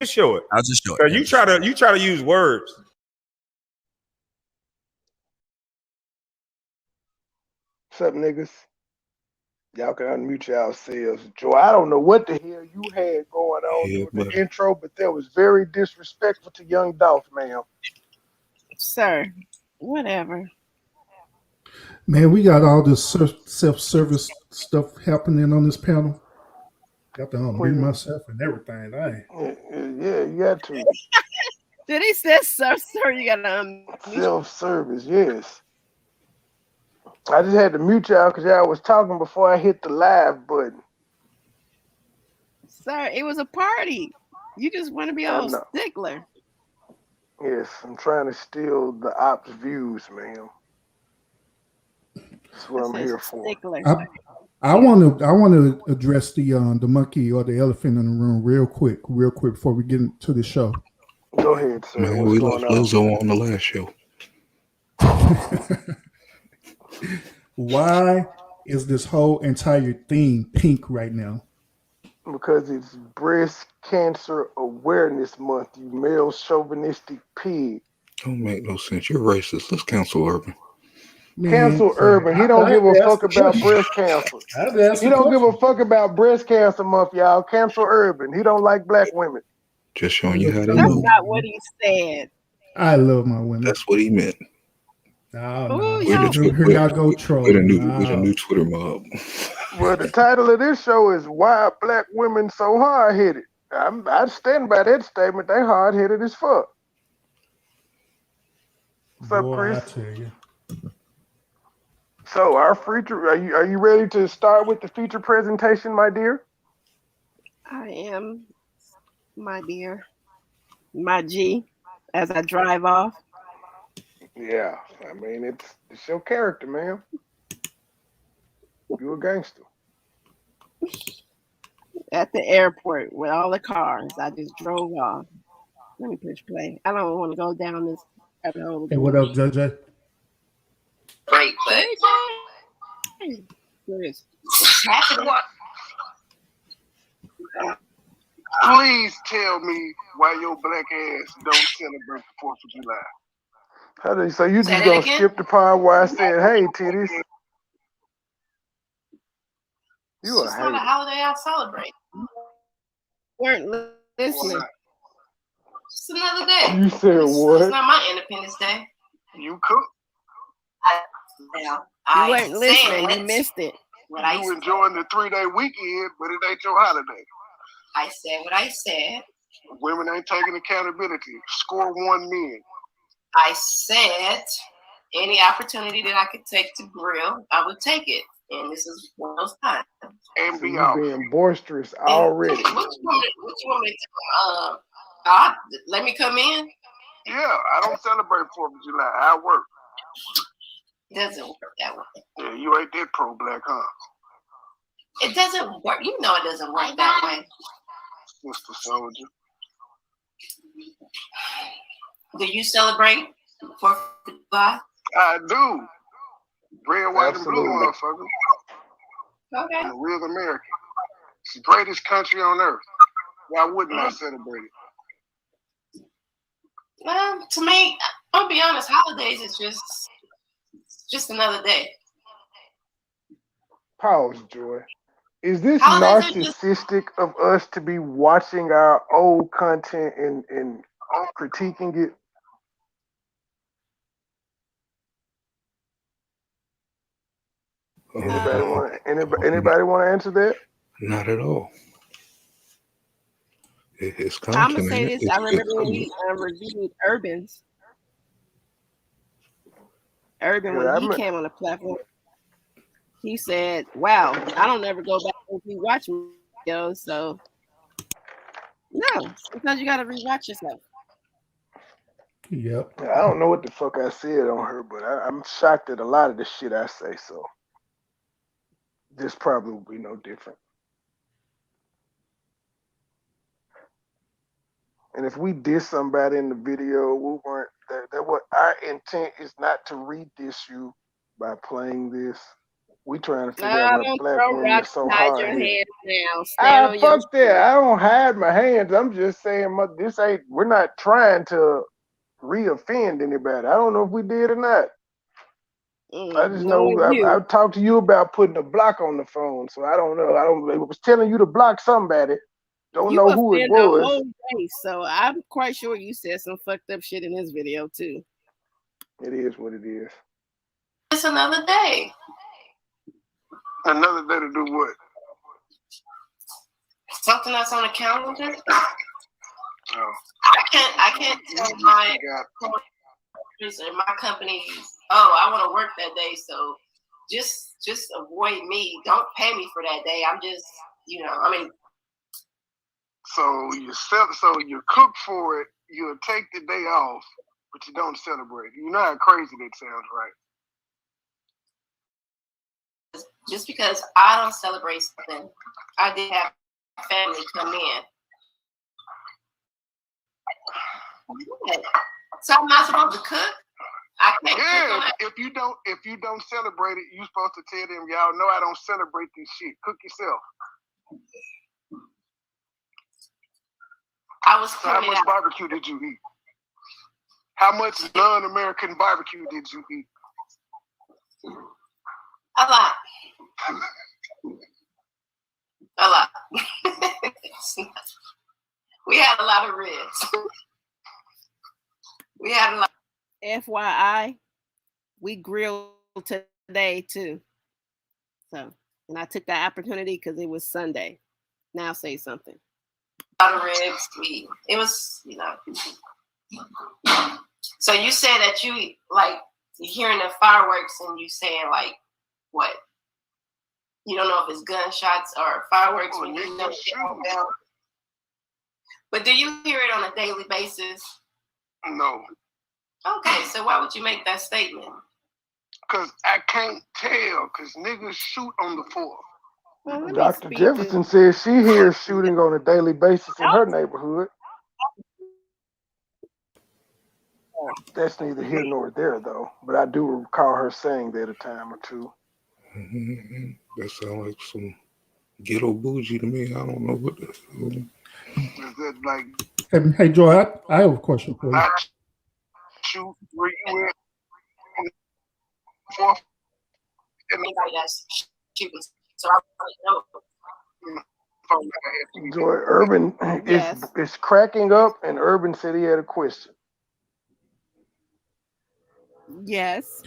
show it. I'll just show it. Cause you try to use words. What's up, niggas? Y'all can unmute yourselves. Joe, I don't know what the hell you had going on during the intro, but that was very disrespectful to young Dolph, ma'am. Sir, whatever. Man, we got all this self-service stuff happening on this panel. Got to unmute myself and everything. Yeah, you got to. Did he say sir? You got to unmute. Self-service, yes. I just had to mute y'all because y'all was talking before I hit the live button. Sir, it was a party. You just want to be all stickler. Yes, I'm trying to steal the ops views, ma'am. That's what I'm here for. I want to address the monkey or the elephant in the room real quick before we get into the show. Go ahead, sir. Man, we left Lizzo on the last show. Why is this whole entire thing pink right now? Because it's Breast Cancer Awareness Month, you male chauvinistic pig. Don't make no sense. You're racist. Let's cancel Urban. Cancel Urban. He don't give a fuck about breast cancer. He don't give a fuck about breast cancer month, y'all. Cancel Urban. He don't like black women. Just showing you how to That's not what he said. I love my women. That's what he meant. No. Here y'all go troll. With a new Twitter mob. Well, the title of this show is "Why Are Black Women So Hard-Headed?" I stand by that statement. They hard-headed as fuck. What's up, Chris? I tell you. So our feature, are you ready to start with the feature presentation, my dear? I am, my dear. My G, as I drive off. Yeah, I mean it's your character, man. You a gangster. At the airport with all the cars, I just drove off. Let me push play. I don't want to go down this rabbit hole. Hey, what up, JJ? Great, but please tell me why your black ass don't celebrate the 4th of July. So you just gonna skip the part where I said, "Hey, titties"? You it's not a holiday I celebrate. Weren't listening. It's another day. You said what? It's not my Independence Day. You cook. You weren't listening. You missed it. You enjoying the 3-day weekend, but it ain't your holiday. I said what I said. Women ain't taking accountability. Score 1 men. I said any opportunity that I could take to grill, I would take it. And this is one of those times. And be being boisterous already. What you want me to let me come in? Yeah, I don't celebrate 4th of July. I work. It doesn't work that way. Yeah, you ain't that pro-black, huh? It doesn't work. You know it doesn't work that way. Mr. Soldier. Do you celebrate 4th of July? I do. Red, white, and blue, motherfucker. Okay. And real American. It's the greatest country on earth. Why wouldn't I celebrate it? To me, I'll be honest, holidays is just another day. Pause, Joy. Is this narcissistic of us to be watching our old content and critiquing it? Anybody want to answer that? Not at all. It's content. I'm gonna say this. I remember when we reviewed Urban when he came on the platform. He said, "Wow, I don't ever go back and rewatch videos." So no, sometimes you gotta rewatch yourself. Yep. I don't know what the fuck I said on her, but I'm shocked at a lot of the shit I say. So this probably will be no different. And if we diss somebody in the video, we weren't. That what our intent is not to re-diss you by playing this. We trying to figure out why don't black throw women are rocks. so Hide your hard-headed. hands now. Stand on your. Fuck that. I don't hide my hands. I'm just saying, this ain't. We're not trying to re-offend anybody. I don't know if we did or not. I just know I talked to you about putting a block on the phone, so I don't know. I was telling you to block somebody. Don't know who it was. The whole day, so I'm quite sure you said some fucked up shit in this video too. It is what it is. It's another day. Another day to do what? Something that's on the calendar. Oh. I can't tell my company, oh, I want to work that day, so just avoid me. Don't pay me for that day. I'm just, So you cook for it, you'll take the day off, but you don't celebrate. You know how crazy that sounds, right? Just because I don't celebrate something, I did have family come in. So I'm not supposed to cook? I can't cook. If you don't celebrate it, you're supposed to tell them, y'all know I don't celebrate this shit. Cook yourself. So how much barbecue did you eat? How much non-American barbecue did you eat? A lot. A lot. We had a lot of ribs. We had a lot. FYI, we grilled today too. So, and I took that opportunity because it was Sunday. Now say something. A lot of ribs. It was, So you said that you you're hearing the fireworks and you saying like what? You don't know if it's gunshots or fireworks when you know shit down. But do you hear it on a daily basis? No. Okay, so why would you make that statement? Because I can't tell, because niggas shoot on the 4th. Well, Dr. Jefferson says she hears shooting on a daily basis in her neighborhood. That's neither here nor there, though. But I do recall her saying that a time or two. Mm-hmm. That sounds like some ghetto bougie to me. I don't know what. Is that like? Hey Joy, I have a question for you. Shoot where you at? 4th? Anybody that's shooting, so I don't know. Joy, Urban is cracking up, and Urban said he had a question. Yes.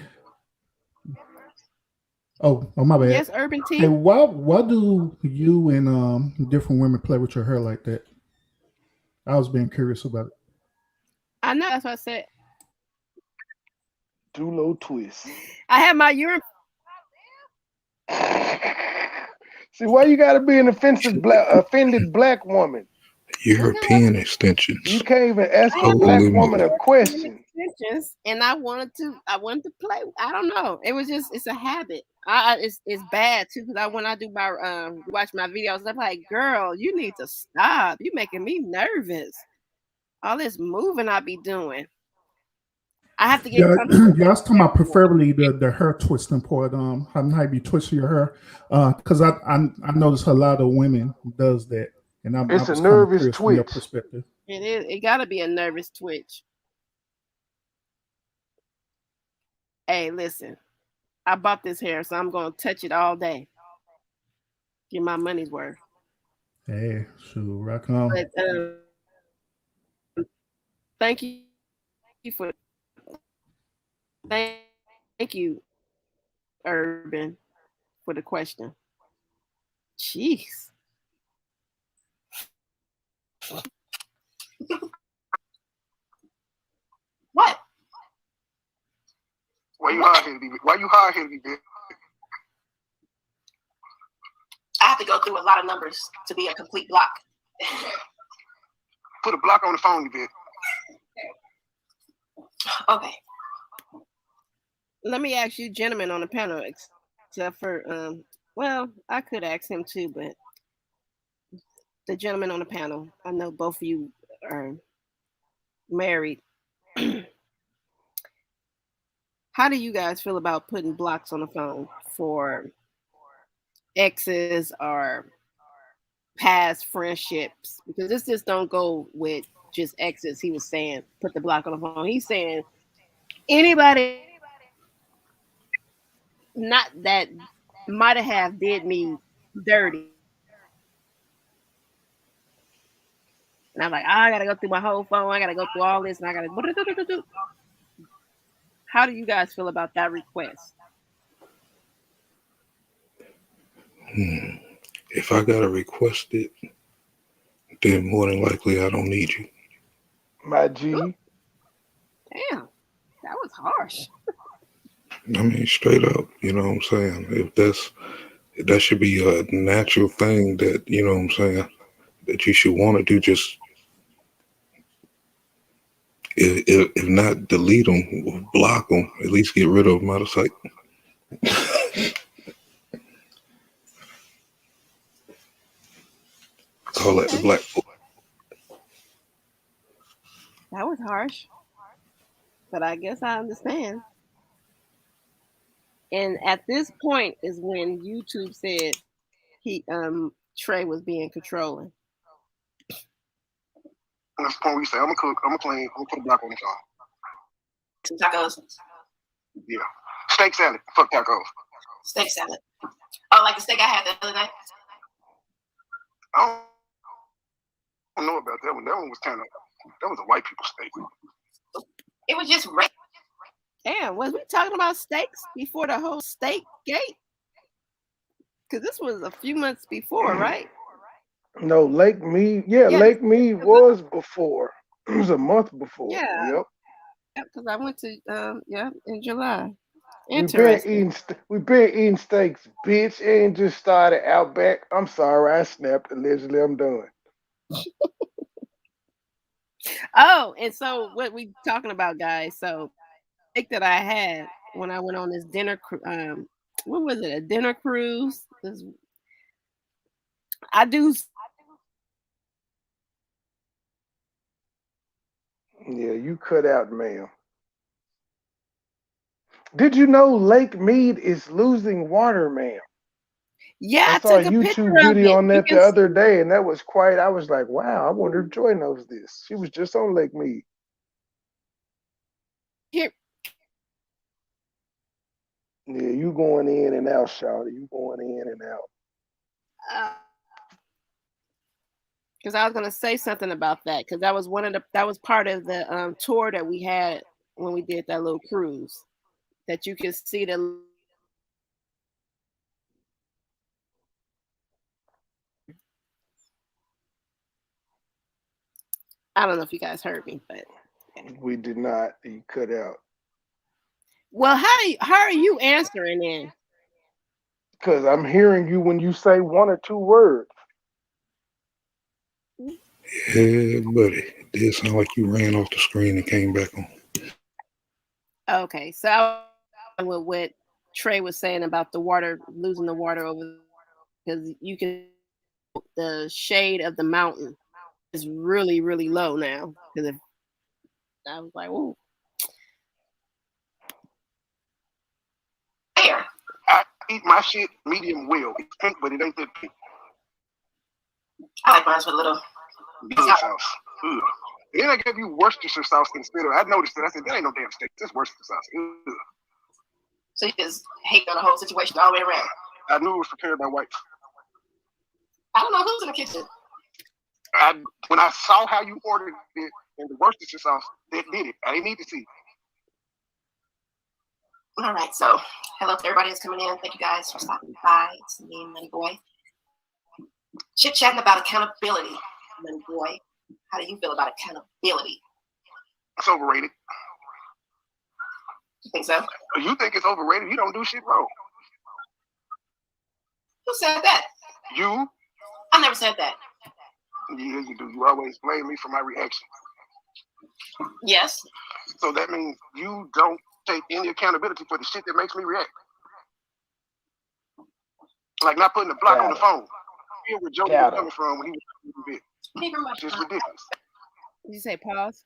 Oh, my bad. Yes, Urban T. Hey, why do you and different women play with your hair like that? I was being curious about it. I know, that's what I said. Dulo twist. I have my urine. See, why you gotta be an offended black woman? European extensions. You can't even ask a black woman a question. Extensions, and I wanted to play. I don't know. It was just, it's a habit. It's bad too, because when I do my watch my videos, I'm like, girl, you need to stop. You making me nervous. All this moving I be doing. I have to get comfortable. Yeah, I was talking about preferably the hair twisting part. How you be twisting your hair, because I notice a lot of women does that, and it's a nervous twitch. From your perspective. It is. It got to be a nervous twitch. Hey, listen, I bought this hair, so I'm gonna touch it all day. Get my money's worth. Hey, sure, rock on. But, thank you Urban, for the question. Jeez. What? Why you hard-headed? I have to go through a lot of numbers to be a complete block. Put a block on the phone, you bit. Okay. Let me ask you, gentlemen on the panel, except for well, I could ask him too, but the gentleman on the panel, I know both of you are married. How do you guys feel about putting blocks on the phone for exes or past friendships, because this just don't go with just exes. He was saying put the block on the phone. He's saying anybody not that might have did me dirty. And I'm like, I gotta go through my whole phone. I gotta go through all this, and I gotta. How do you guys feel about that request? If I gotta request it, then more than likely I don't need you. My G. Damn, that was harsh. I mean, straight up, you know what I'm saying? If that should be a natural thing that, you know what I'm saying, that you should want to do, just if not delete them, block them, at least get rid of them out of sight. Call that the black book. That was harsh, but I guess I understand. And at this point is when YouTube said Trey was being controlling. That's the point we say, I'm gonna cook, I'm gonna clean, I'm gonna put a block on the phone. Some tacos. Yeah. Steak salad. Fuck tacos. Steak salad. Oh, like the steak I had the other night? I don't know about that one. That one was that was a white people steak. It was just red. Damn, was we talking about steaks before the whole steak gate? Because this was a few months before, right? No, Lake Mead. Yeah, Lake Mead was before. It was a month before. Yeah. Yep. Because I went to in July. We've been eating steaks, bitch. It ain't just started out back. I'm sorry, I snapped. Allegedly, I'm done. Oh, and so what we talking about, guys? So, steak that I had when I went on this dinner. What was it? A dinner cruise. I do. Yeah, you cut out, ma'am. Did you know Lake Mead is losing water, ma'am? Yeah, I saw a YouTube video on that the other day, and that was quite. I was like, wow, I wonder if Joy knows this. She was just on Lake Mead. Here. Yeah, you going in and out, Shawty. You going in and out. Because I was gonna say something about that, because that was part of the tour that we had when we did that little cruise, that you could see the. I don't know if you guys heard me, but we did not. You cut out. Well, how are you answering then? Because I'm hearing you when you say one or two words. Yeah, buddy. It did sound like you ran off the screen and came back on. Okay, so with what Trey was saying about the water, losing the water over, because you can, the shade of the mountain is really, really low now. Because I was like, ooh. There. I eat my shit medium well. It's pink, but it ain't that pink. I like mine with a little good sauce. Ugh. And then I gave you Worcestershire sauce instead of. I noticed it. I said, that ain't no damn steak. That's Worcestershire sauce. Ugh. So you just hate on the whole situation all the way around. I knew it was prepared by whites. I don't know who's in the kitchen. When I saw how you ordered it in the Worcestershire sauce, that did it. I didn't need to see. All right, so hello to everybody who's coming in. Thank you guys for stopping by. It's me, MoneyBoy. Chit-chatting about accountability, MoneyBoy. How do you feel about accountability? It's overrated. You think so? You think it's overrated? You don't do shit wrong. Who said that? You. I never said that. Yeah, you do. You always blame me for my reaction. Yes. So that means you don't take any accountability for the shit that makes me react. Like not putting the block on the phone. Feel where Joey was coming from when he was it's just ridiculous. Did you say pause?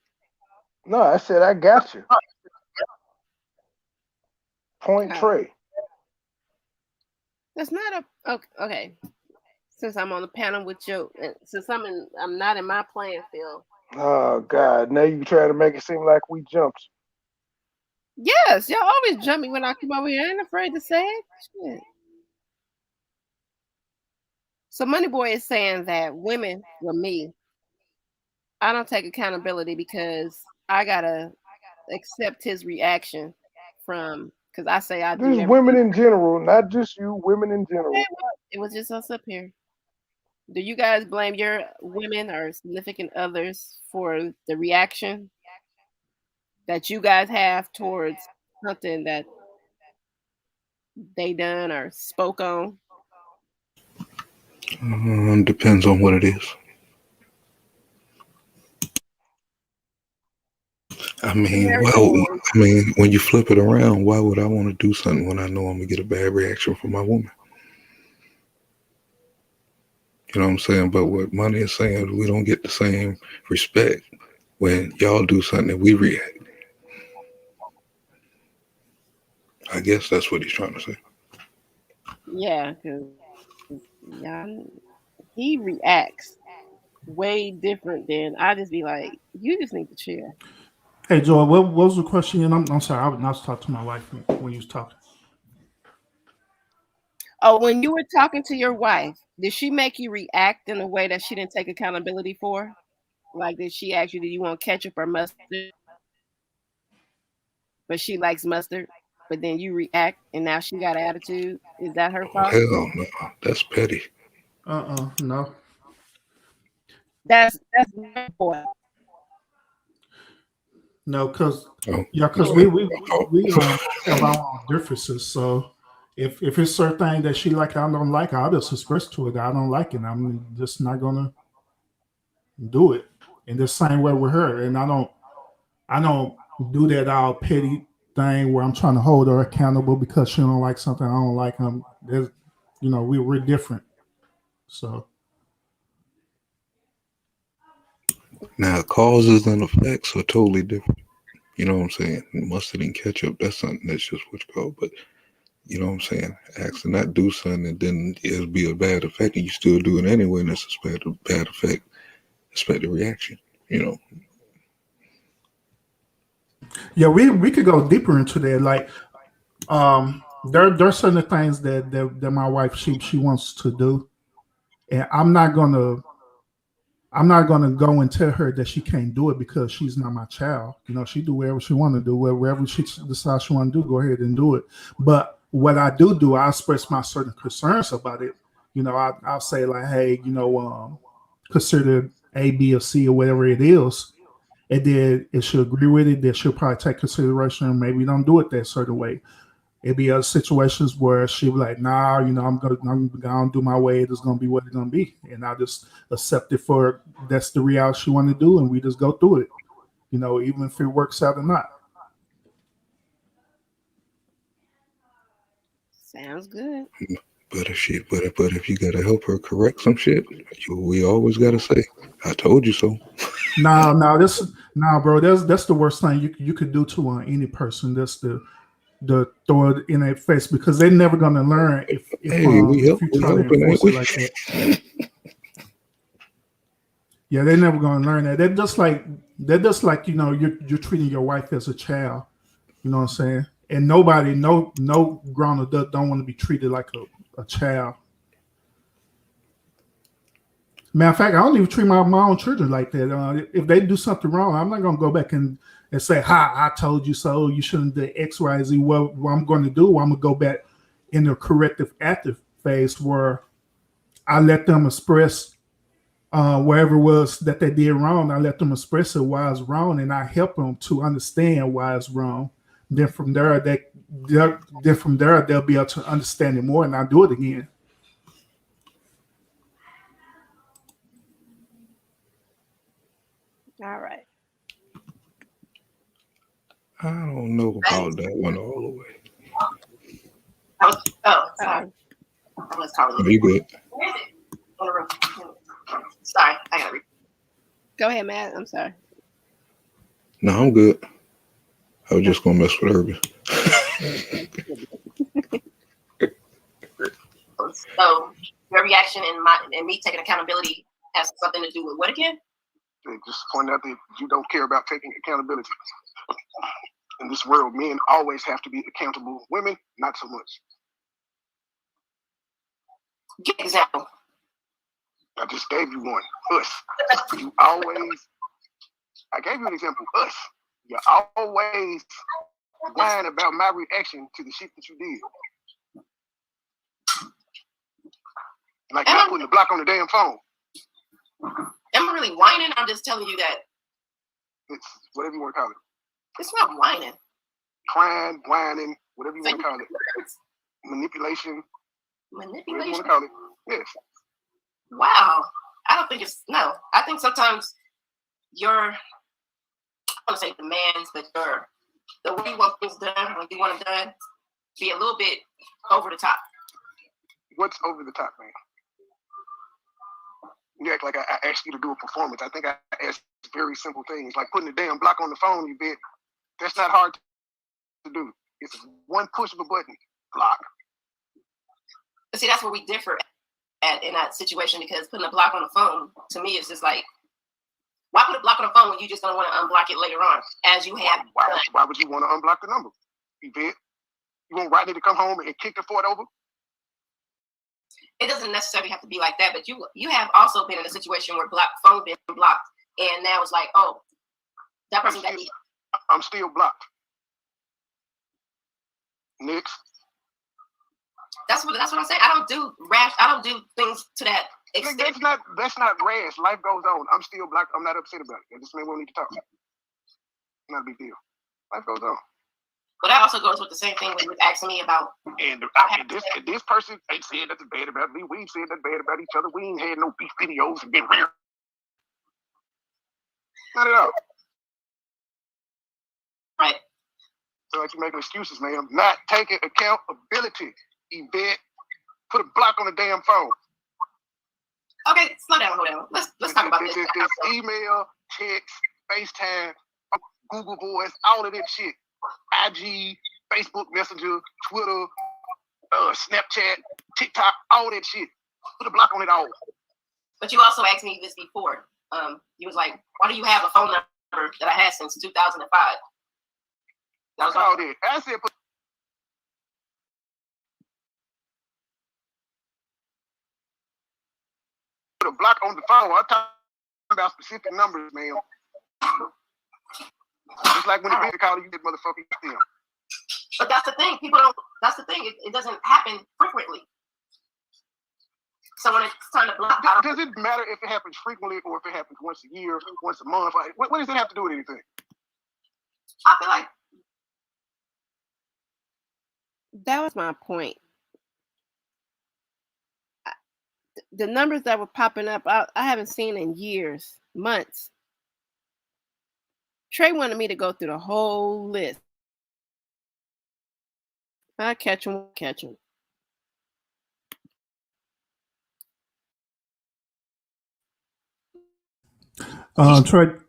No, I said I got you. Point Trey. That's not a okay. Since I'm on the panel with you, since I'm not in my playing field. Oh God! Now you trying to make it seem like we jumped. Yes, y'all always jump me when I come over here. I ain't afraid to say it. Shit. So MoneyBoy is saying that women, with me, I don't take accountability because I gotta accept his reaction from because I say I do Just everything. women in general, not just you. Women in general. Okay, well, it was just us up here. Do you guys blame your women or significant others for the reaction that you guys have towards something that they done or spoke on? Depends on what it is. I mean, when you flip it around, why would I want to do something when I know I'm gonna get a bad reaction from my woman? You know what I'm saying? But what Money is saying, we don't get the same respect when y'all do something that we react. I guess that's what he's trying to say. Yeah, because he reacts way different than I just be like, you just need to chill. Hey, Joy, what was the question? And I'm sorry, I was talking to my wife when you was talking. Oh, when you were talking to your wife, did she make you react in a way that she didn't take accountability for? Like, did she ask you, do you want ketchup or mustard? But she likes mustard, but then you react and now she got an attitude. Is that her fault? Hell no, that's petty. No. That's my point. No, because Oh. we have our own differences. So if it's certain thing that she like, I don't like, I'll just express to her that I don't like it. I'm just not gonna do it. In the same way with her, and I don't do that all petty thing where I'm trying to hold her accountable because she don't like something I don't like. There's, we're different. So now causes and effects are totally different. You know what I'm saying? Mustard and ketchup, that's something that's just what you call. But you know what I'm saying? Acting not do something and then it'll be a bad effect and you still do it anyway and it's a bad effect. Expect the reaction, you know. yeah, we could go deeper into that. Like there's certain things that my wife she wants to do. And I'm not gonna go and tell her that she can't do it because she's not my child. She do whatever she want to do, wherever she decides she want to do, go ahead and do it. But what I do, I express my certain concerns about it. I'll say like, hey, consider A, B, or C, or whatever it is, and then if she'll agree with it, then she'll probably take consideration and maybe don't do it that certain way. It'd be other situations where she'll be like, nah, I'm gonna do my way. It's gonna be what it's gonna be, and I'll just accept it for that's the reality she want to do, and we just go through it. Even if it works out or not. Sounds good. But if you gotta help her correct some shit, we always gotta say, "I told you so." No, bro. That's the worst thing you could do to any person. That's the throw it in their face because they're never gonna learn if you try to enforce it like that. Yeah, they're never gonna learn that. They're just like you're treating your wife as a child. You know what I'm saying? And nobody, no grown adult don't want to be treated like a child. Matter of fact, I don't even treat my own children like that. If they do something wrong, I'm not gonna go back and say, "Ha, I told you so. You shouldn't do X, Y, Z." What I'm going to do, I'm gonna go back in the corrective active phase where I let them express wherever it was that they did wrong. I let them express it why it's wrong, and I help them to understand why it's wrong. Then from there, they'll be able to understand it more and not do it again. All right. I don't know about that one all the way. Sorry. I was calling you. You good? Where is it? On the room. Sorry, I gotta read. Go ahead, Matt. I'm sorry. No, I'm good. I was just gonna mess with Irvin. So your reaction and me taking accountability has something to do with what again? Just point out that you don't care about taking accountability. In this world, men always have to be accountable. Women, not so much. Give an example. I just gave you one. Us. You always. I gave you an example. Us. You always whine about my reaction to the shit that you did. Like not putting the block on the damn phone. Am I really whining? I'm just telling you that. It's whatever you want to call it. It's not whining. Crying, whining, whatever you want to call it. Manipulation. Whatever you want to call it. Yes. Wow. I don't think it's no. I think sometimes I want to say demands, but the way you want things done, when you want it done, be a little bit over the top. What's over the top, man? You act like I asked you to do a performance. I think I asked very simple things, like putting a damn block on the phone, you bet. That's not hard to do. It's one push of a button, block. But see, that's where we differ in that situation, because putting a block on the phone, to me, is just like, why put a block on the phone when you just don't want to unblock it later on, as you have? Why would you want to unblock the number? You bet. You want Rodney to come home and kick the fort over? It doesn't necessarily have to be like that, but you have also been in a situation where phone been blocked, and now it's like, oh, that person got me. I'm still blocked. Next. That's what I'm saying. I don't do things to that extent. That's not rash. Life goes on. I'm still blocked. I'm not upset about it. This man won't need to talk. Not a big deal. Life goes on. But that also goes with the same thing when you was asking me about. And this person ain't saying nothing bad about me. We ain't saying nothing bad about each other. We ain't had no beef videos and been real. Not at all. Right. So like you making excuses, man. Not taking accountability. Yvette, put a block on the damn phone. Okay, slow down, hold on. Let's talk about this. This email, text, FaceTime, Google Voice, all of that shit. IG, Facebook Messenger, Twitter, Snapchat, TikTok, all that shit. Put a block on it all. But you also asked me this before. You was like, why do you have a phone number that I had since 2005? That's all that. I said put a block on the phone. I'm talking about specific numbers, man. Just like when the baby call you, that motherfucker them. But that's the thing. That's the thing. It doesn't happen frequently. So when it's time to block, does it matter if it happens frequently or if it happens once a year, once a month? What does it have to do with anything? I feel like that was my point. The numbers that were popping up, I haven't seen in years, months. Trey wanted me to go through the whole list. I catch him.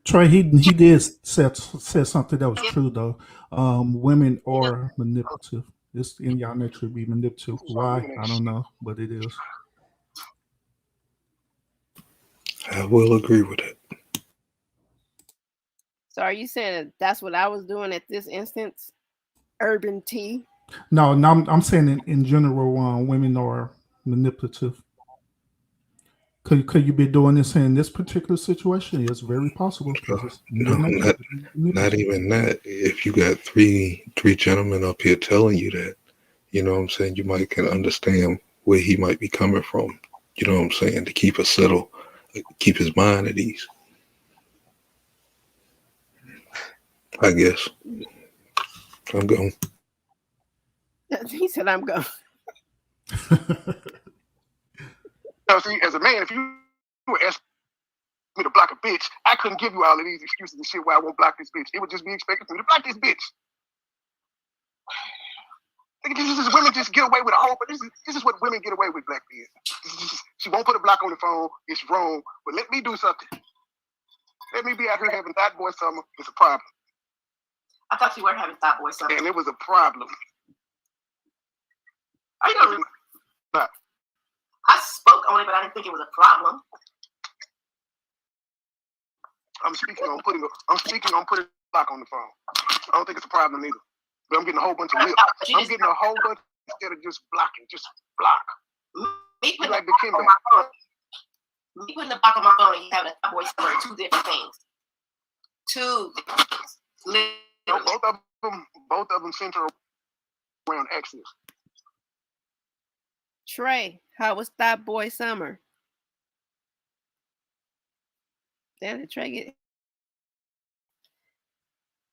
Trey, he did say something that was true though. Women are manipulative. It's in y'all nature to be manipulative. Why? I don't know, but it is. I will agree with it. So are you saying that's what I was doing at this instance? Urban T? No, I'm saying in general, women are manipulative. Could you be doing this in this particular situation? It's very possible. No, not even that. If you got three gentlemen up here telling you that, you know what I'm saying, you might can understand where he might be coming from. You know what I'm saying, to keep us settled, keep his mind at ease. I guess. I'm going. He said I'm going. No, see, as a man, if you were asking me to block a bitch, I couldn't give you all of these excuses and shit why I won't block this bitch. It would just be expected for me to block this bitch. This is women just get away with a whole, but this is what women get away with, black men. She won't put a block on the phone. It's wrong. But let me do something. Let me be out here having thought boy summer. It's a problem. I thought you were having thought boy summer. And it was a problem. Are you gonna? I spoke on it, but I didn't think it was a problem. I'm speaking on putting a block on the phone. I don't think it's a problem either. But I'm getting a whole bunch of lips. I'm getting a whole bunch instead of just blocking. Just block. Me putting like the block on my phone. Me putting the block on my phone and you having a voice number are two different things. Two different things. No, both of them center around access. Trey, how was Thought Boy summer? Damn it, Trey get.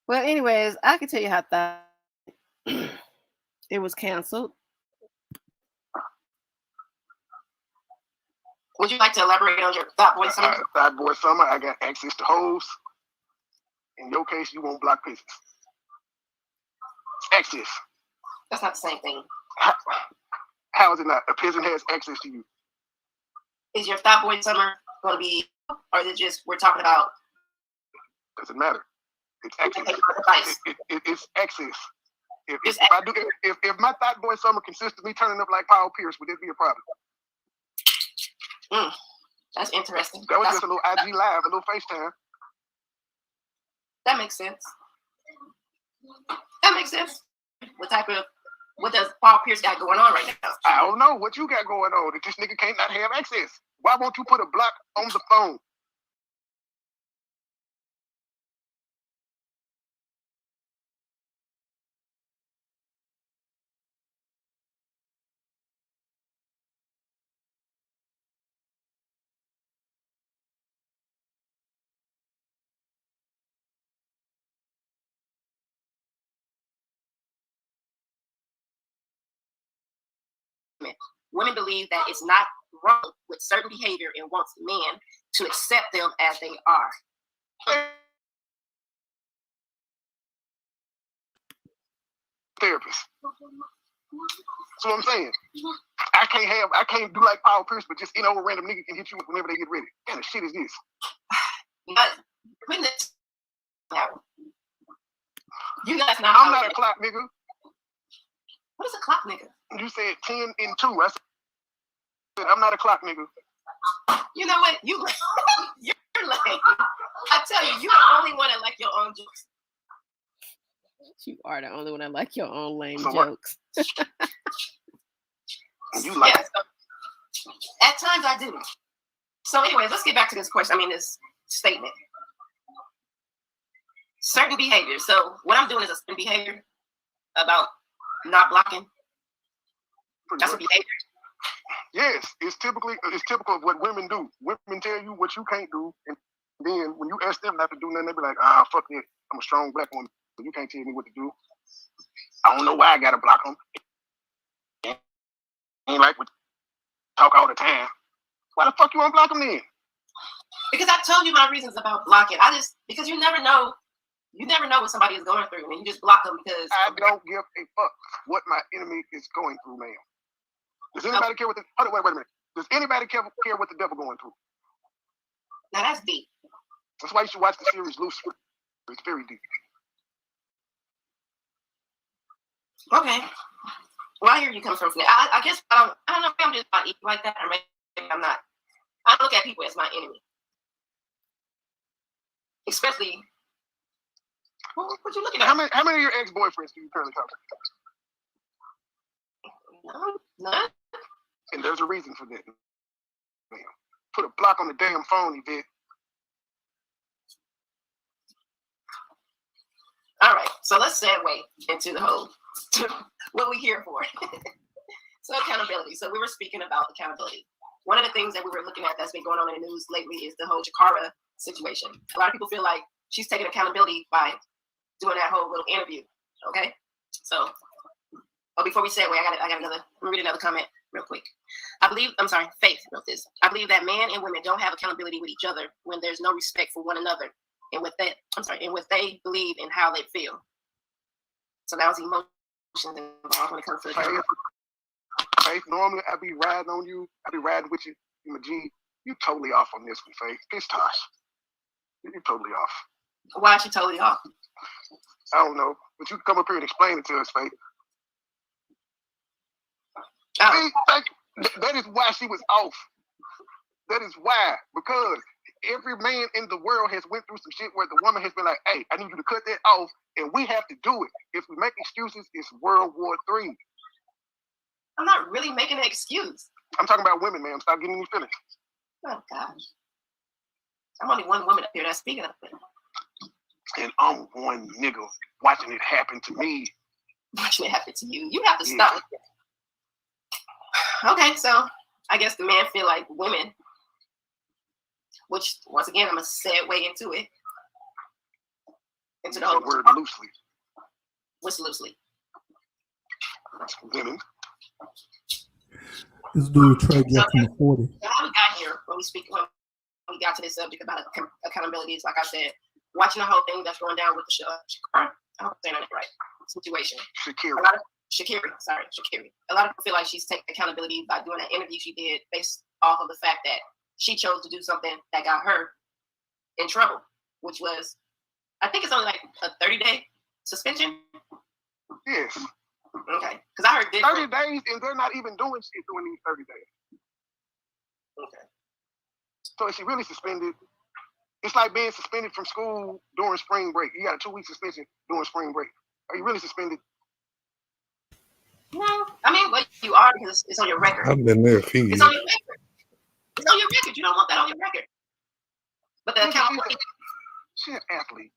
Well, anyways, I can tell you how Thought it was canceled. Would you like to elaborate on your Thought Boy summer? Thought Boy summer, I got access to hoes. In your case, you won't block pizzas. Access. That's not the same thing. How is it not? A peasant has access to you. Is your Thought Boy summer going to be, or is it just we're talking about? Doesn't matter. It's access. It's access. If my Thought Boy summer consists of me turning up like Paul Pierce, would it be a problem? That's interesting. That was just a little IG live, a little FaceTime. That makes sense. That makes sense. What does Paul Pierce got going on right now? I don't know what you got going on. That this nigga can't not have access. Why won't you put a block on the phone? Women believe that it's not wrong with certain behavior and wants men to accept them as they are. Therapist. That's what I'm saying. I can't do like Paul Pierce, but just a random nigga can hit you whenever they get ready. What kind of shit is this? But you guys not. I'm not a clock nigga. What is a clock nigga? You said 10 and 2. I said I'm not a clock nigga. You know what? You're lame. I tell you, you're the only one that like your own jokes. You are the only one that like your own lame So jokes. You like it. So, at times I do. So anyways, let's get back to this question. this statement. Certain behavior. So what I'm doing is a certain behavior about not blocking. That's a behavior. Yes, it's typical of what women do. Women tell you what you can't do, and then when you ask them not to do nothing, they be like, fuck it. I'm a strong black woman, so you can't tell me what to do. I don't know why I gotta block them. Ain't like we talk all the time. Why the fuck you want to block them then? Because I told you my reasons about blocking. Because you never know. You never know what somebody is going through, and you just block them because I don't give a fuck what my enemy is going through, ma'am. Does anybody care what wait a minute. Does anybody care what the devil going through? Now that's deep. That's why you should watch the series Lucifer. It's very deep. Okay. Well, I hear you come from there. I guess I don't know if I'm just not eating like that, or maybe I'm not. I don't look at people as my enemy. Especially, what you looking at? How many of your ex-boyfriends do you currently talk to? None. And there's a reason for that. Man, put a block on the damn phone, Yvette. All right, so let's segue into the whole what we here for. So accountability. So we were speaking about accountability. One of the things that we were looking at that's been going on in the news lately is the whole Jakara situation. A lot of people feel like she's taking accountability by doing that whole little interview. Okay, so before we segue, I got another. Let me read another comment real quick. Faith wrote this. I believe that men and women don't have accountability with each other when there's no respect for one another and what they believe and how they feel. So that was emotions involved when it comes to the Faith, normally I be riding on you. I be riding with you in my G. You totally off on this one, Faith. Piss tosh. You're totally off. Why is she totally off? I don't know. But you can come up here and explain it to us, Faith. Oh. That is why she was off. That is why, because every man in the world has went through some shit where the woman has been like, hey, I need you to cut that off, and we have to do it. If we make excuses, it's World War III. I'm not really making an excuse. I'm talking about women, man. Stop getting me feelings. Oh, gosh. I'm only one woman up here that's speaking of it. And I'm one nigga watching it happen to me. Watching it happen to you. You have to stop with it. Okay, so I guess the men feel like women, which, once again, I'm going to segue into it. Into the whole word loosely. What's loosely? Women. This dude Trey got from the 40. How we got here when we got to this subject about accountability is, like I said, watching the whole thing that's going down with the I hope I'm saying that right. Situation. Shakira. A lot of people feel like she's taking accountability by doing an interview she did based off of the fact that she chose to do something that got her in trouble, which was, I think it's only like a 30-day suspension. Yes. Okay. Because I heard 30 days, and they're not even doing shit during these 30 days. Okay. So is she really suspended? It's like being suspended from school during spring break. You got a 2-week suspension during spring break. Are you really suspended? No. I mean, but you are, because it's on your record. I've been there a few years. It's on your record. It's on your record. You don't want that on your record. But the accountability. She's an athlete.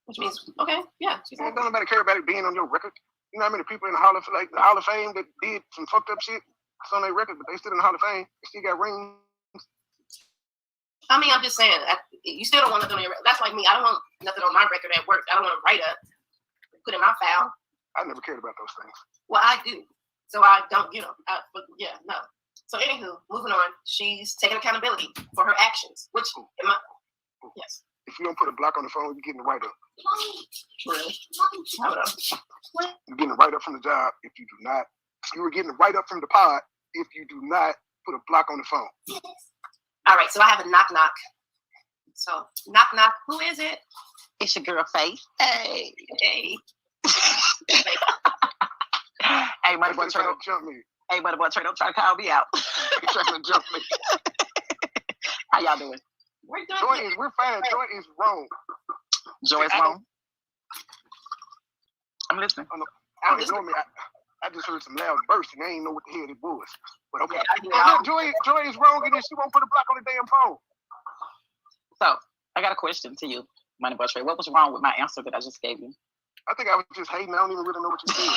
Which means, okay, yeah. Don't nobody care about it being on your record. You know how many people in the Hall of Fame that did some fucked up shit? It's on their record, but they still in the Hall of Fame. They still got rings. I mean, I'm just saying, you still don't want nothing on your record. That's like me. I don't want nothing on my record at work. I don't want to write up, put in my file. I never cared about those things. Well, I do. So I don't, but yeah, no. So anywho, moving on. She's taking accountability for her actions, which, yes. If you don't put a block on the phone, you're getting the write-up. Really? Hold on. You're getting a write-up from the job if you do not. You were getting a write-up from the pod if you do not put a block on the phone. All right, so I have a knock-knock. So, knock-knock, who is it? It's your girl, Faith. Hey. Hey, MoneyBoy, Trey, don't jump me. Hey, MoneyBoy, Trey, don't try to call me out. He's trying to jump me. How y'all doing? We're fine. Joy is wrong. Joy is wrong. I'm listening. I ignore me. I just heard some loud bursting. I ain't know what the hell it was. But okay. Joy is wrong, and then she won't put a block on the damn phone. So I got a question to you, MoneyBoy Trey. What was wrong with my answer that I just gave you? I think I was just hating. I don't even really know what you said.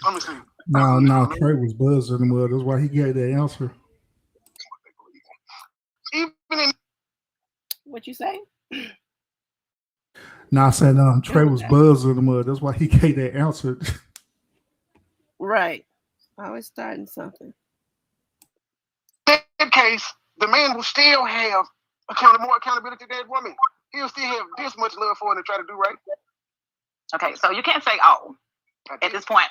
Let me see. No, Trey was buzzing. Well, that's why he gave that answer. What you say? No, I said Trey was buzzing in the mud. That's why he gave that answer. Right. Always starting something. In that case, the man will still have more accountability than that woman. He'll still have this much love for her to try to do right. Okay, so you can't say all at this point.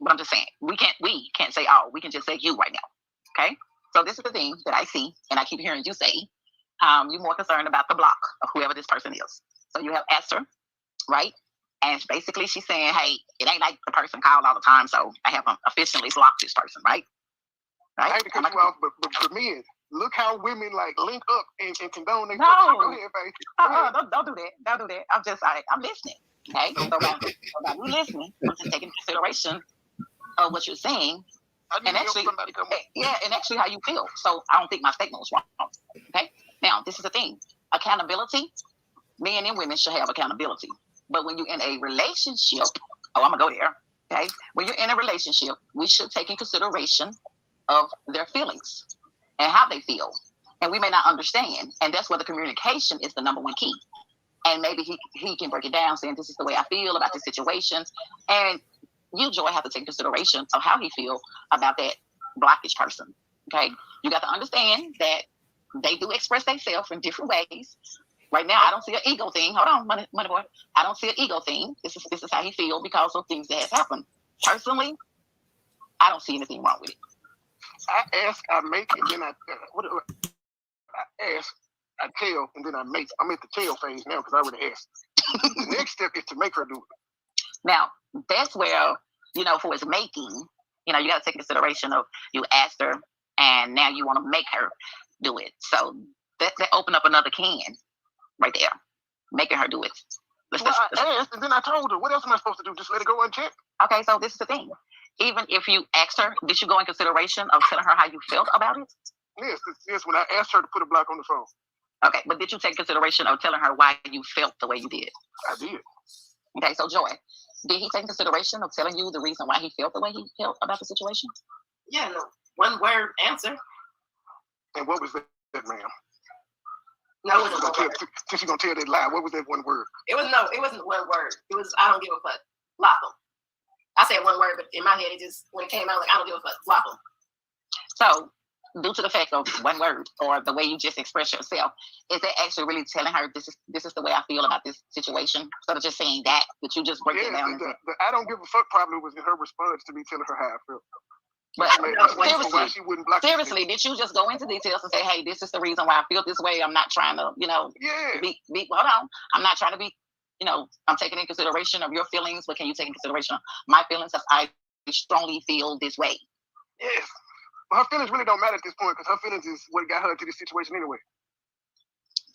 But I'm just saying we can't say all. We can just say you right now. Okay. So this is the thing that I see, and I keep hearing you say. You're more concerned about the block of whoever this person is. So you have asked her, right? And basically she's saying, hey, it ain't like the person called all the time, so I haven't officially blocked this person, right? I hate to cut you off, but for men, look how women like link up and condone their No. Go ahead, babe. Don't do that. Don't do that. I'm listening. Okay? So by you listening, I'm just taking consideration of what you're saying. And actually, and actually how you feel. So I don't think my statement was wrong. Okay? Now, this is the thing. Accountability, men and women should have accountability. But when you're in a relationship, I'm going to go there. Okay? When you're in a relationship, we should take in consideration of their feelings and how they feel. And we may not understand. And that's where the communication is the number one key. And maybe he can break it down saying, this is the way I feel about this situation. And you, Joy, have to take consideration of how he feels about that blockage person. Okay? You got to understand that they do express themselves in different ways. Right now, I don't see an ego thing. Hold on, money boy. I don't see an ego thing. This is how he feels because of things that has happened. Personally, I don't see anything wrong with it. I ask, I make, and then I ask, I tell, and then I make. I'm at the tell phase now because I already asked. The next step is to make her do it. Now, that's where, for his making, You know, you got to take consideration of you asked her, and now you want to make her do it. So that open up another can right there, making her do it. I asked, and then I told her, what else am I supposed to do? Just let it go unchecked? Okay, so this is the thing. Even if you asked her, did you go in consideration of telling her how you felt about it? Yes, when I asked her to put a block on the phone. Okay, but did you take consideration of telling her why you felt the way you did? I did. Okay, so Joy, did he take consideration of telling you the reason why he felt the way he felt about the situation? Yeah, no. One word answer. And what was that, ma'am? No, it wasn't one word. Since you're going to tell that lie, what was that one word? It wasn't one word. It was, I don't give a fuck. Block them. I said one word, but in my head, when it came out, like, I don't give a fuck. Block them. So, due to the fact of one word or the way you just express yourself, is that actually really telling her this is the way I feel about this situation? Instead of just saying that you just break it down. The I don't give a fuck probably was in her response to me telling her how I felt. But seriously, did you just go into details and say, hey, this is the reason why I feel this way? I'm not trying to, hold on. I'm not trying to be, I'm taking in consideration of your feelings, but can you take in consideration of my feelings? Because I strongly feel this way. Yes. But her feelings really don't matter at this point because her feelings is what got her into this situation anyway.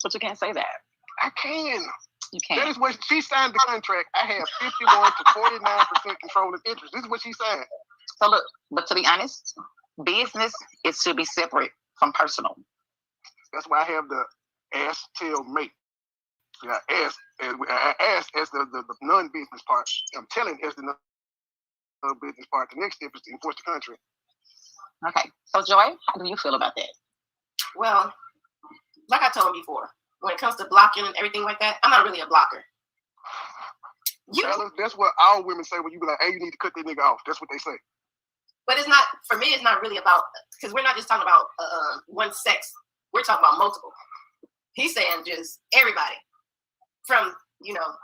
But you can't say that. I can. You can't. That is what she signed the contract. I have 51 to 49% control of interest. This is what she signed. So look, but to be honest, business should be separate from personal. That's why I have the ask, tell, make. I ask as the non-business part. I'm telling as the non-business part. The next step is to enforce the contract. Okay. So Joy, how do you feel about that? Well, like I told him before, when it comes to blocking and everything like that, I'm not really a blocker. That's what all women say when you be like, hey, you need to cut that nigga off. That's what they say. But it's not, for me, it's not really about, because we're not just talking about one sex. We're talking about multiple. He's saying just everybody from,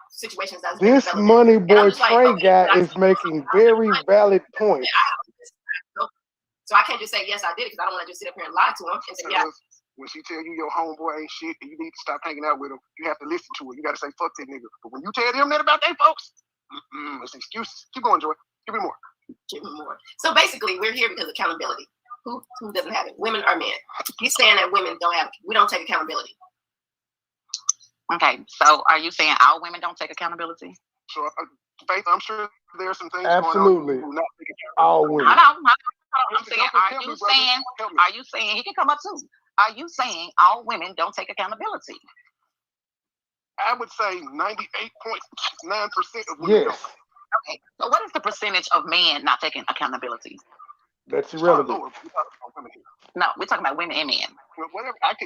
situations that's this MoneyBoy Trey guy is making very valid points. So I can't just say, yes, I did it, because I don't want to just sit up here and lie to him and say, yeah. When she tell you your homeboy ain't shit and you need to stop hanging out with him, you have to listen to her. You got to say, fuck that nigga. But when you tell them that about they folks, it's excuses. Keep going, Joy. Give me more. Give me more. So basically, we're here because of accountability. Who doesn't have it? Women or men? He's saying that women we don't take accountability. Okay, so are you saying all women don't take accountability? So, Faith, I'm sure there are some things absolutely going on. Not all women. I'm saying, are you saying he can come up too? Are you saying all women don't take accountability? I would say 98.9% of women don't. Okay, so what is the percentage of men not taking accountability? That's irrelevant. No, we're talking about women and men.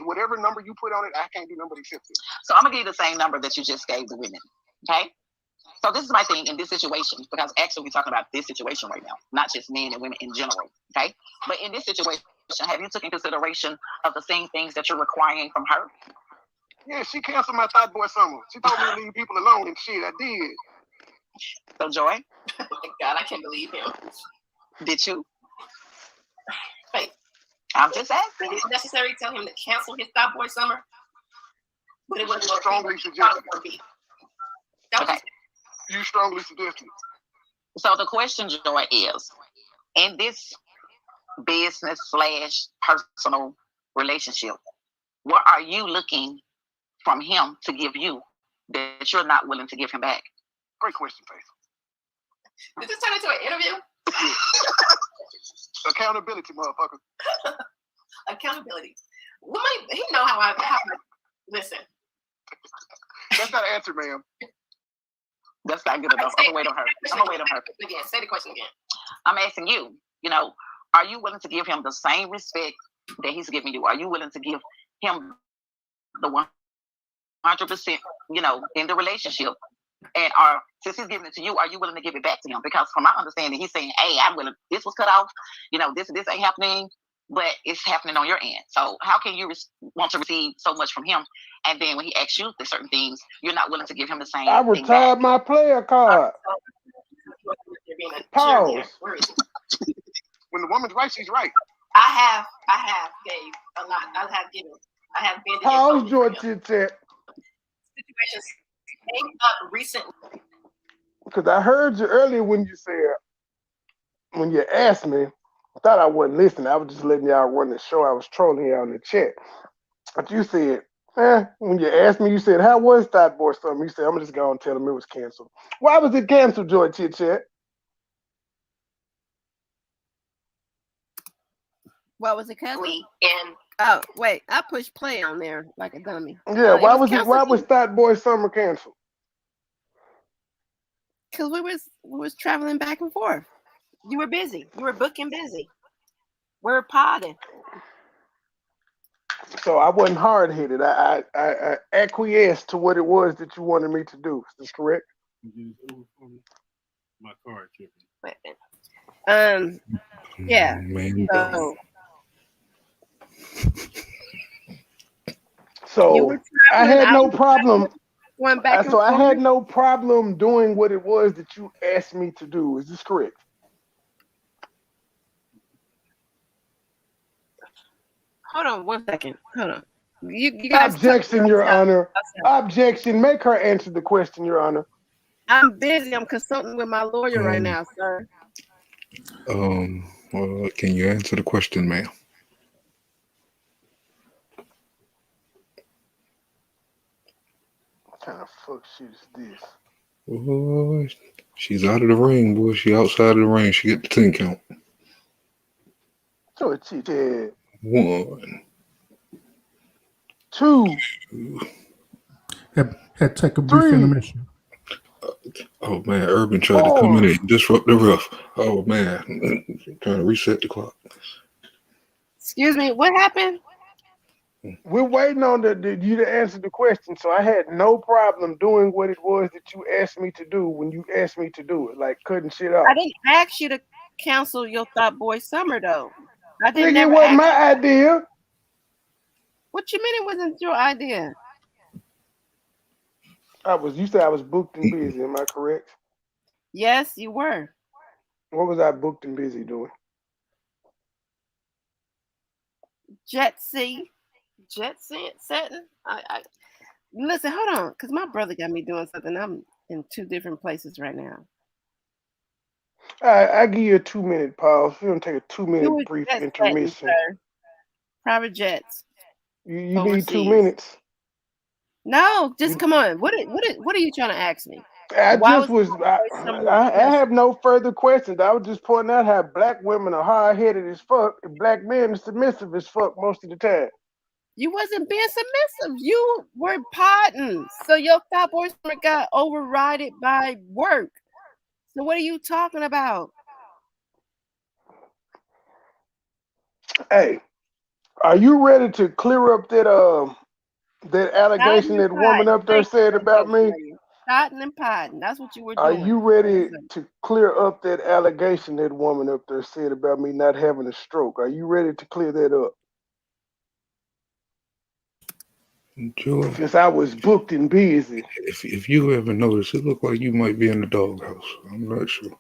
Whatever number you put on it, I can't do number except it. So I'm gonna give you the same number that you just gave the women. Okay. So this is my thing in this situation, because actually we're talking about this situation right now, not just men and women in general. Okay. But in this situation, have you taken consideration of the same things that you're requiring from her? Yeah, she canceled my Thought Boy summer. She told me to leave people alone and shit. I did. So Joy? Oh my God, I can't believe him. Did you? Hey, I'm just asking. Is it necessary to tell him to cancel his Thought Boy summer? But it wasn't strongly suggested. Okay. You strongly suggested. So the question, Joy, is in this business/personal relationship, what are you looking from him to give you that you're not willing to give him back? Great question, Faith. Did this turn into an interview? Accountability, motherfucker. Accountability. He know how I listen. That's not an answer, ma'am. That's not good enough. I'm gonna wait on her. Again, say the question again. I'm asking you, are you willing to give him the same respect that he's giving you? Are you willing to give him the 100%, in the relationship? And since he's giving it to you, are you willing to give it back to him? Because from my understanding, he's saying, hey, I'm willing, this was cut off, this ain't happening, but it's happening on your end. So how can you want to receive so much from him? And then when he asks you the certain things, you're not willing to give him the same. I retired my player card. Pause. When the woman's right, she's right. I have gave a lot. I have been. Pause, George Chit. Situations came up recently. Because I heard you earlier when you said when you asked me, I thought I wasn't listening. I was just letting y'all run the show. I was trolling y'all in the chat. But you said, when you asked me, you said, how was Thought Boy Summer? You said, I'm just going to tell them it was canceled. Why was it canceled, Joy Chit Chat? What was it canceled? And oh wait, I pushed play on there like a dummy. Yeah, why was canceled? Thought Boy Summer canceled? Because we was traveling back and forth. You were busy. You were booking busy. We're potting. So I wasn't hard headed. I acquiesced to what it was that you wanted me to do. Is this correct? My card tripping. Yeah. Man, So I had no problem. Went back So I had no problem doing what it was that you asked me to do. Is this correct? Hold on 1 second. Hold on. You guys Objection, Your Honor. Objection. Make her answer the question, Your Honor. I'm busy. I'm consulting with my lawyer right now, sir. Well, can you answer the question, ma'am? What kind of fuck shit is this? Oh, she's out of the ring, boy. She outside of the ring. She get the 10 count. So it's 1, 2. Had to take a brief intermission. Oh man, Urban tried to come in and disrupt the rough. Oh man, trying to reset the clock. Excuse me, what happened? We're waiting on you to answer the question. So I had no problem doing what it was that you asked me to do when you asked me to do it, like cutting shit off. I didn't ask you to cancel your Thought Boy Summer though. I didn't. It wasn't my idea. What you mean it wasn't your idea? You said I was booked and busy. Am I correct? Yes, you were. What was I booked and busy doing? Jet setting. I listen. Hold on, because my brother got me doing something. I'm in 2 different places right now. I give you a 2-minute pause. We're gonna take a 2-minute brief intermission. Private jets. You need 2 minutes. No, just come on. What are you trying to ask me? I have no further questions. I was just pointing out how black women are hard-headed as fuck and black men are submissive as fuck most of the time. You wasn't being submissive. You were potting. So your Thought Boy Summer got overridden by work. So what are you talking about? Hey, are you ready to clear up that allegation that woman up there said about me? Potting and potting. That's what you were doing. Are you ready to clear up that allegation that woman up there said about me not having a stroke? Are you ready to clear that up? Joy, since I was booked and busy. If you ever noticed, it looked like you might be in the doghouse. I'm not sure.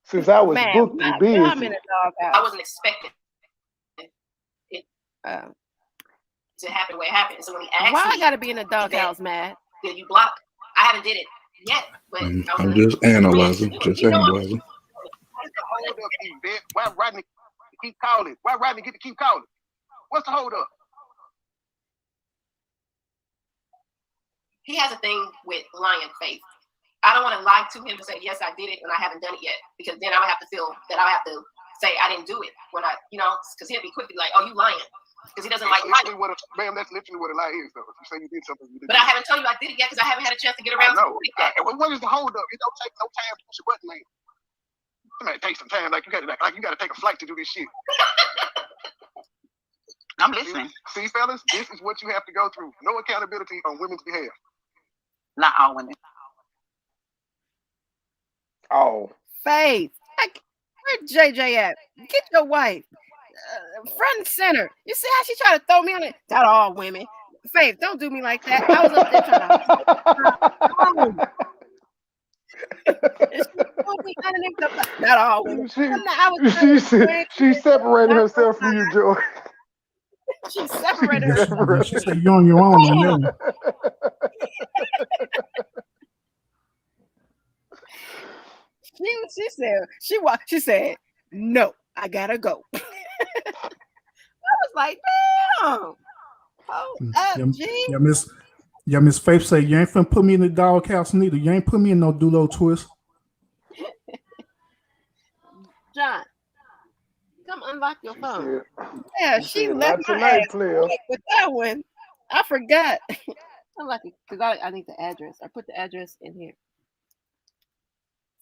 Since I was booked and busy. I'm in a doghouse. I wasn't expecting it to happen the way it happened. So when he asked why me, I gotta be in a doghouse, Matt? Did you block? I haven't did it yet, but I'm just analyzing. Analyzing. Why Rodney keep calling? Why Rodney get to keep calling? What's the hold up? He has a thing with lying faith. I don't want to lie to him and say, yes, I did it, and I haven't done it yet. Because then I would have to feel that I have to say I didn't do it when I, because he'll be quick to be like, oh, you lying. Because he doesn't like lying. Ma'am, that's literally what a lie is, though. If you say you did something, you did. But I haven't told you I did it yet because I haven't had a chance to get around to it yet. What is the hold up? It don't take no time to push a button, man. It might take some time. Like you gotta take a flight to do this shit. I'm listening. See, fellas, this is what you have to go through. No accountability on women's behalf. Not all women. Oh. Faith. Where JJ at? Get your wife. Front and center. You see how she tried to throw me on it? Not all women. Faith, don't do me like that. I was up there trying to not all women. She separated herself from you, Joy. She separated herself. She said you're on your own. She said, no, I gotta go. I was like, damn. Hold up, G. Miss Faith say you ain't finna put me in the doghouse neither. You ain't put me in no Dulo twist. John, come unlock your phone. Yeah, she left my ass player. with that one. I forgot. I'm lucky because I need the address. I put the address in here.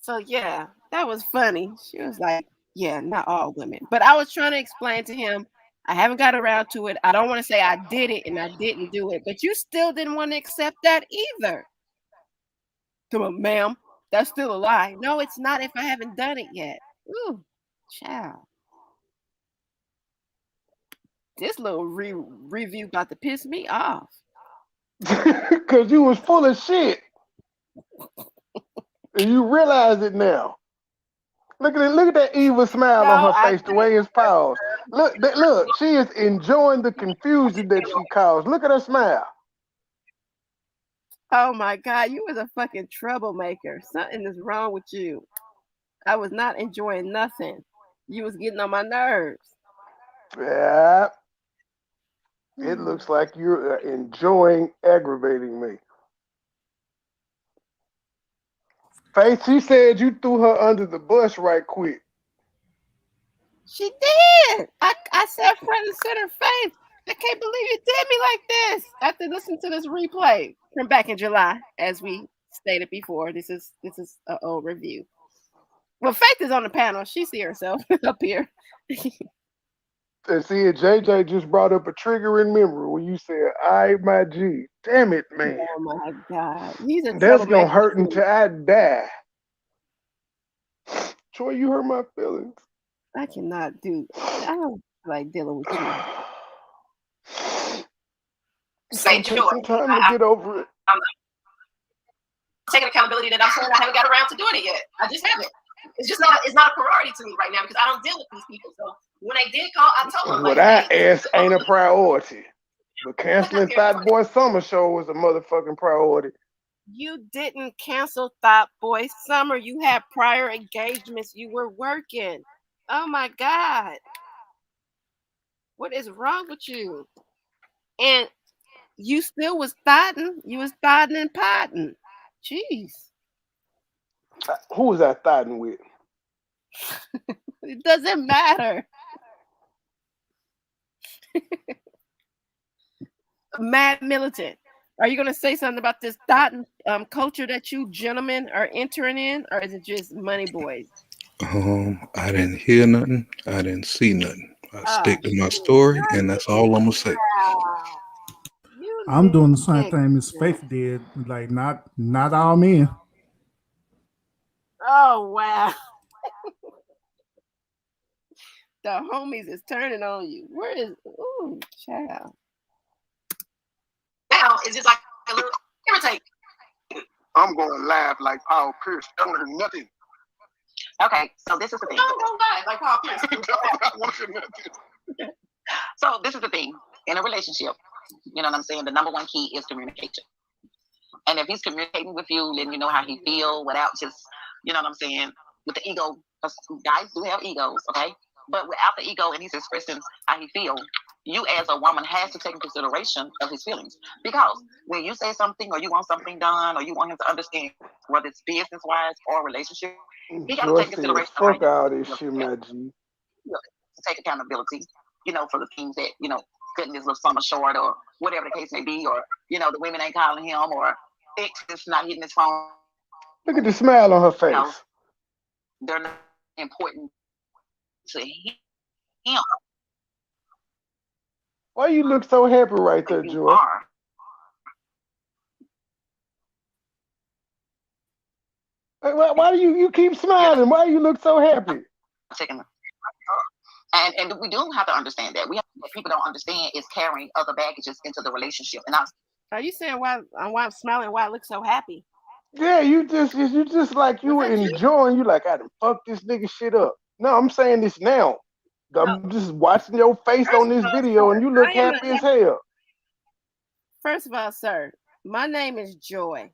So yeah, that was funny. She was like, yeah, not all women. But I was trying to explain to him, I haven't got around to it. I don't want to say I did it and I didn't do it, but you still didn't want to accept that either. Come on, ma'am. That's still a lie. No, it's not if I haven't done it yet. Ooh, child. This little review about to piss me off. Because you was full of shit. And you realize it now. Look at that evil smile on her face, the way it's paused. Look, she is enjoying the confusion that she caused. Look at her smile. Oh my God, you was a fucking troublemaker. Something is wrong with you. I was not enjoying nothing. You was getting on my nerves. Yeah. It looks like you're enjoying aggravating me. Faith, she said you threw her under the bus right quick. She did. I said front and center, Faith. I can't believe you did me like this. After listening to this replay from back in July, as we stated before, this is an old review. Well, Faith is on the panel. She see herself up here. And see, JJ just brought up a triggering memory when you said, "I my G." Damn it, man. Oh my God, he's a that's gonna hurt until I die. Troy, you hurt my feelings. I cannot do. I don't like dealing with you. Take some time to get over it. I'm taking accountability that I'm saying I haven't got around to doing it yet. I just haven't. It's just not. It's not a priority to me right now because I don't deal with these people. So when I did call, I told them. What I asked ain't a priority. But canceling Thought Boy Summer Show was a motherfucking priority. You didn't cancel Thought Boy Summer. You had prior engagements. You were working. Oh my God. What is wrong with you? And you still was thotting. You was thotting and potting. Jeez. Who was I thotting with? It doesn't matter. Mad Militant. Are you going to say something about this thotting culture that you gentlemen are entering in, or is it just money boys? I didn't hear nothing. I didn't see nothing. I stick to my story, and that's all I'm gonna say. I'm doing the same thing Miss Faith did. Like not all men. Oh wow. The homies is turning on you. Where is child? Now it's just like a little irritate. I'm going live like Paul Pierce. I don't hear nothing. Okay, so this is the thing. Don't lie like Paul Pierce. I want to hear nothing. So this is the thing. In a relationship, you know what I'm saying? The number one key is communication. And if he's communicating with you, letting you know how he feels without just, you know what I'm saying, with the ego, because guys do have egos, okay? But without the ego and he's expressing how he feels, you as a woman has to take in consideration of his feelings. Because when you say something or you want something done or you want him to understand, whether it's business-wise or relationship, he got to take consideration. Fuck all this shit, my G. To take accountability, you know, for the things that, you know, cutting his little summer short or whatever the case may be, or, you know, the women ain't calling him or ex is not hitting his phone. Look at the smile on her face. You know, they're not important to him. Why you look so happy right there, Joy? Why do you keep smiling? Why do you look so happy? And we do have to understand that. What people don't understand is carrying other baggages into the relationship. And are you saying why I'm smiling? Why I look so happy? Yeah, you just like you were enjoying. You like I done fucked this nigga shit up. No, I'm saying this now. I'm just watching your face on this video, and you look happy as hell. First of all, sir, my name is Joy.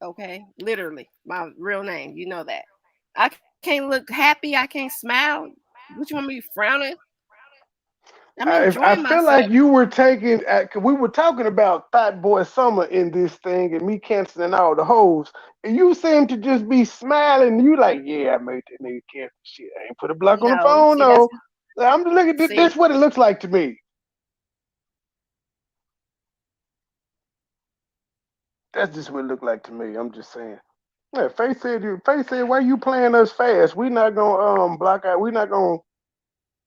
Okay, literally my real name. You know that. I can't look happy. I can't smile. What you want me frowning? I'm enjoying I myself. feel like you were taking. We were talking about Fat Boy Summer in this thing, and me canceling all the hoes. And you seem to just be smiling. You like, yeah, I made that nigga cancel shit. I ain't put a block on the phone, see, no. I'm just looking. see. That's what it looks like to me. That's just what it looked like to me. I'm just saying. Yeah, Faith said, why you playing us fast? We not gonna block out. We not gonna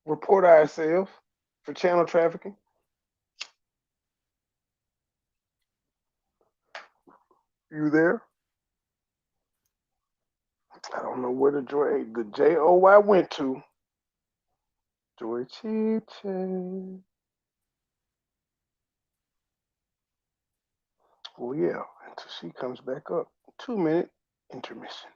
report ourselves for channel trafficking. You there? I don't know where the Joy went to. Joy Chit. Oh yeah, until she comes back up. 2-minute intermission.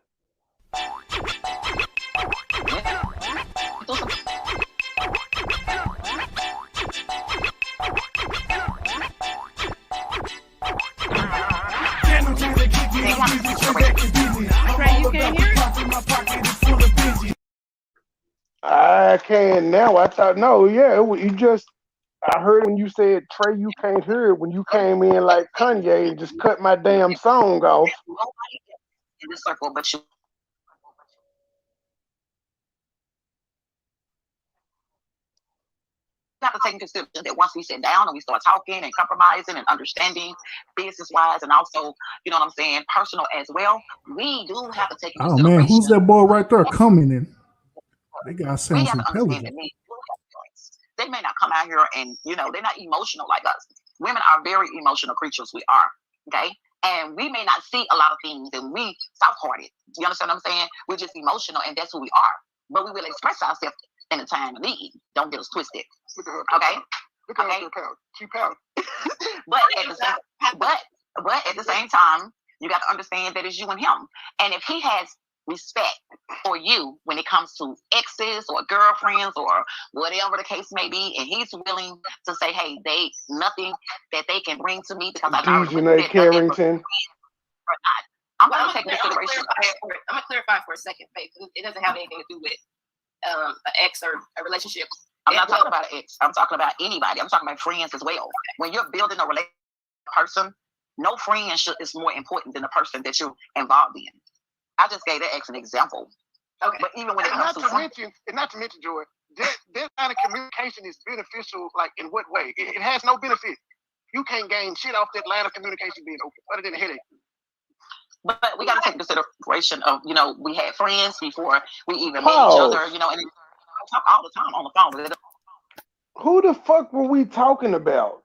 I can now. I thought no, yeah. You just I heard when you said Trey, you can't hear it when you came in like Kanye and just cut my damn song off. In the circle, but you have to take into consideration that once we sit down and we start talking and compromising and understanding business wise and also, you know what I'm saying, personal as well, we do have to take into Oh consideration. man, who's that boy right there coming in? They got sounds intelligent. They may not come out here and, you know, they're not emotional like us. Women are very emotional creatures. We are, okay? And we may not see a lot of things and we soft-hearted. You understand what I'm saying? We're just emotional and that's who we are. But we will express ourselves in a time of need. Don't get us twisted. Okay? Okay? But at the same time, you got to understand that it's you and him. And if he has respect for you when it comes to exes or girlfriends or whatever the case may be, and he's willing to say, hey, they nothing that they can bring to me because I already Carrington. I'm going to take consideration. I'm going to clarify for a second, Faith. It doesn't have anything to do with an ex or a relationship. I'm not talking about an ex. I'm talking about anybody. I'm talking about friends as well. When you're building a relationship with a person, no friend is more important than the person that you're involved in. I just gave that ex an example. Okay. But even when it comes not to mention, Joy, that kind of communication is beneficial, like in what way? It has no benefit. You can't gain shit off that line of communication being open, other than a headache. But we got to take consideration of, you know, we had friends before we even met each other, you know, and we talk all the time on the phone. Who the fuck were we talking about?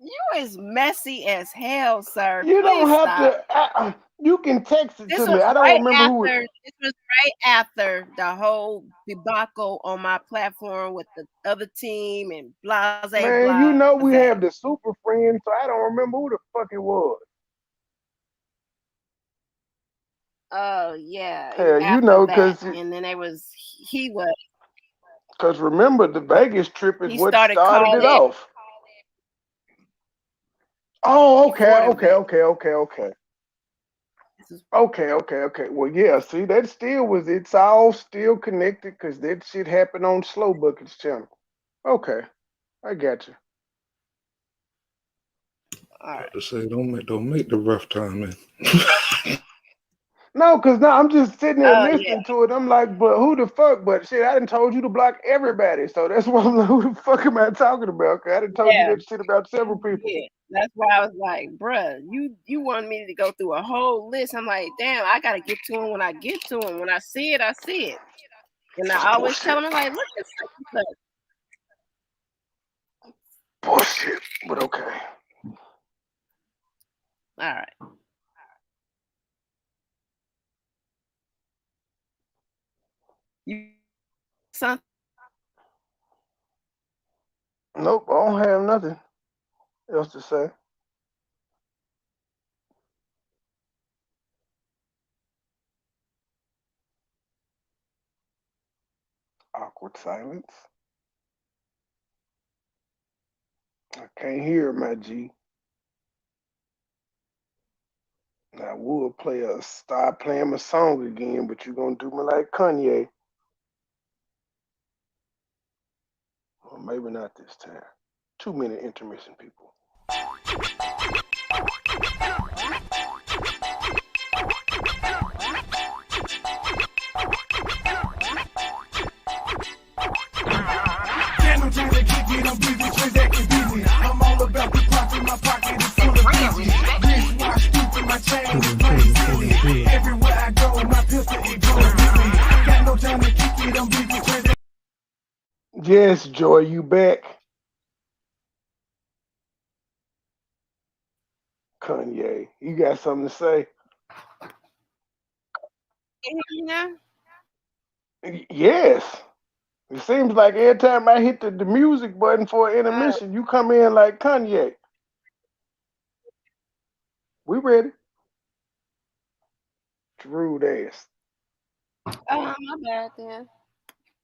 You is messy as hell, sir. You don't have stop. to. You can text it this to me. I don't remember who. This was right after the whole debacle on my platform with the other team and blase. Man, you know we have the super friends, so I don't remember who the fuck it was. Oh yeah. Yeah, you know, because and then he was. Because remember, the Vegas trip is what started it off. Oh, okay. Well, yeah, see, that still was, it's all still connected because that shit happened on Slow Buckets channel. Okay, I got you. All right. To say, don't make the rough time in. No, because now I'm just sitting there listening to it. I'm like, but who the fuck? But shit, I done told you to block everybody. So that's why I'm like, who the fuck am I talking about? Because I done told you that shit about several people. Yeah, that's why I was like, bruh, you want me to go through a whole list. I'm like, damn, I got to get to him when I get to him. When I see it, I see it. And I always tell him, like, look at this. Bullshit, but okay. All right. Something? Nope, I don't have nothing else to say. Awkward silence. I can't hear, my G. I would start playing my song again, but you're gonna do me like Kanye. Or maybe not this time. 2-minute intermission, people. I'm all about the profit, my pocket is full of busy. My chain crazy. Everywhere I go, my pistol it goes with me. Got no time to kick it, I'm busy. Yes, Joy, you back? Kanye, you got something to say? You know? Yes. It seems like every time I hit the music button for intermission, you come in like Kanye. We ready? Rude ass. Oh, my bad then.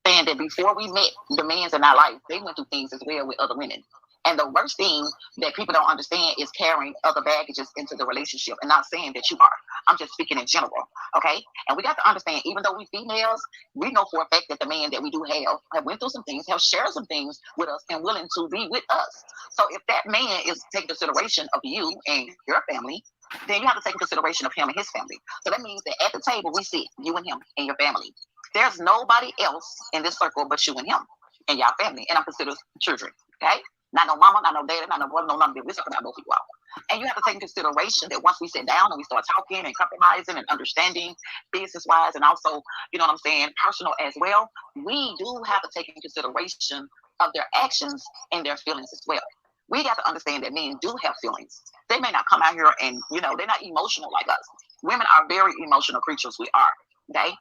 Saying that before we met the men in our life, they went through things as well with other women. And the worst thing that people don't understand is carrying other baggages into the relationship. And not saying that you are. I'm just speaking in general. Okay? And we got to understand, even though we females, we know for a fact that the man that we do have went through some things, have shared some things with us, and willing to be with us. So if that man is taking consideration of you and your family, then you have to take consideration of him and his family. So that means that at the table we sit, you and him and your family. There's nobody else in this circle but you and him and y'all family. And I'm considered children. Okay? Not no mama, not no daddy, not no brother, no none of them. We're talking about both people out. And you have to take in consideration that once we sit down and we start talking and compromising and understanding business-wise and also, you know what I'm saying, personal as well, we do have to take in consideration of their actions and their feelings as well. We got to understand that men do have feelings. They may not come out here and, you know, they're not emotional like us. Women are very emotional creatures. We are, okay?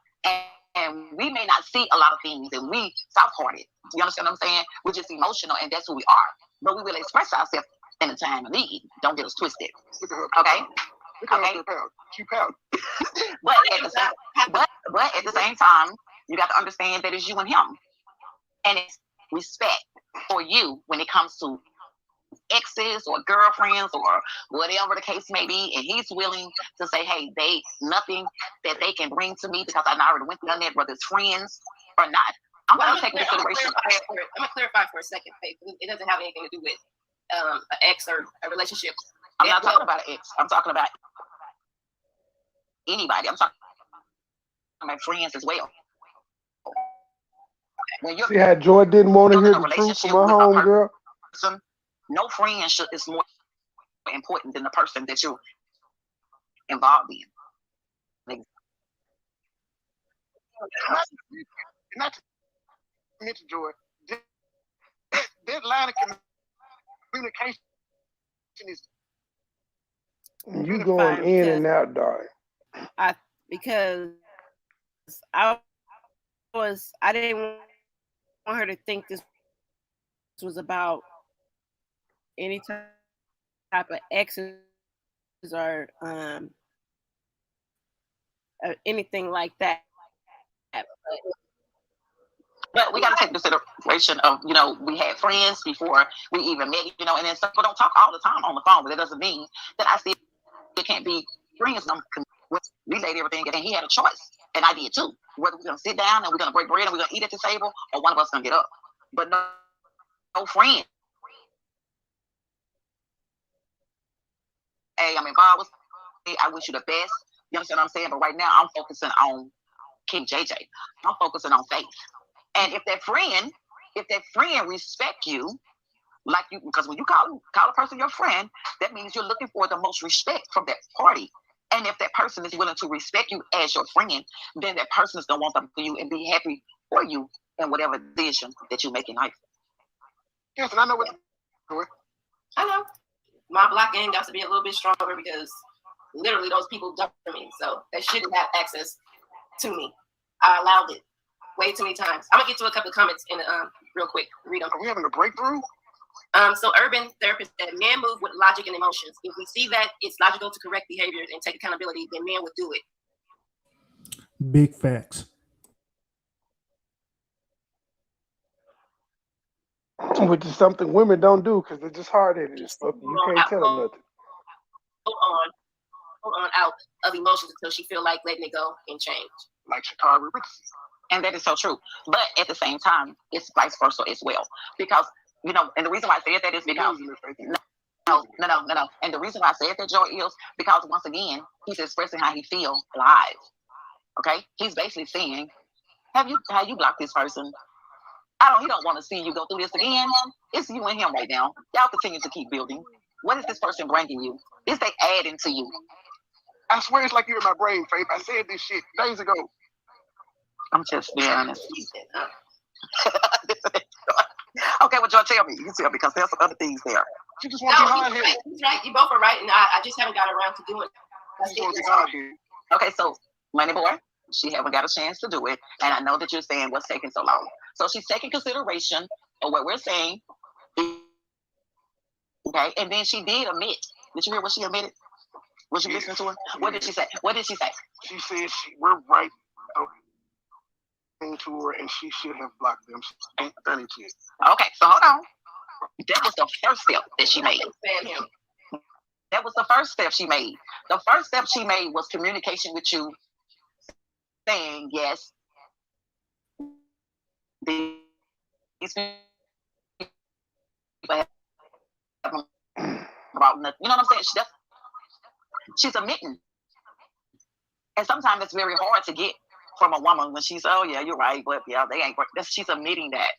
And we may not see a lot of things, and we soft-hearted. You understand what I'm saying? We're just emotional, and that's who we are. But we will express ourselves in a time of need. Don't get us twisted. Okay? Okay? But at the same time, you got to understand that it's you and him. And it's respect for you when it comes to exes or girlfriends or whatever the case may be, and he's willing to say, hey, they nothing that they can bring to me because I already went through that, whether it's friends or not. I'm going to take into consideration. I'm going to clarify for a second, Faith. It doesn't have anything to do with an ex or a relationship. I'm not talking about an ex. I'm talking about anybody. I'm talking about friends as well. When you're, see how Joy didn't want to hear the truth from her homegirl? No friend is more important than the person that you're involved in. Not to mention, Joy, that line of communication is. You going in and out, darling. Because I didn't want her to think this was about any type of exes or anything like that. But we got to take consideration of, you know, we had friends before we even met, you know, and then some people don't talk all the time on the phone, but it doesn't mean that I still can't be friends. We laid everything, and he had a choice, and I did too. Whether we're going to sit down and we're going to break bread and we're going to eat at the table, or one of us going to get up. But no friend. Hey, I'm involved with you. I wish you the best. You understand what I'm saying? But right now, I'm focusing on King JJ. I'm focusing on Faith. And if that friend respect you, like you, because when you call a person your friend, that means you're looking for the most respect from that party. And if that person is willing to respect you as your friend, then that person is going to want them for you and be happy for you in whatever decision that you make in life. Yes, and I know what you're doing. I know. My block game got to be a little bit stronger because literally those people dumped me. So they shouldn't have access to me. I allowed it way too many times. I'm going to get to a couple of comments in real quick. Read them. Are we having a breakthrough? So Urban Therapist said, men move with logic and emotions. If we see that it's logical to correct behaviors and take accountability, then men would do it. Big facts. Which is something women don't do because they're just hard-headed as fuck. You can't tell them nothing. on out of emotions until she feel like letting it go and change. Like Shakari Richardson. And that is so true. But at the same time, it's vice versa as well. Because, you know, and the reason why I said that is because no. And the reason why I said that, Joy, is because once again, he's expressing how he feels live. Okay? He's basically saying, have you blocked this person? He don't want to see you go through this again. It's you and him right now. Y'all continue to keep building. What is this person bringing you? Is they adding to you? I swear it's like you're in my brain, Faith. I said this shit days ago. I'm just being honest. Okay, well, Joy, tell me. You tell me, because there's some other things there. You just want to be hard-headed. He's right. You both are right, and I just haven't got around to doing it. Okay, so MoneyBoy, she haven't got a chance to do it, and I know that you're saying what's taking so long. So she's taking consideration of what we're saying. Okay, and then she did admit. Did you hear what she admitted? Was you listening to her? What did she say? She said we're right to her, and she should have blocked them. She ain't done it yet. Okay, so hold on. That was the first step that she made. That was the first step she made. The first step she made was communication with you, saying yes. These people have about nothing. You know what I'm saying? She's admitting. And sometimes it's very hard to get from a woman when she's, oh yeah, you're right, but yeah, they ain't. She's admitting that.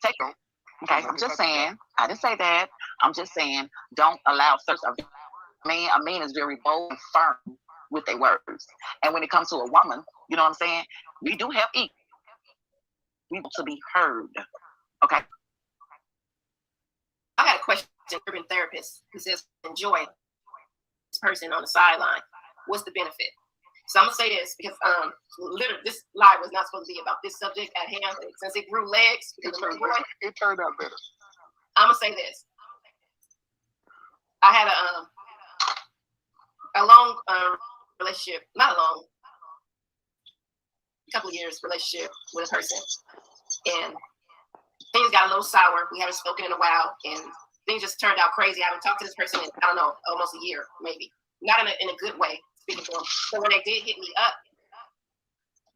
Take it. Okay, I'm just saying. I didn't say that. I'm just saying, don't allow such a man. A man is very bold and firm with their words. And when it comes to a woman, you know what I'm saying? We do have equal. We want to be heard. Okay. I got a question. Urban therapist who says, enjoy this person on the sideline. What's the benefit? So I'm gonna say this because literally this live was not supposed to be about this subject at hand. Since it grew legs, it turned out better. I'm gonna say this. I had a long relationship, not a long, couple of years relationship with a person, and things got a little sour. We haven't spoken in a while, and things just turned out crazy. I haven't talked to this person in, I don't know, almost a year, maybe. Not in a good way, speaking to them. So when they did hit me up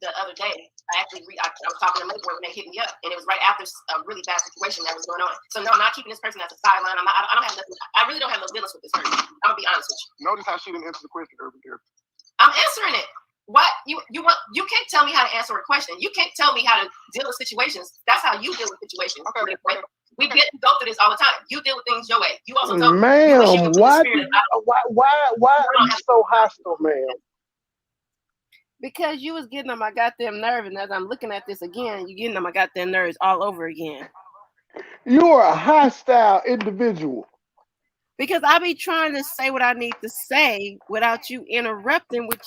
the other day, I was talking to MoneyBoy when they hit me up, and it was right after a really bad situation that was going on. So no, I'm not keeping this person as a sideline. I don't have nothing. I really don't have no business with this person. I'm gonna be honest with you. Notice how she didn't answer the question, Urban Therapist. I'm answering it. What you can't tell me how to answer a question. You can't tell me how to deal with situations. That's how you deal with situations. Okay. We go through this all the time. You deal with things your way. You also told me. Ma'am, why are you so hostile, ma'am? Because you was getting on my goddamn nerve, and as I'm looking at this again, you're getting on my goddamn nerves all over again. You're a hostile individual. Because I be trying to say what I need to say without you interrupting with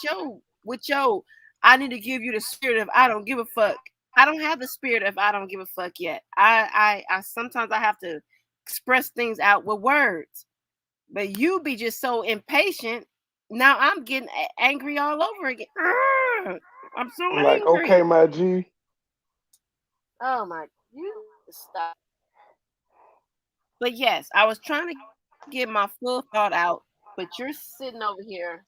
your I need to give you the spirit of I don't give a fuck. I don't have the spirit of I don't give a fuck yet. I sometimes I have to express things out with words. But you be just so impatient. Now I'm getting angry all over again. I'm so like, angry. Okay, my G. Oh my, you stop. But yes, I was trying to get my full thought out, but you're sitting over here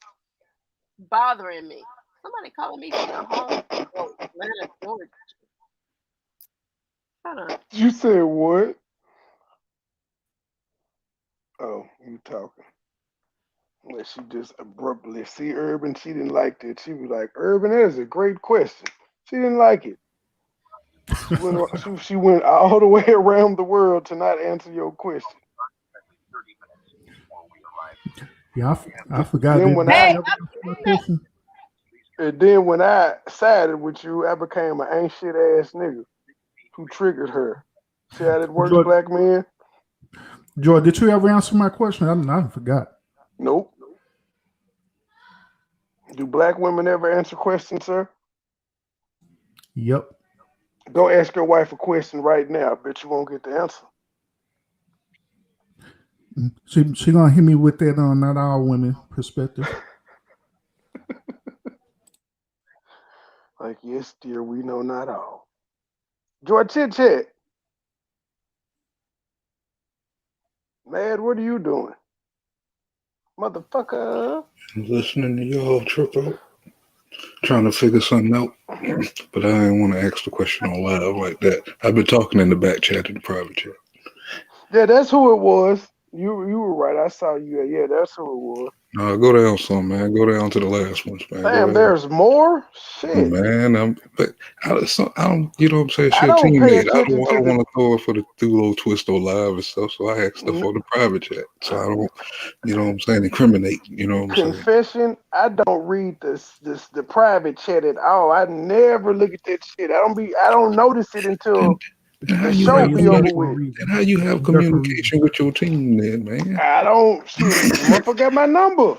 bothering me. Somebody calling me from the home. Oh, Atlanta, Georgia. Hold on. You said what? Oh, you talking. Well, she just abruptly see Urban. She didn't like it. She was like, Urban, that is a great question. She didn't like it. She went all the way around the world to not answer your question. Yeah, I forgot. And then when I sided with you, I became an ain't shit ass nigga who triggered her. See how that works, black man? George, did you ever answer my question? I forgot. Nope. Do black women ever answer questions, sir? Yep. Go ask your wife a question right now. I bet you won't get the answer. She gonna hit me with that on not all women perspective. Like, yes, dear, we know not all. George Chit. Mad, what are you doing? motherfucker. I'm listening to y'all trip out, trying to figure something out. But I didn't want to ask the question on live like that. I've been talking in the back chat and the private chat. Yeah, that's who it was. You were right. I saw you. Yeah, that's who it was. No, go down some, man. Go down to the last ones, man. Damn, there's more shit. Man, I don't, you know what I'm saying? I Shit, don't pay teammate. attention to don't the. want to throw it for the do little twist or live and stuff. So I ask stuff on the private chat. So I don't, you know what I'm saying, incriminate. You know what I'm saying? Confession, I don't read the private chat at all. I never look at that shit. I don't notice it until the show be over with. And how you have communication with your team then, man? I don't shit. Motherfucker got my number.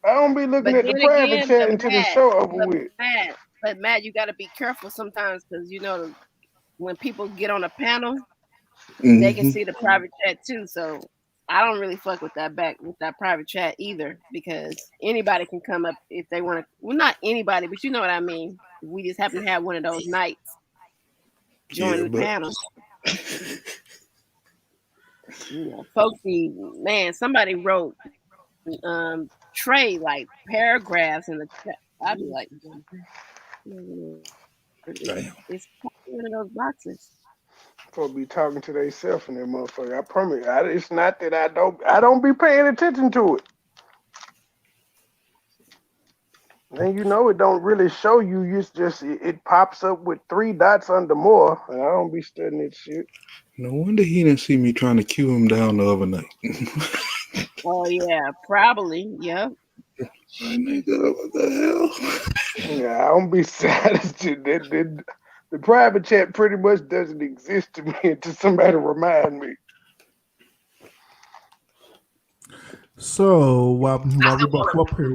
I don't be looking at the private chat until the show over with. But Matt, you got to be careful sometimes because you know when people get on a panel, they can see the private chat too. So I don't really fuck with that private chat either because anybody can come up if they want to. Well, not anybody, but you know what I mean. We just happen to have one of those nights. Join the panel. You know, folks, man, somebody wrote Trey like paragraphs in the chat. I'd be like, it's one of those boxes. For be talking to themselves in that motherfucker. I promise. It's not that I don't be paying attention to it. And you know it don't really show you. It's just it pops up with 3 dots under more, and I don't be studying that shit. No wonder he didn't see me trying to cue him down the other night. Oh yeah, probably. Yeah. Nigga, what the hell? Yeah, I don't be satisfied. The private chat pretty much doesn't exist to me until somebody remind me. So while we both up here,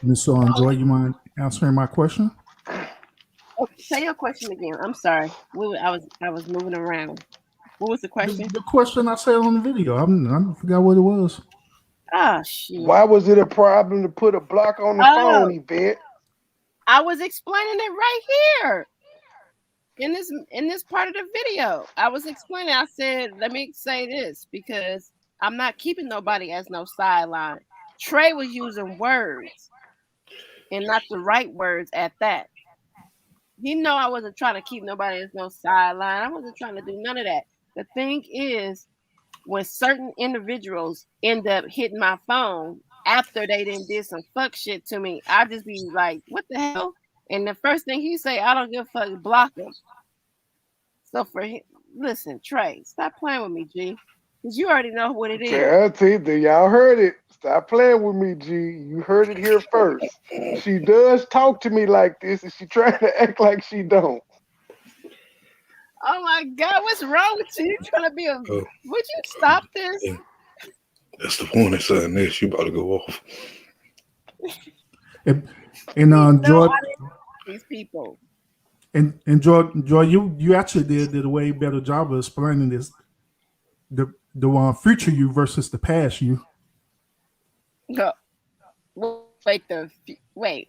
Miss Joy, you mind answering my question? Oh, say your question again. I'm sorry. I was moving around. What was the question? The question I said on the video. I forgot what it was. Oh shit! Why was it a problem to put a block on the phone, Yvette? I was explaining it right here in this part of the video. I was explaining. I said, let me say this because I'm not keeping nobody as no sideline. Trey was using words and not the right words at that. He know I wasn't trying to keep nobody as no sideline. I wasn't trying to do none of that. The thing is, when certain individuals end up hitting my phone after they did some fuck shit to me, I just be like, what the hell? And the first thing he say, I don't give a fuck, block him. So for him, listen, Trey, stop playing with me, G. Because you already know what it is. Yeah, y'all heard it. Stop playing with me, G. You heard it here first. She does talk to me like this, and she trying to act like she don't. Oh my God, what's wrong with you? You trying to be a... Would you stop this? Yeah. That's the warning sign there. You about to go off. And Joy... These people. And Joy, you actually did a way better job of explaining this. The future you versus the past you. No, wait.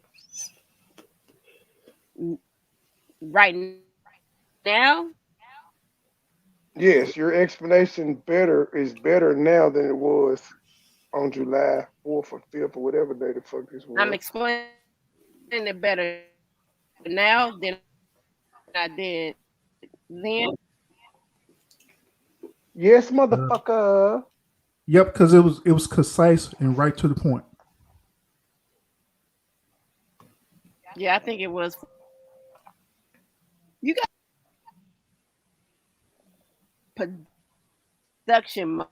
Right now. Yes, your explanation is better now than it was on July 4th or 5th or whatever day the fuck this was. I'm explaining it better now than I did then. Yes, motherfucker. Yep, because it was concise and right to the point. Yeah, I think it was. You got production mode.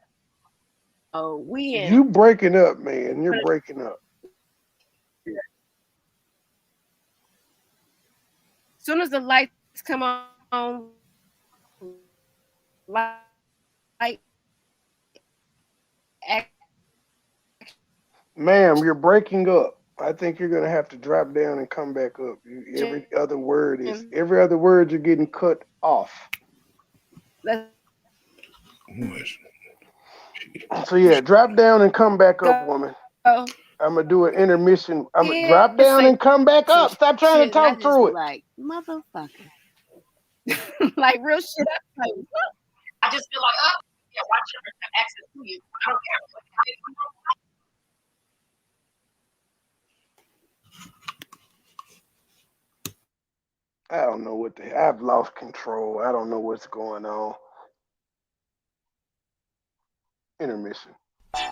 Oh, you breaking up, man. You're breaking up. As soon as the lights come on, light. Ma'am, you're breaking up. I think you're gonna have to drop down and come back up. Every other word you're getting cut off. So yeah, drop down and come back up, woman. I'm gonna do an intermission. I'm gonna drop down and come back up. Stop trying to talk through it. Like motherfucker. Like real shit. I just feel like, yeah, watch your access to you. I don't care. I don't know what I've lost control. I don't know what's going on. Intermission. Got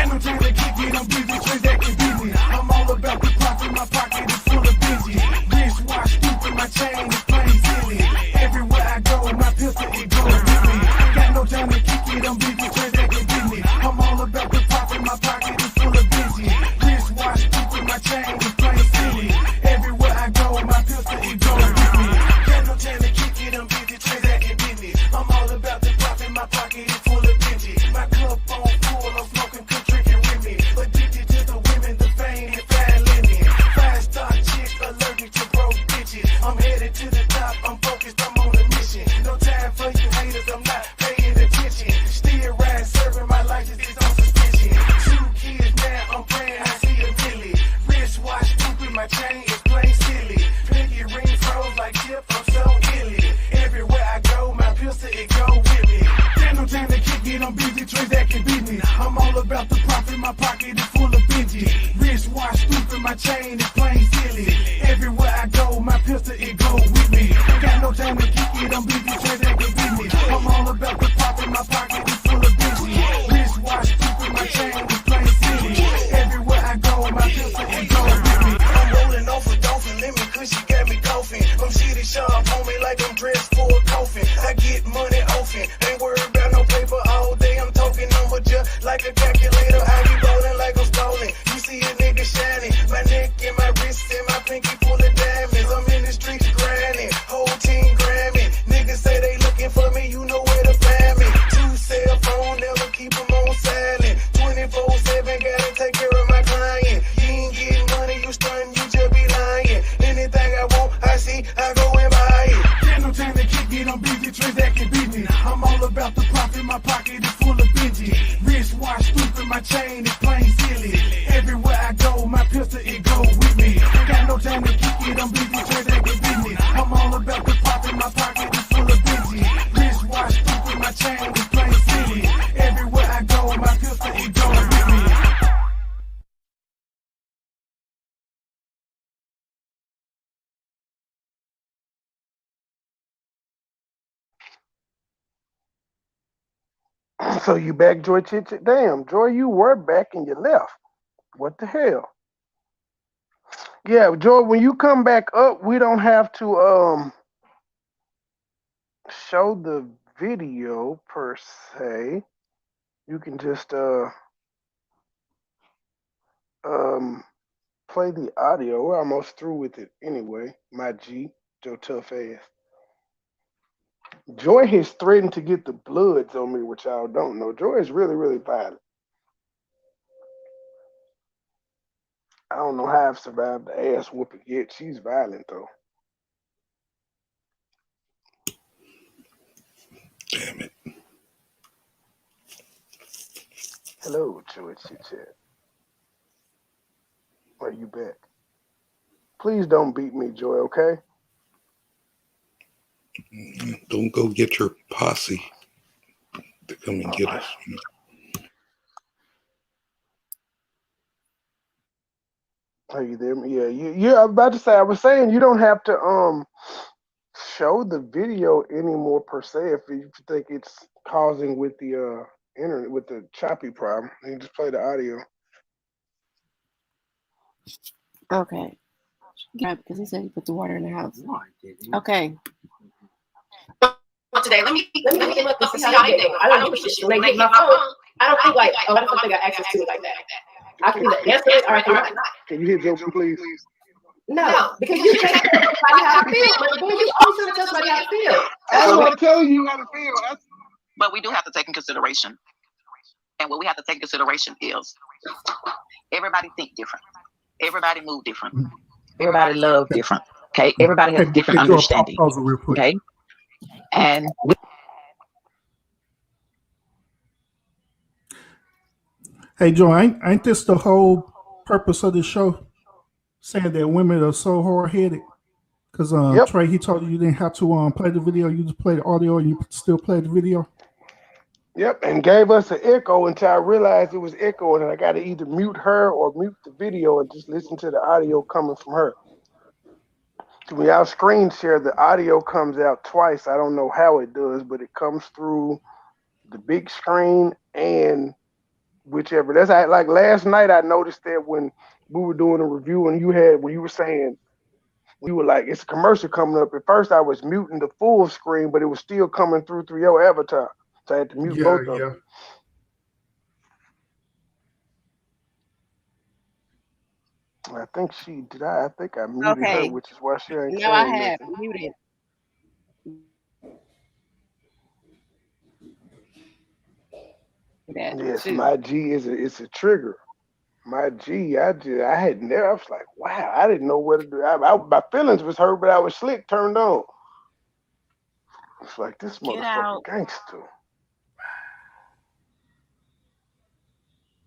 no time to kick it, I'm busy transacting business. I'm all about the profit, my pocket is full of busy. Wristwatch, stupid, my chain is plain silly. Everywhere I go, my pistol, it goes with me. Got no time to kick it, I'm busy transacting business. I'm all about the profit, my pocket is full of busy. Wristwatch, stupid, my chain is plain silly. Everywhere I go, my pistol, it goes with me. Got no time to kick it, I'm busy transacting business. I'm all about the profit, my pocket is full of busy. My cup on full, I'm smoking, good drinking with me. Addicted to the women, the fame, and fine linen. 5-star chicks, allergic to broke bitches. I'm headed to the top, I'm focused, I'm on a mission. No time for you haters, I'm not paying attention. Still riding, serving, my license is on suspension. 2 kids now, I'm praying I see a milli. Wristwatch, stupid, my chain is plain silly. Pinky ring froze like Chip, I'm so illy. Everywhere I go, my pistol, it go with me. Got no time to kick it, I'm busy transacting business. I'm all about the profit, my pocket is full of binges. Wristwatch, stupid, my chain is plain silly. Everywhere I go, my pistol, it go with me. Got no time to kick it, I'm busy transacting business. I'm all about the profit, my pocket is full of binges. Wristwatch, stupid, my chain is plain silly. Everywhere I go, my pistol, it go with me. I'm rolling off a dolphin, let me cushy, got me coughing. I'm shitty sharp on me like I'm dressed for a coffin. I get money often, ain't worried about no paper all day. I'm talking number just like a calculator. I be rolling like I'm stolen. You see a nigga shining, my neck and my wrist and my pinky full of diamonds. I'm in the streets grinding, whole team grabbing. Niggas say they looking for me, you know where to find me. 2 cell phone, never keep them on silent. 24/7, gotta take care of my client. You ain't getting money, you stunning, you just be lying. Anything I want, I see, I go and buy it. Got no time to kick it, I'm busy transacting business. I'm all about the profit, my pocket is full of binges. Wristwatch, stupid, my chain is plain silly. Everywhere I go, my pistol, it go with me. Got no time to kick it, I'm busy transacting business. I'm all about the profit, my pocket is full of binges. Wristwatch, stupid, my chain is plain silly. Everywhere I go, my pistol, it go with me. So you back, Joy Chit? Damn, Joy, you were back and you left. What the hell? Yeah, Joy, when you come back up, we don't have to show the video per se. You can just play the audio. We're almost through with it anyway. My G, Joe Tough Ass. Joy has threatened to get the bloods on me, which y'all don't know. Joy is really, really violent. I don't know how I've survived the ass whooping yet. She's violent though. Damn it. Hello, Joy Chit. Are you back? Please don't beat me, Joy, okay? Don't go get your posse to come and get us. Are you there? Yeah, you're about to say. I was saying you don't have to show the video anymore per se if you think it's causing with the internet with the choppy problem. You can just play the audio. Okay. Yeah, because he said he put the water in the house. Okay. Today, let me look and see how they do. I don't give a shit. When they get my phone, I don't think like, oh, I don't think I got access to it like that. I can either answer it or I cannot. Can you hit Joe, please? No, because you can't tell somebody how to feel. But when you always trying to tell somebody how to feel. I'm not telling you how to feel. But we do have to take in consideration. And what we have to take in consideration is everybody think different. Everybody move different. Everybody love different. Okay. Everybody has different understanding. Okay. And hey, Joe, ain't this the whole purpose of the show? Saying that women are so hard-headed? Because Trey, he told you didn't have to play the video. You just play the audio and you still play the video. Yep, and gave us an echo until I realized it was echoing, and I got to either mute her or mute the video and just listen to the audio coming from her. So when y'all screen share, the audio comes out twice. I don't know how it does, but it comes through the big screen and whichever. That's like last night. I noticed that when we were doing a review, and when you were saying you were like, it's a commercial coming up. At first, I was muting the full screen, but it was still coming through your avatar. So I had to mute both of them. I think she did. I think I muted her, which is why she ain't saying I have nothing. muted. Yes, my G it's a trigger. My G, I had never. I was like, wow, I didn't know what to do. My feelings was hurt, but I was slick turned on. It's like this motherfucker gangster.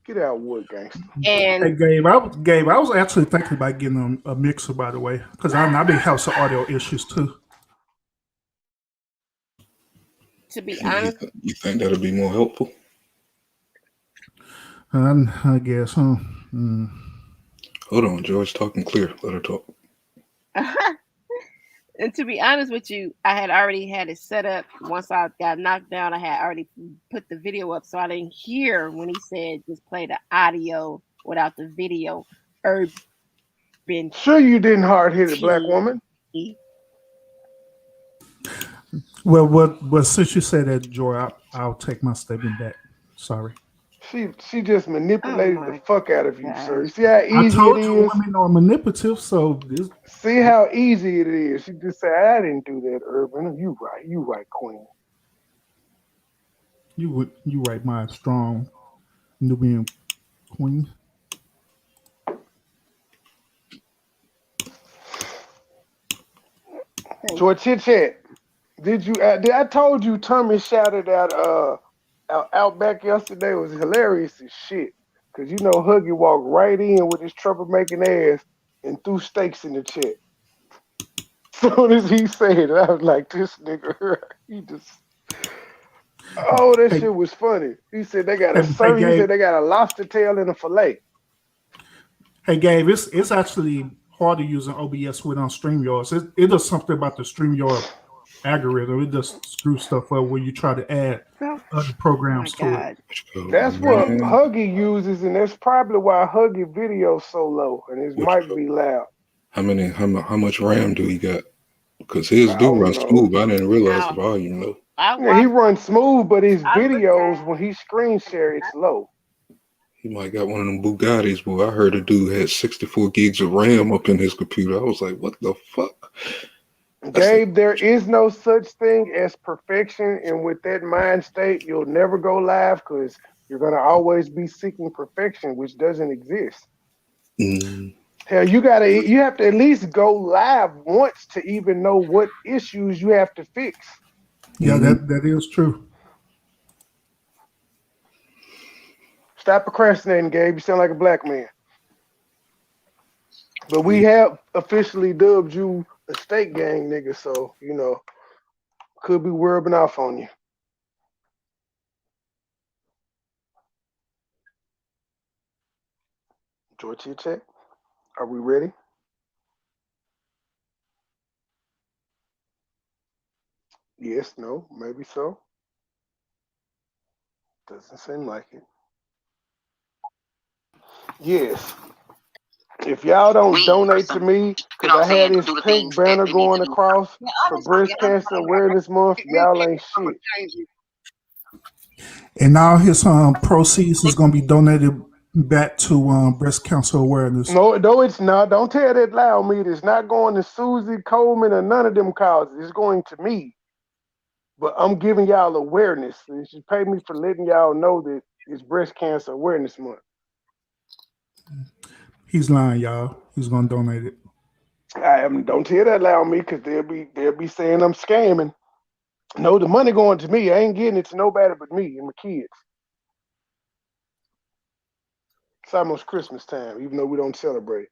Get out, wood gangster. And hey, Gabe, I was actually thinking about getting a mixer, by the way, because I may have some audio issues too. To be honest, you think that'll be more helpful? I guess, huh? Hold on, George, talking clear. Let her talk. And to be honest with you, I had already had it set up. Once I got knocked down, I had already put the video up, so I didn't hear when he said just play the audio without the video. Urban. Sure, you didn't hard hit it, black woman. Well, since you said that, Joy, I'll take my statement back. Sorry. She just manipulated the fuck out of you, sir. You see how easy I told it you is? women are manipulative, so see how easy it is. She just said, I didn't do that, Urban. You right, Queen. You right, my strong Nubian queen. So Chit Chat, did you? I told you Tommy shouted out Outback yesterday. It was hilarious as shit. Cause you know Huggy walked right in with his troublemaking ass and threw steaks in the chat. Soon as he said it, I was like, this nigga, he just. Oh, that shit was funny. He said they got he said they got a lobster tail and a fillet. Hey, Gabe, it's actually harder using OBS with on StreamYard. It does something about the StreamYard algorithm. It just screws stuff up when you try to add other programs to it. That's what Huggy uses, and that's probably why Huggy video's so low and his mic be loud. How much RAM do he got? Because his do run smooth. I didn't realize the volume though. Yeah, he runs smooth, but his videos when he screen share, it's low. He might got one of them Bugattis, boy. I heard a dude had 64 gigs of RAM up in his computer. I was like, what the fuck? Gabe, there is no such thing as perfection, and with that mind state, you'll never go live because you're gonna always be seeking perfection, which doesn't exist. Hell, you have to at least go live once to even know what issues you have to fix. Yeah, that is true. Stop procrastinating, Gabe. You sound like a black man. But we have officially dubbed you a steak gang nigga, so you know, could be rubbing off on you. Georgia check. Are we ready? Yes, no, maybe so. Doesn't seem like it. Yes. If y'all don't donate to me, because I had this pink banner going across for Breast Cancer Awareness Month, y'all ain't shit. And now his proceeds is going to be donated back to breast cancer awareness. No, it's not. Don't tell that loud meter. It's not going to Susie Coleman or none of them causes. It's going to me. But I'm giving y'all awareness. You should pay me for letting y'all know that it's Breast Cancer Awareness Month. He's lying, y'all. He's gonna donate it. Don't tell that loud me, because they'll be saying I'm scamming. No, the money going to me. I ain't getting it to nobody but me and my kids. It's almost Christmas time, even though we don't celebrate.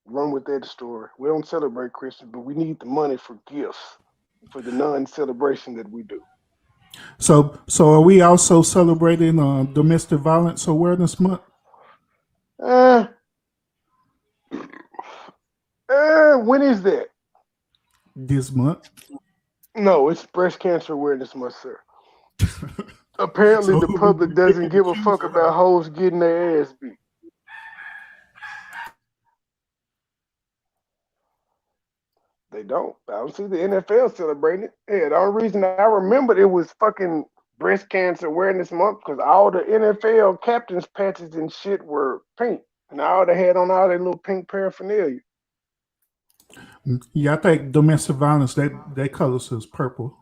Run with that story. We don't celebrate Christmas, but we need the money for gifts for the non-celebration that we do. So are we also celebrating Domestic Violence Awareness Month When is that? this month? No, it's Breast Cancer Awareness Month, sir. Apparently, So the public doesn't give a fuck about hoes getting their ass beat. They don't. I don't see the NFL celebrating it. Yeah, the only reason I remembered it was fucking Breast Cancer Awareness Month because all the NFL captains' patches and shit were pink. And all they had on all their little pink paraphernalia. Yeah, I think domestic violence, they colors is purple.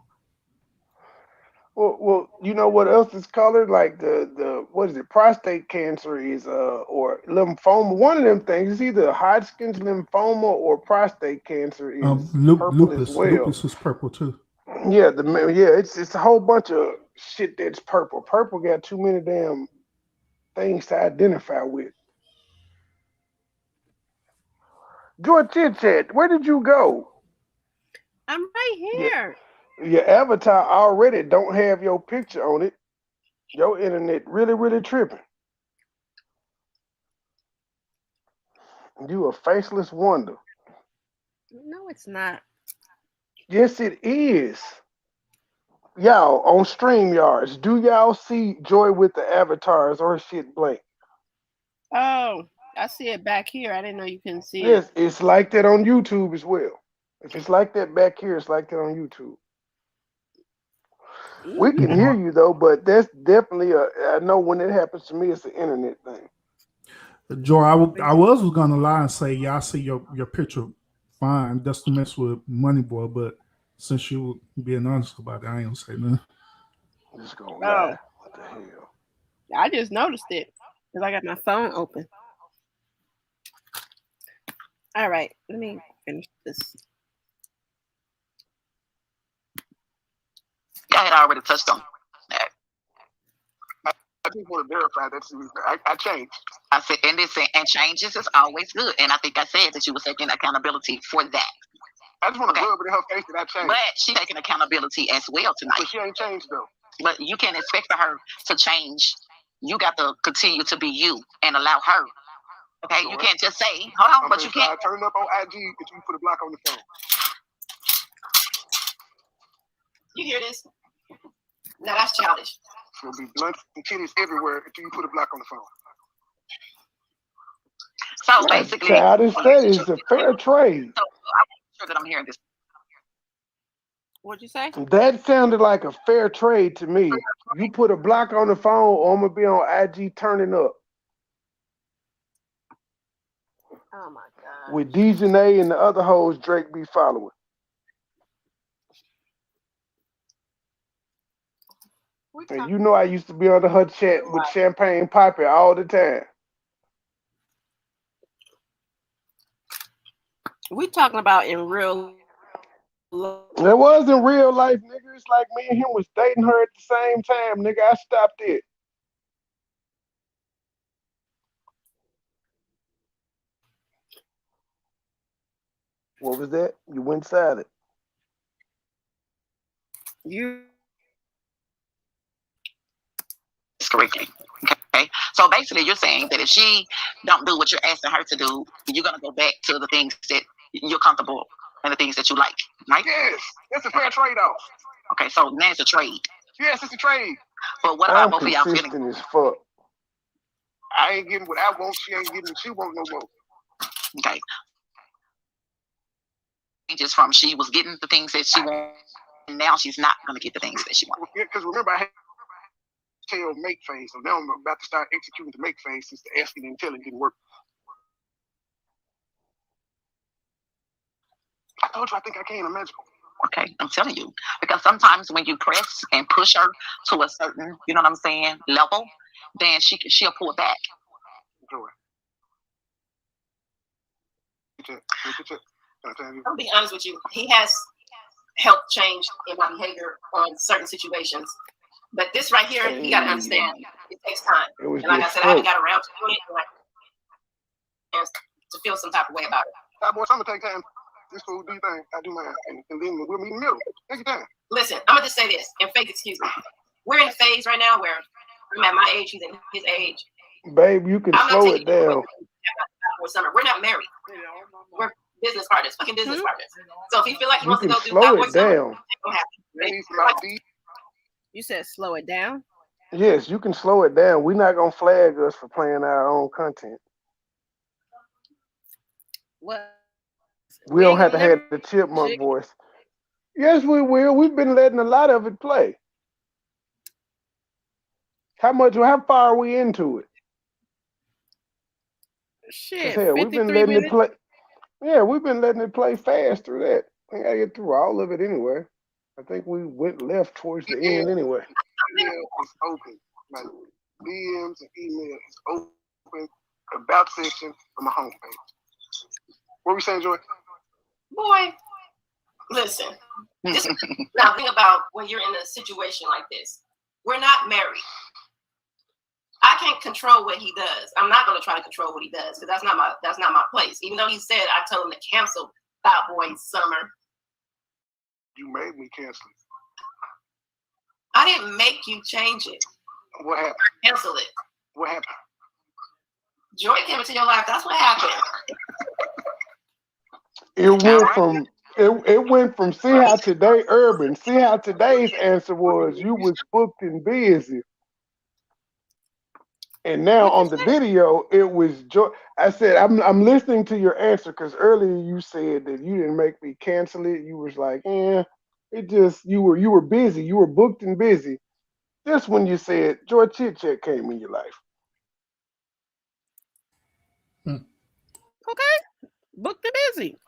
Well, you know what else is colored? Like the what is it? Prostate cancer is or lymphoma. One of them things is either Hodgkin's lymphoma or prostate cancer is purple as well. Lupus is purple too. Yeah, it's a whole bunch of shit that's purple. Purple got too many damn things to identify with. George Chit, where did you go? I'm right here. Your avatar already don't have your picture on it. Your internet really, really tripping. You a faceless wonder. No, it's not. Yes, it is. Y'all on StreamYards, do y'all see Joy with the avatars or shit blank? Oh, I see it back here. I didn't know you couldn't see it. Yes, it's like that on YouTube as well. If it's like that back here, it's like that on YouTube. We can hear you though, but that's definitely I know when it happens to me, it's an internet thing. Joy, I was gonna lie and say, yeah, I see your picture fine. That's to mess with MoneyBoy, but since you being honest about it, I ain't gonna say nothing. Just gonna lie. What the hell? I just noticed it because I got my phone open. All right, let me finish this. I had already touched on that. I just want to verify that I changed. I said, and changes is always good. And I think I said that you were taking accountability for that. I just want to rub it in her face that I changed. But she's taking accountability as well tonight. But she ain't changed though. But you can't expect for her to change. You got to continue to be you and allow her. Okay, you can't just say, hold on, but you can't. Turn up on IG until you put a block on the phone. You hear this? No, that's childish. There'll be blunts and titties everywhere until you put a block on the phone. So basically, childish, that is a fair trade. So I'm sure that I'm hearing this. What'd you say? That sounded like a fair trade to me. You put a block on the phone, or I'm gonna be on IG turning up. Oh my god. With Dejanay and the other hoes Drake be following. And you know I used to be on her chat with Champagne Poppy all the time. We talking about in real life. It wasn't real life, nigga. It's like me and him was dating her at the same time, nigga. I stopped it. What was that? You went silent. You correctly. Okay. So basically you're saying that if she don't do what you're asking her to do, you're gonna go back to the things that you're comfortable and the things that you like, right? Yes, it's a fair trade-off. Okay, so now it's a trade. Yes, it's a trade. But what about both of y'all feeling? Consistent as fuck. I ain't getting what I want. She ain't getting what she want no more. Okay. Just from she was getting the things that she wants, and now she's not gonna get the things that she wants. Because remember, I had to tell make phase, so now I'm about to start executing the make phase since the asking and telling didn't work. I told you I think I can. I'm magical. Okay, I'm telling you. Because sometimes when you press and push her to a certain, you know what I'm saying, level, then she'll pull back. Joy. I'll be honest with you. He has helped change in my behavior on certain situations. But this right here, you got to understand, it takes time. And like I said, I haven't got around to doing it to feel some type of way about it. Boys, I'm going to take time. This fool do you think? I do mine. And then we'll meet in the middle. Take your time. Listen, I'm gonna just say this and fake excuse me. We're in a phase right now where I'm at my age, he's in his age. Babe, you can slow it down. Summer. We're not married. We're business partners, fucking business partners. So if he feel like he You wants to can go do slow Cowboy it Summer, down. it's gonna happen. You said slow it down? Yes, you can slow it down. We're not gonna flag us for playing our own content. What? We don't have to have the chipmunk voice. Yes, we will. We've been letting a lot of it play. How far are we into it? Shit, hell, we've been letting it play. Yeah, we've been letting it play fast through that. I gotta get through all of it anyway. I think we went left towards the end anyway. Email is open. My DMs and email is open. About section on my homepage. What we saying, Joy? Boy, listen. Now think about when you're in a situation like this. We're not married. I can't control what he does. I'm not going to try to control what he does because that's not my place. Even though he said I told him to cancel Cowboy Summer. You made me cancel it. I didn't make you change it. What happened? Cancel it. What happened? Joy came into your life. That's what happened. It went from see how today urban. See how today's answer was you was booked and busy. And now on the video, it was Joy. I said, I'm listening to your answer because earlier you said that you didn't make me cancel it. You was like, it just you were busy. You were booked and busy. Just when you said Joy Chit Chat came in your life. Okay. Booked and busy.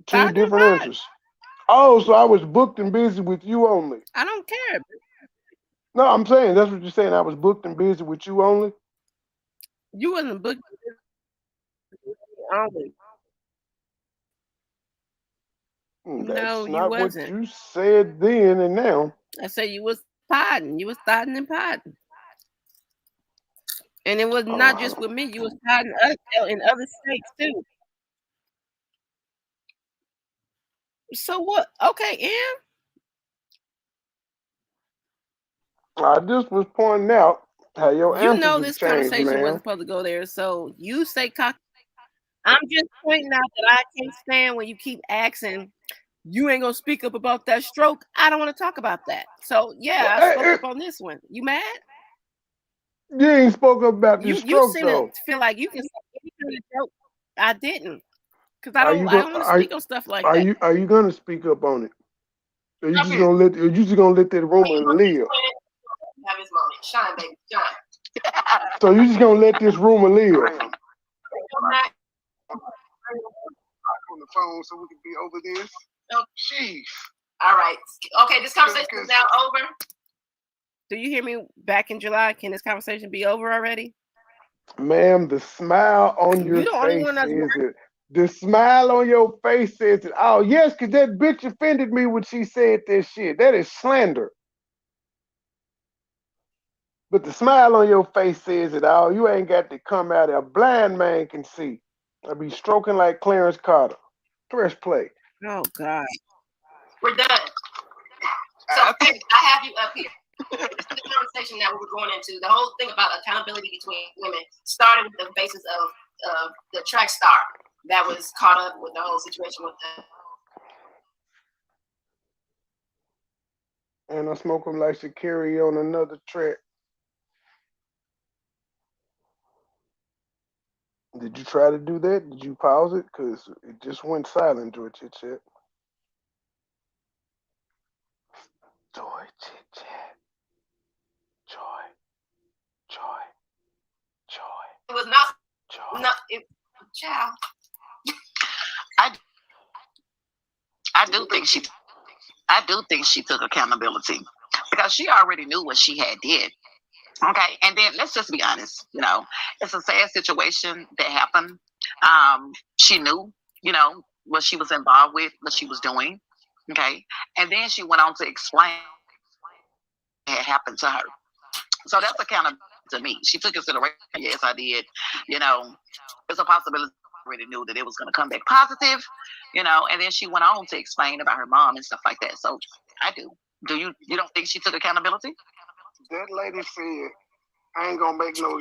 Two different answers. Oh, so I was booked and busy with you only. I don't care. No, I'm saying that's what you're saying. I was booked and busy with you only. You wasn't booked only. That's you not wasn't. what you said then and now. I said you was podding. You was podding and podding. And it was not just with me. You was podding in other states too. So what? Okay, Em. I just was pointing out how your answers have this changed, conversation man. wasn't supposed to go there. So you say cock. I'm just pointing out that I can't stand when you keep asking. You ain't gonna speak up about that stroke. I don't want to talk about that. So yeah, I spoke up on this one. You mad? You ain't spoke up about this stroke seem though. To feel like you can say any kind of joke. I didn't, because I don't want to speak on stuff like that. Are you gonna speak up on it? Are you just gonna let that rumor live? Have his moment. Shine, baby, shine. So you just gonna let this rumor live? On the phone so we can be over this. Oh, jeez. All right. Okay, this conversation is now over. Do you hear me back in July? Can this conversation be over already? Ma'am, the smile on your face says it. The smile on your face says it. Oh, yes, because that bitch offended me when she said that shit. That is slander. But the smile on your face says it all. You ain't got to come out. A blind man can see. I be stroking like Clarence Carter. Press play. Oh, God. We're done. So I have you up here. This is the conversation that we were going into. The whole thing about accountability between women started with the basis of the track star that was caught up with the whole situation with the. And I smoke them like Shakira on another track. Did you try to do that? Did you pause it? Because it just went silent, Joy Chit Chat. Joy Chit Chat. Joy. It was not child. I do think she took accountability because she already knew what she had did. Okay, and then let's just be honest. It's a sad situation that happened. She knew, what she was involved with, what she was doing. Okay, and then she went on to explain what had happened to her. So that's accountability to me. She took consideration. Yes, I did. It's a possibility. I already knew that it was going to come back positive. And then she went on to explain about her mom and stuff like that. So I do. You don't think she took accountability? That lady said, "I ain't gonna make no."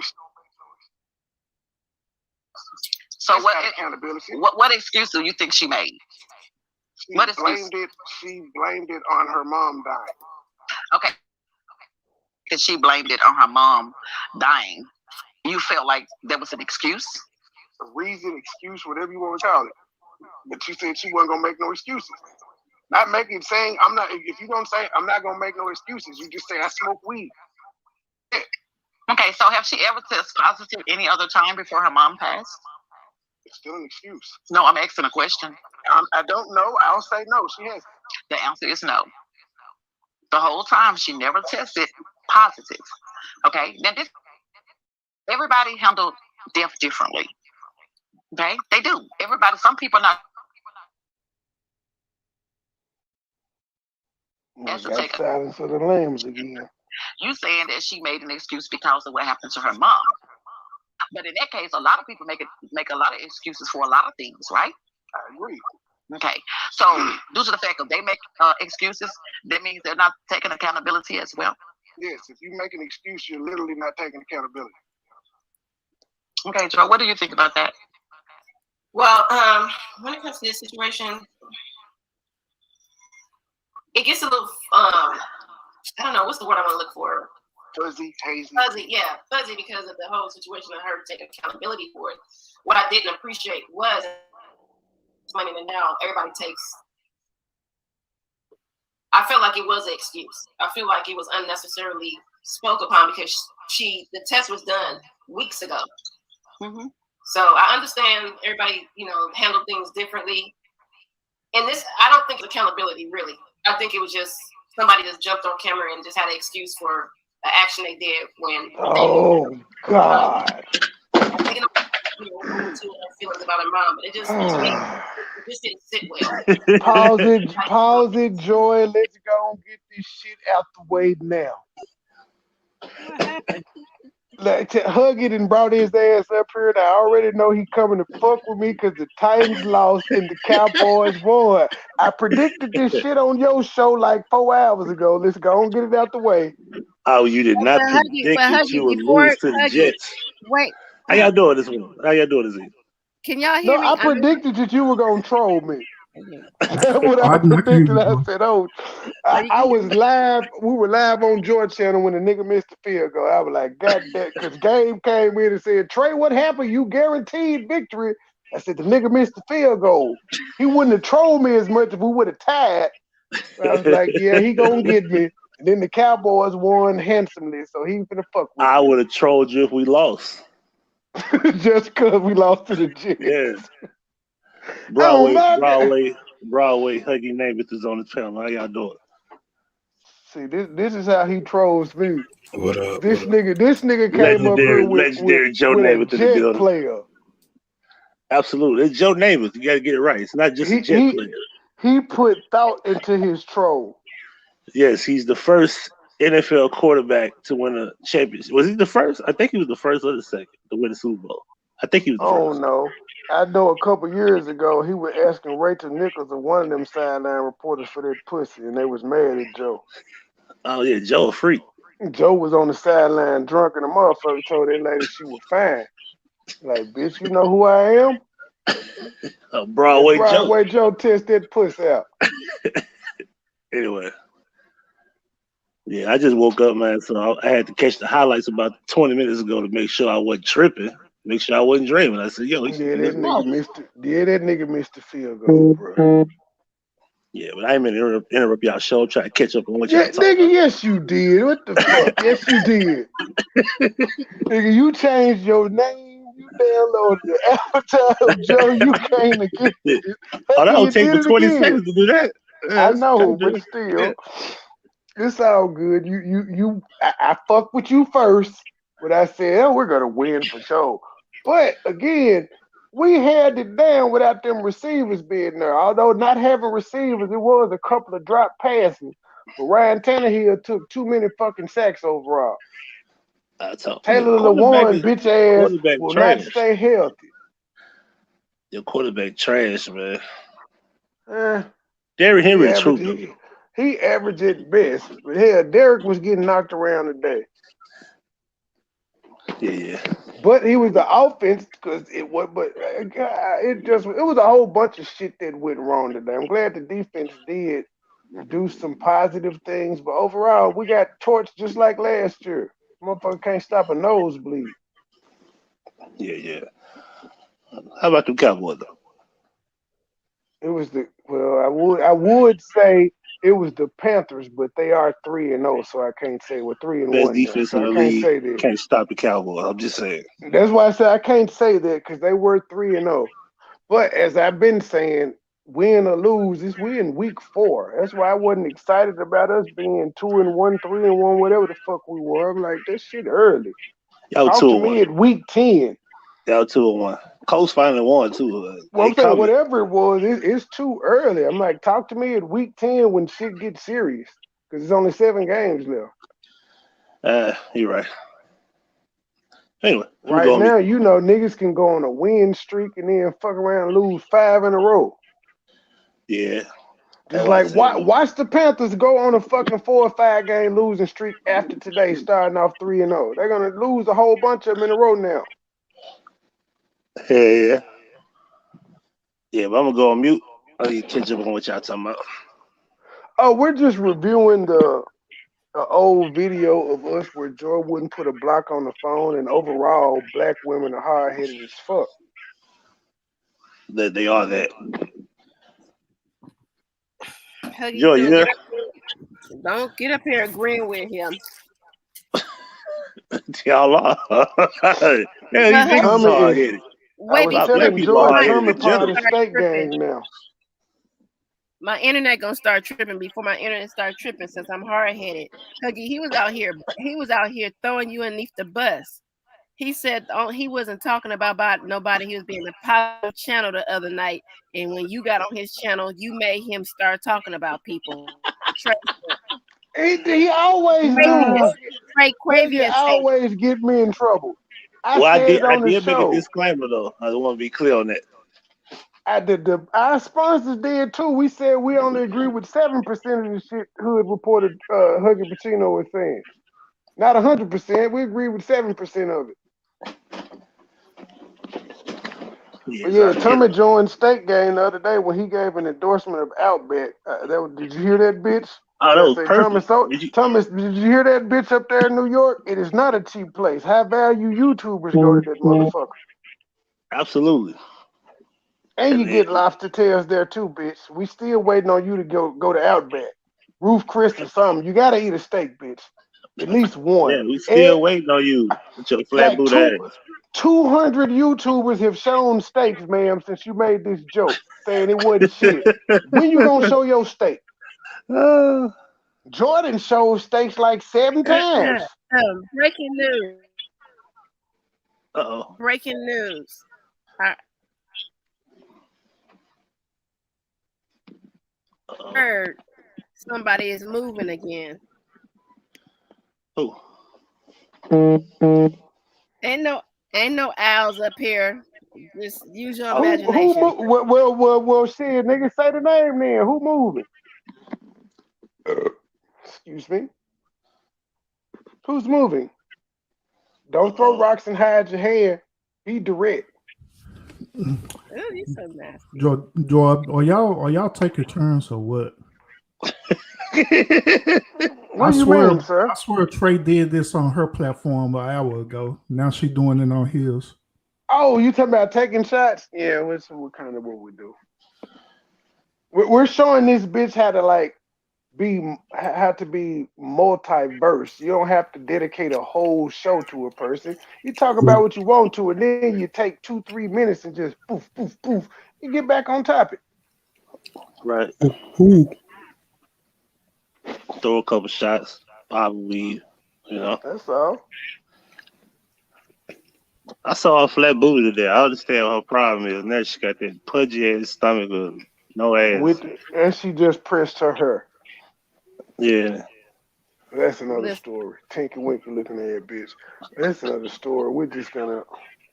So what excuse do you think she made? She blamed it on her mom dying. Okay. Because she blamed it on her mom dying. You felt like there was an excuse? A reason, excuse, whatever you want to call it. But she said she wasn't gonna make no excuses. Not making saying I'm not. If you don't say I'm not gonna make no excuses, you just say I smoke weed. Yeah. Okay, so have she ever tested positive any other time before her mom passed? It's still an excuse. No, I'm asking a question. I don't know. I'll say no. She hasn't. The answer is no. The whole time she never tested positive. Okay, now everybody handled death differently. Okay, they do. Everybody. Some people not. Got silence of the lambs again. You saying that she made an excuse because of what happened to her mom. But in that case, a lot of people make a lot of excuses for a lot of things, right? I agree. Okay, so due to the fact that they make excuses, that means they're not taking accountability as well. Yes, if you make an excuse, you're literally not taking accountability. Okay, Joe, what do you think about that? Well, when it comes to this situation, it gets a little, I don't know, what's the word I want to look for? Fuzzy, hazy. Fuzzy because of the whole situation of her taking accountability for it. What I didn't appreciate was, explaining it now, everybody takes. I feel like it was an excuse. I feel like it was unnecessarily spoke upon because the test was done weeks ago. Mm-hmm. So I understand everybody, handled things differently. And this, I don't think it's accountability, really. I think it was just somebody just jumped on camera and just had an excuse for the action they did when. Oh, God. Feelings about her mom, but it just didn't sit well. Pause it, Joy. Let's go and get this shit out the way now. What happened? Like, Hug it and brought his ass up here, and I already know he coming to fuck with me because the Titans lost and the Cowboys won. I predicted this shit on your show like 4 hours ago. Let's go and get it out the way. Oh, you did not predict that you would lose to the Jets. Wait. How y'all doing this one? How y'all doing this evening? Can y'all hear me? I predicted that you were going to troll me. That's what I predicted. I said, I was live. We were live on George Channel when the nigga missed the field goal. I was like, God damn, because Gabe came in and said, Trey, what happened? You guaranteed victory. I said, the nigga missed the field goal. He wouldn't have trolled me as much if we would have tied. I was like, yeah, he gonna get me. And then the Cowboys won handsomely, so he finna fuck with me. I would have trolled you if we lost. Just because we lost to the Jets. Yes. Broadway, Huggy Neighbors is on the channel. How y'all doing? See, this is how he trolls me. What up? This nigga came up here with Joe with Neighbors a Jet player. Absolutely. It's Joe Neighbors. You got to get it right. It's not just a Jet player. He put thought into his troll. Yes, he's the first NFL quarterback to win a championship. Was he the first? I think he was the first or the second to win a Super Bowl. I think he was the first. Oh, no. I know a couple years ago, he was asking Rachel Nichols and one of them sideline reporters for that pussy, and they was mad at Joe. Oh, yeah, Joe a freak. Joe was on the sideline drunk, and the motherfucker told that lady she was fine. Like, bitch, you know who I am? Broadway Joe test that pussy out. Anyway. Yeah, I just woke up, man, so I had to catch the highlights about 20 minutes ago to make sure I wasn't tripping, make sure I wasn't dreaming. I said, yo, that nigga missed the field goal, bro. Yeah, but I ain't mean to interrupt y'all show. I'm trying to catch up on what y'all talking about. Yes, you did. What the fuck? Yes, you did. Nigga, you changed your name. You downloaded the avatar, Joe. You came to get it. That don't take me 20 seconds to do that. Yeah, I know, but still. It's all good. I fuck with you first, but I said, we're gonna win for sure. But again, we had it down without them receivers being there. Although not having receivers, it was a couple of drop passes. But Ryan Tannehill took too many fucking sacks overall. Taylor Lewan, bitch ass, will not stay healthy. Your quarterback trash, man. Derrick Henry is true. He averaged at best. But hell, Derek was getting knocked around today. Yeah. But he was the offense because it was. But it was a whole bunch of shit that went wrong today. I'm glad the defense did do some positive things, but overall, we got torched just like last year. Motherfucker can't stop a nosebleed. Yeah. How about the Cowboys though? It was I would say it was the Panthers, but they are 3-0, so I can't say we're 3-1 Best now. defense So in the I can't league say that. can't stop the Cowboys. I'm just saying. That's why I said I can't say that because they were 3-0. But as I've been saying, win or lose, we in week 4. That's why I wasn't excited about us being 2-1, 3-1, whatever the fuck we were. I'm like, that shit early. Y'all Talk to me at week 10. Y'all 2-1. Colts finally won too. Well, I'm saying whatever it was, it's too early. I'm like, talk to me at week 10 when shit gets serious because there's only 7 games left. You're right. Anyway, right now, you know, niggas can go on a win streak and then fuck around and lose 5 in a row. Yeah. Just like watch the Panthers go on a fucking 4 or 5 game losing streak after today, starting off 3-0. They're gonna lose a whole bunch of them in a row now. Yeah. Yeah, but I'm gonna go on mute. I need to catch up on what y'all talking about. Oh, we're just reviewing the old video of us where Joy wouldn't put a block on the phone, and overall, black women are hard-headed as fuck. That they are that. Joy, you there? Don't get up here agreeing with him. Y'all are. Yeah, you niggas hard-headed. Wait, I was telling Joy coming part of the state gang now. My internet gonna start tripping before my internet start tripping since I'm hard-headed. Huggy, he was out here throwing you underneath the bus. He said he wasn't talking about nobody. He was being a popular channel the other night, and when you got on his channel, you made him start talking about people. He always do. He always get me in trouble. I did make a disclaimer though. I want to be clear on that. Our sponsors did too. We said we only agree with 7% of the shit Hood reported Huggy Pacino was saying. Not 100%. We agree with 7% of it. Yeah, Tommy joined State Game the other day when he gave an endorsement of Outback. Did you hear that bitch? Oh, that was perfect. Thomas, did you hear that bitch up there in New York? It is not a cheap place. High value YouTubers go to that motherfucker. Absolutely. And you get lobster tails there too, bitch. We still waiting on you to go to Outback. Roof Chris or something. You gotta eat a steak, bitch. At least one. Yeah, we still waiting on you with your flat boot ass. 200 YouTubers have shown steaks, ma'am, since you made this joke, saying it wasn't shit. When you gonna show your steak? Jordan showed steaks like 7 times. Breaking news. Uh-oh. Breaking news. Heard somebody is moving again. Oh. Ain't no owls up here. Just use your imagination. Well, shit, nigga, say the name then. Who moving? Excuse me. Who's moving? Don't throw rocks and hide your hair. Be direct. Oh, you so nasty. Joy, are y'all taking turns or what? What do you mean, sir? I swear Trey did this on her platform an hour ago. Now she's doing it on his. Oh, you talking about taking shots? Yeah, that's kind of what we do. We're showing this bitch how to be multiverse. You don't have to dedicate a whole show to a person. You talk about what you want to, and then you take 2-3 minutes and just poof, poof, poof. You get back on topic. Right. Throw a couple shots, probably, you know. That's all. I saw her flat booty today. I understand what her problem is. Now she got that pudgy ass stomach with no ass. And she just pressed her hair. Yeah. That's another story. Tinky Winky looking at that bitch. That's another story. We're just gonna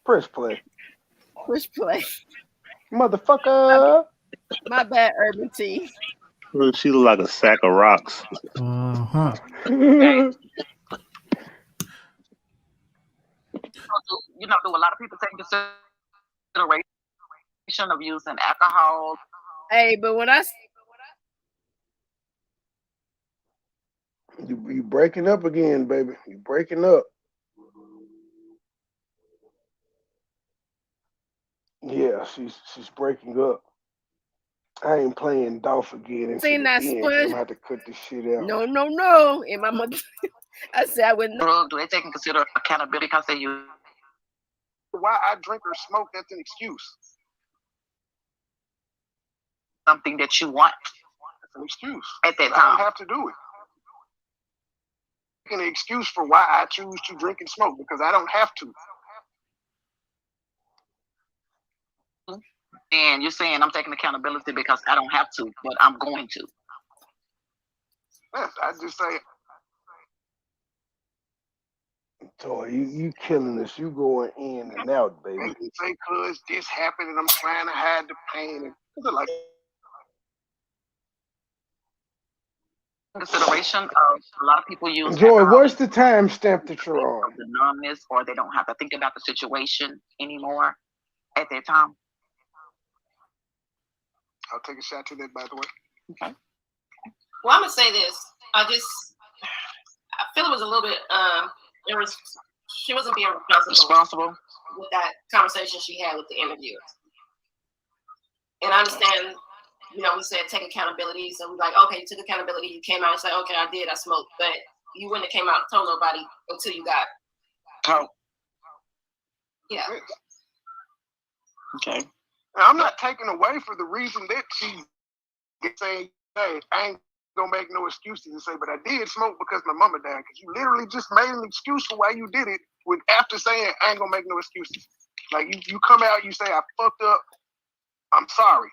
press play. Push play. Motherfucker. My bad, Urban T. She look like a sack of rocks. Uh-huh. Okay. Do a lot of people take consideration of using alcohol? Hey, but when I You breaking up again, baby. You breaking up. Yeah, she's breaking up. I ain't playing Dolph again into seen the that end. I'm sponge, gonna have to cut this shit out. no. In my mother, I said I wouldn't. Do they take consider accountability because they use? Why I drink or smoke? That's an excuse. Something that you want. That's an excuse. At that I time. don't have to do it. An excuse for why I choose to drink and smoke because I don't have to. And you're saying I'm taking accountability because I don't have to, but I'm going to. Yes, I just say. Toy, you killing us. You going in and out, baby. They can say, "Cause this happened, and I'm trying to hide the pain." And like consideration of a lot of people use. Joy, where's the timestamp that you're on? The numbness, or they don't have to think about the situation anymore at that time. I'll take a shot to that, by the way. Okay. Well, I'm gonna say this. I feel it was a little bit. She wasn't being responsible with that conversation she had with the interviewer. And I understand, we said take accountability. So we're like, okay, you took accountability. You came out and said, okay, I did. I smoked, but you wouldn't have came out and told nobody until you got. Oh. Yeah. Okay. Now, I'm not taking away for the reason that she's saying, hey, I ain't gonna make no excuses and say, but I did smoke because my mama died. Because you literally just made an excuse for why you did it after saying, I ain't gonna make no excuses. Like, you come out, you say, I fucked up, I'm sorry.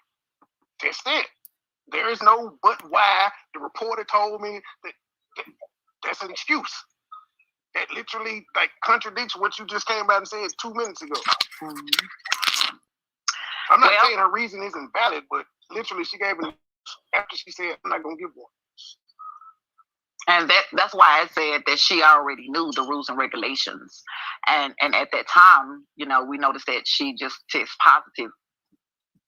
That's it. There is no but why. The reporter told me that's an excuse. That literally, contradicts what you just came out and said 2 minutes ago. Mm-hmm. I'm not saying her reason isn't valid, but literally she gave it after she said, I'm not going to give one. And that's why I said that she already knew the rules and regulations. And at that time, we noticed that she just tested positive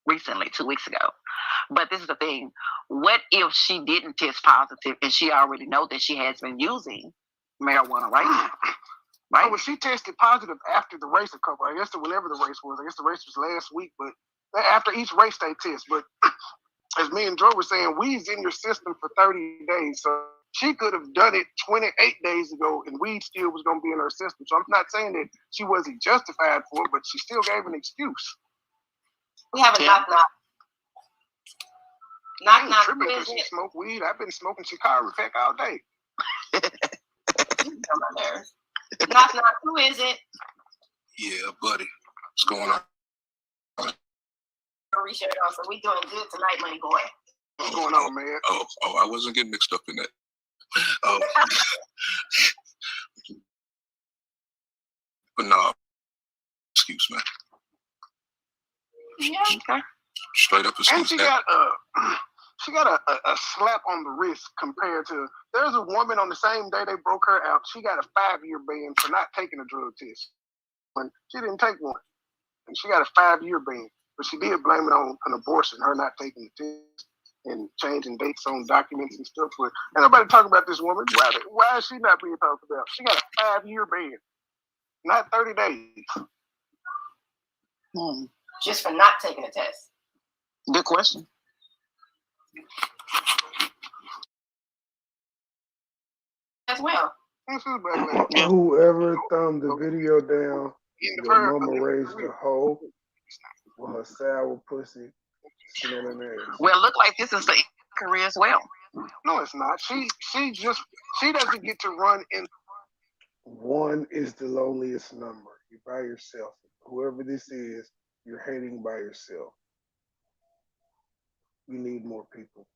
recently, 2 weeks ago. But this is the thing. What if she didn't test positive and she already know that she has been using marijuana, right? Right. Well, she tested positive after the race I guess whenever the race was. I guess the race was last week, but after each race they test. But as me and Joe were saying, weed's in your system for 30 days. So she could have done it 28 days ago and weed still was going to be in her system. So I'm not saying that she wasn't justified for it, but she still gave an excuse. We have a knock-knock. Knock-knock. Tripping because she smoked weed. I've been smoking chiropractic all day. Knock-knock. Who is it? Yeah, buddy. What's going on? Research on, so we doing good tonight, MoneyBoy. What's going on, man? Oh, I wasn't getting mixed up in that. Oh, but no, excuse me. Yeah. Okay. Straight up excuse. And she got a slap on the wrist compared to. There's a woman on the same day they broke her out. She got a 5-year ban for not taking a drug test. When she didn't take one, and she got a 5-year ban. But she did blame it on an abortion, her not taking the test and changing dates on documents and stuff. But ain't nobody talking about this woman. Why is she not being talked about? She got a 5-year ban, not 30 days. Just for not taking a test. Good question. As well. Whoever thumbed the video down, your mama raised a hoe with her sour pussy. Well, it look like this is the career as well. No, it's not. She doesn't get to run in. 1 is the loneliest number. You're by yourself. Whoever this is, you're hating by yourself. We need more people.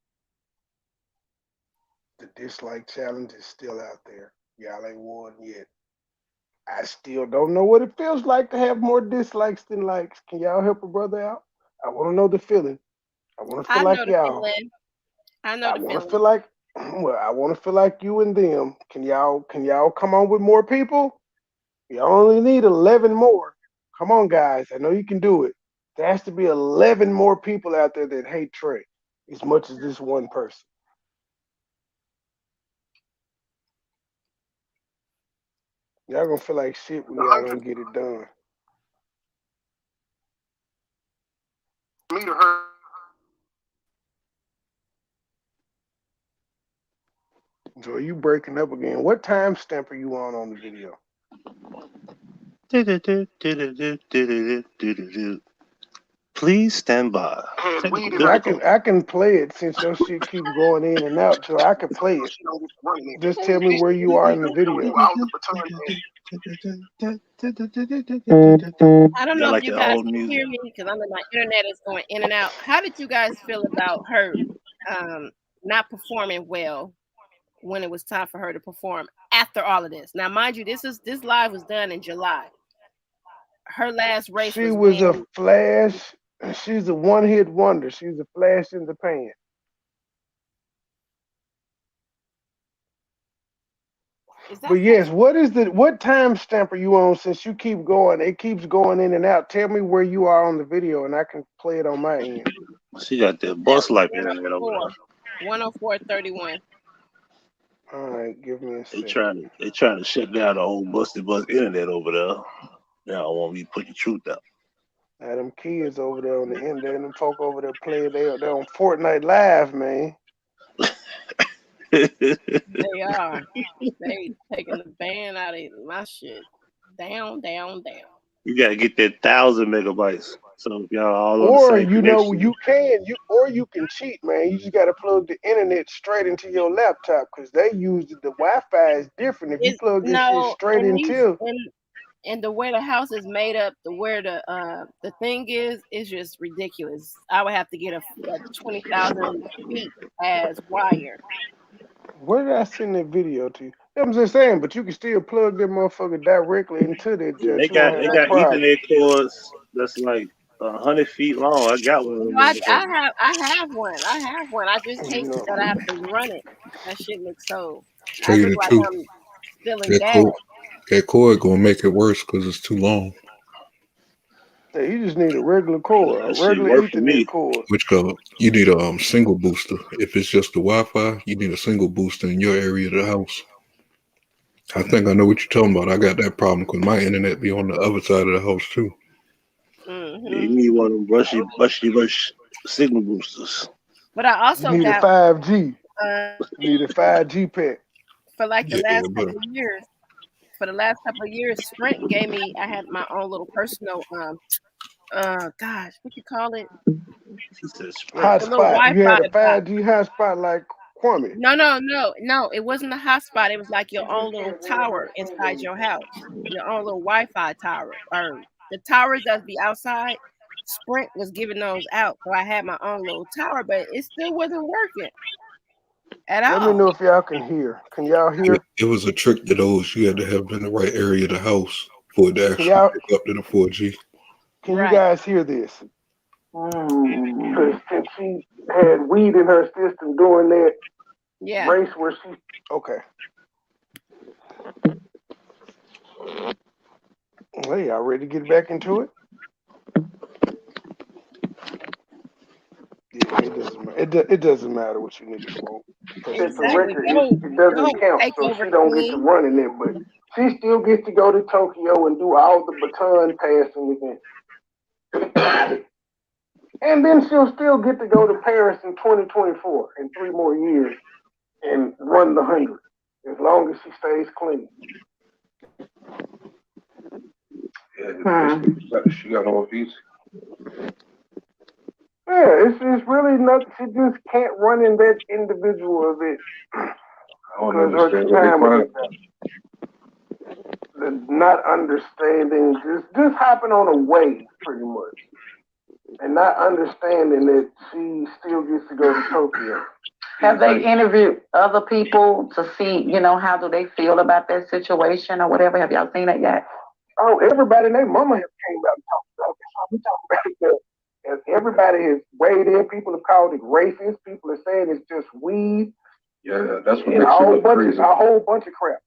The dislike challenge is still out there. Y'all ain't won yet. I still don't know what it feels like to have more dislikes than likes. Can y'all help a brother out? I want to know the feeling. I want to feel like y'all. I know I the want to feeling. feel like, well, I want to feel like you and them. Can y'all come on with more people? You only need 11 more. Come on, guys. I know you can do it. There has to be 11 more people out there that hate Trey as much as this one person. Y'all gonna feel like shit when y'all don't get it done. Me to her. So you breaking up again. What time stamp are you on the video? Please stand by. I can play it since your shit keeps going in and out, so I can play it. Just tell me where you are in the video. I don't know if you guys can hear me because my internet is going in and out. How did you guys feel about her not performing well when it was time for her to perform after all of this? Now, mind you, this live was done in July. Her last race she was a flash. She's a one-hit wonder. She's a flash in the pan. But yes, what time stamp are you on? Since you keep going, it keeps going in and out. Tell me where you are on the video, and I can play it on my end. She got that bus life internet over there. 104.31. All right, give me a second. They trying to shut down the old busted bus internet over there. Now I want me to put the truth out. Now them kids over there on the end there, and them folk over there playing. They're on Fortnite Live, man. They are. They taking the ban out of my shit. Down. You gotta get that 1,000 megabytes. So if y'all all on Or the same connection, you can cheat, man. You just gotta plug the internet straight into your laptop because they use the Wi-Fi is different. If you plug this shit straight into and the way the house is made up, where the thing is just ridiculous. I would have to get a 20,000 feet as wire. Where did I send that video to you? I'm just saying, but you can still plug that motherfucker directly into that. Yeah, they got Ethernet cords that's like 100 feet long. I got one of them. I have one. I just hate that I have to run it. That shit looks so. Tell you the like truth. I'm spilling gas. That cord gonna make it worse because it's too long. Yeah, you just need a regular cord, a regular Ethernet cord. Which go, you need a single booster. If it's just the Wi-Fi, you need a single booster in your area of the house. I think I know what you're talking about. I got that problem because my internet be on the other side of the house too. Mm-hmm. Yeah, you need one of them brushy signal boosters. But I also need got a 5G. Need a 5G pack. For like the last couple of years. For the last couple of years, Sprint gave me. I had my own little personal. Gosh, what you call it? Hotspot. You had a 5G hotspot like Kwame. No. It wasn't a hotspot. It was like your own little tower inside your house. Your own little Wi-Fi tower. Or the towers that be outside. Sprint was giving those out, so I had my own little tower, but it still wasn't working at all. Let me know if y'all can hear. Can y'all hear? It was a trick to those. You had to have in the right area of the house for it to actually pick up to the 4G. Can you guys hear this? Because since she had weed in her system during that race where she... Okay. Well, y'all ready to get back into it? Yeah, it doesn't matter what you niggas want. Because for record, it doesn't count, so she don't get to run in it, but she still gets to go to Tokyo and do all the baton passing again. And then she'll still get to go to Paris in 2024, in 3 more years, and run the 100, as long as she stays clean. Yeah, she got all these. Yeah, it's really nothing. She just can't run in that individual event. Because her time, the not understanding, just hopping on a wave, pretty much. And not understanding that she still gets to go to Tokyo. Have they interviewed other people to see, how do they feel about that situation or whatever? Have y'all seen that yet? Oh, everybody and their mama have came out and talked about it. We talking about it And everybody is weighed in. People have called it racist. People are saying it's just weed. Yeah, that's what and makes it look crazy. A whole bunch of crap.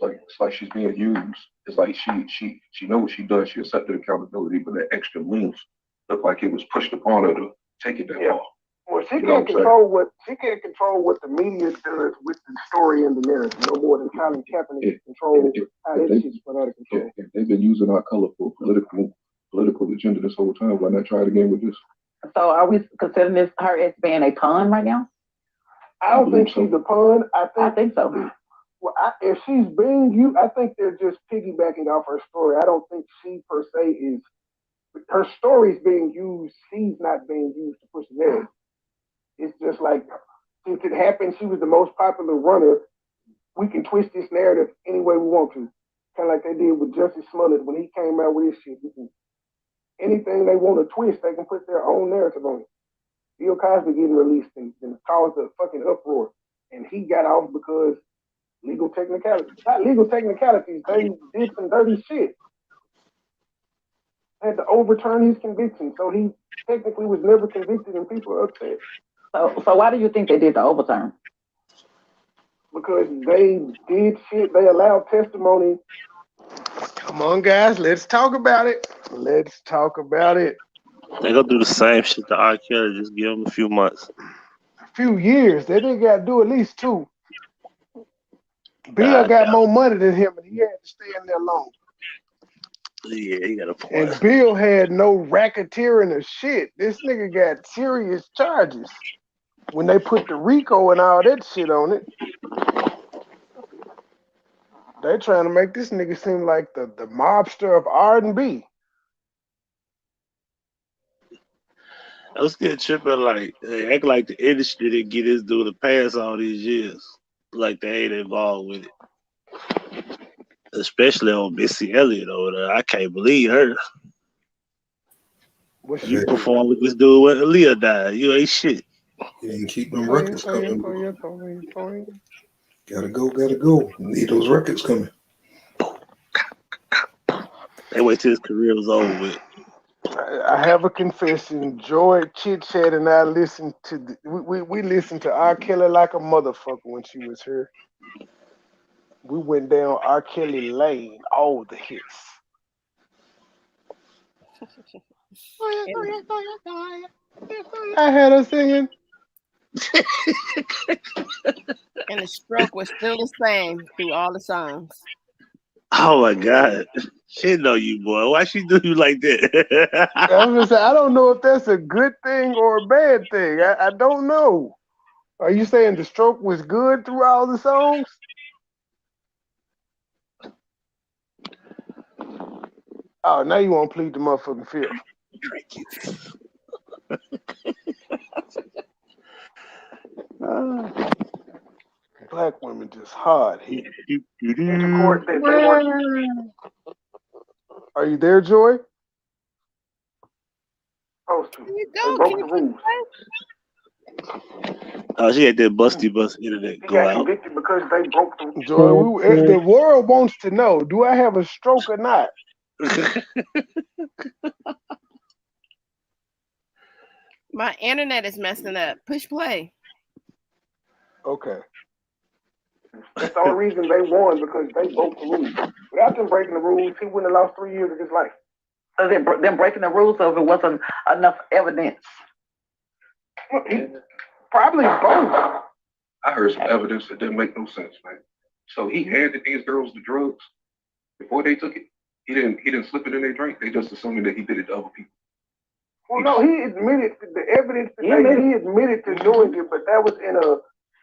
It's like she's being used. It's like she knows what she does. She accepted accountability, but that extra length looked like it was pushed upon her to take it that far. Well, she can't control what the media does with the story and the narrative no more than Colin Kaepernick control how that shit's put out of control. If they've been using our color for political agenda this whole time, why not try it again with this? So are we considering this her as being a pawn right now? I don't think she's a pawn. I think so. Well, if she's being used, I think they're just piggybacking off her story. I don't think she per se is. Her story's being used. She's not being used to push the narrative. It's just like, since it happened, she was the most popular runner. We can twist this narrative any way we want to. Kind of like they did with Justice Smollett when he came out with his shit. Anything they want to twist, they can put their own narrative on it. Bill Cosby getting released and caused a fucking uproar. And he got off because legal technicalities. Not legal technicalities, they did some dirty shit. Had to overturn his conviction, so he technically was never convicted and people are upset. So why do you think they did the overturn? Because they did shit, they allowed testimony. Come on, guys, let's talk about it. Let's talk about it. They gonna do the same shit to R. Kelly, just give him a few months. A few years. They didn't got to do at least 2. Bill got more money than him, and he had to stay in there long. Yeah, he got a point. And Bill had no racketeering or shit. This nigga got serious charges. When they put the RICO and all that shit on it, they trying to make this nigga seem like the mobster of R&B. I was still tripping, like, they act like the industry didn't get this dude to pass all these years. Like, they ain't involved with it. Especially on Missy Elliott over there. I can't believe her. You perform with this dude when Aaliyah died. You ain't shit. You ain't keep them records coming. Gotta go. Need those records coming. They wait till his career was over with. I have a confession. Joy, Chit Chat, and I listened to we listened to R. Kelly like a motherfucker when she was here. We went down R. Kelly Lane, all the hits. I had her singing. And the stroke was still the same through all the songs. Oh my God. She know you, boy. Why she do you like that? I'm just saying, I don't know if that's a good thing or a bad thing. I don't know. Are you saying the stroke was good through all the songs? Oh, now you want to plead the motherfucking fifth. Black women just hard hit. Are you there, Joy? There you go. Can you keep Oh, she had that busty internet go out. Because they broke the Joy, the world wants to know, do I have a stroke or not? My internet is messing up. Push play. Okay. That's the only reason they won, because they broke the rules. Without them breaking the rules, he wouldn't have lost 3 years of his life. So them breaking the rules, so if it wasn't enough evidence. Probably both. I heard some evidence that didn't make no sense, man. So he handed these girls the drugs before they took it. He didn't slip it in their drink. They just assuming that he did it to other people. Well, no, he admitted to the evidence. He admitted to doing it, but that was in a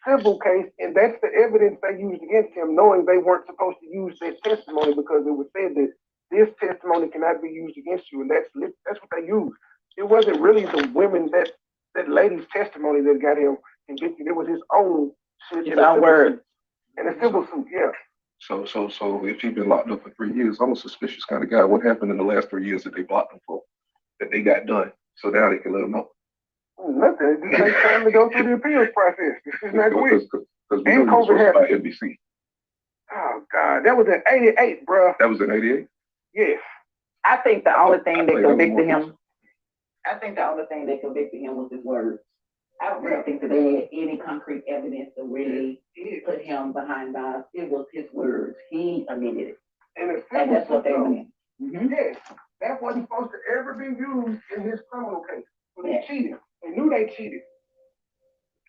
civil case, and that's the evidence they used against him, knowing they weren't supposed to use their testimony because it was said that this testimony cannot be used against you, and that's what they used. It wasn't really the women that lady's testimony that got him convicted. It was his own shit. His own word. In a civil suit, yeah. So if he's been locked up for 3 years, I'm a suspicious kind of guy. What happened in the last 3 years that they blocked him for? That they got done. So now they can let him know. Nothing. It takes time to go through the appeals process. This is not quick. Because we know he was by NBC. Oh, God. That was in 88, bro. That was in 88? Yes. I think the only thing that convicted him, I think the only thing that convicted him was his words. I don't really think that they had any concrete evidence to really put him behind bars. It was his words. He admitted it. And that's what they meant. Yes, that wasn't supposed to ever be used in his criminal case. So they cheated. They knew they cheated.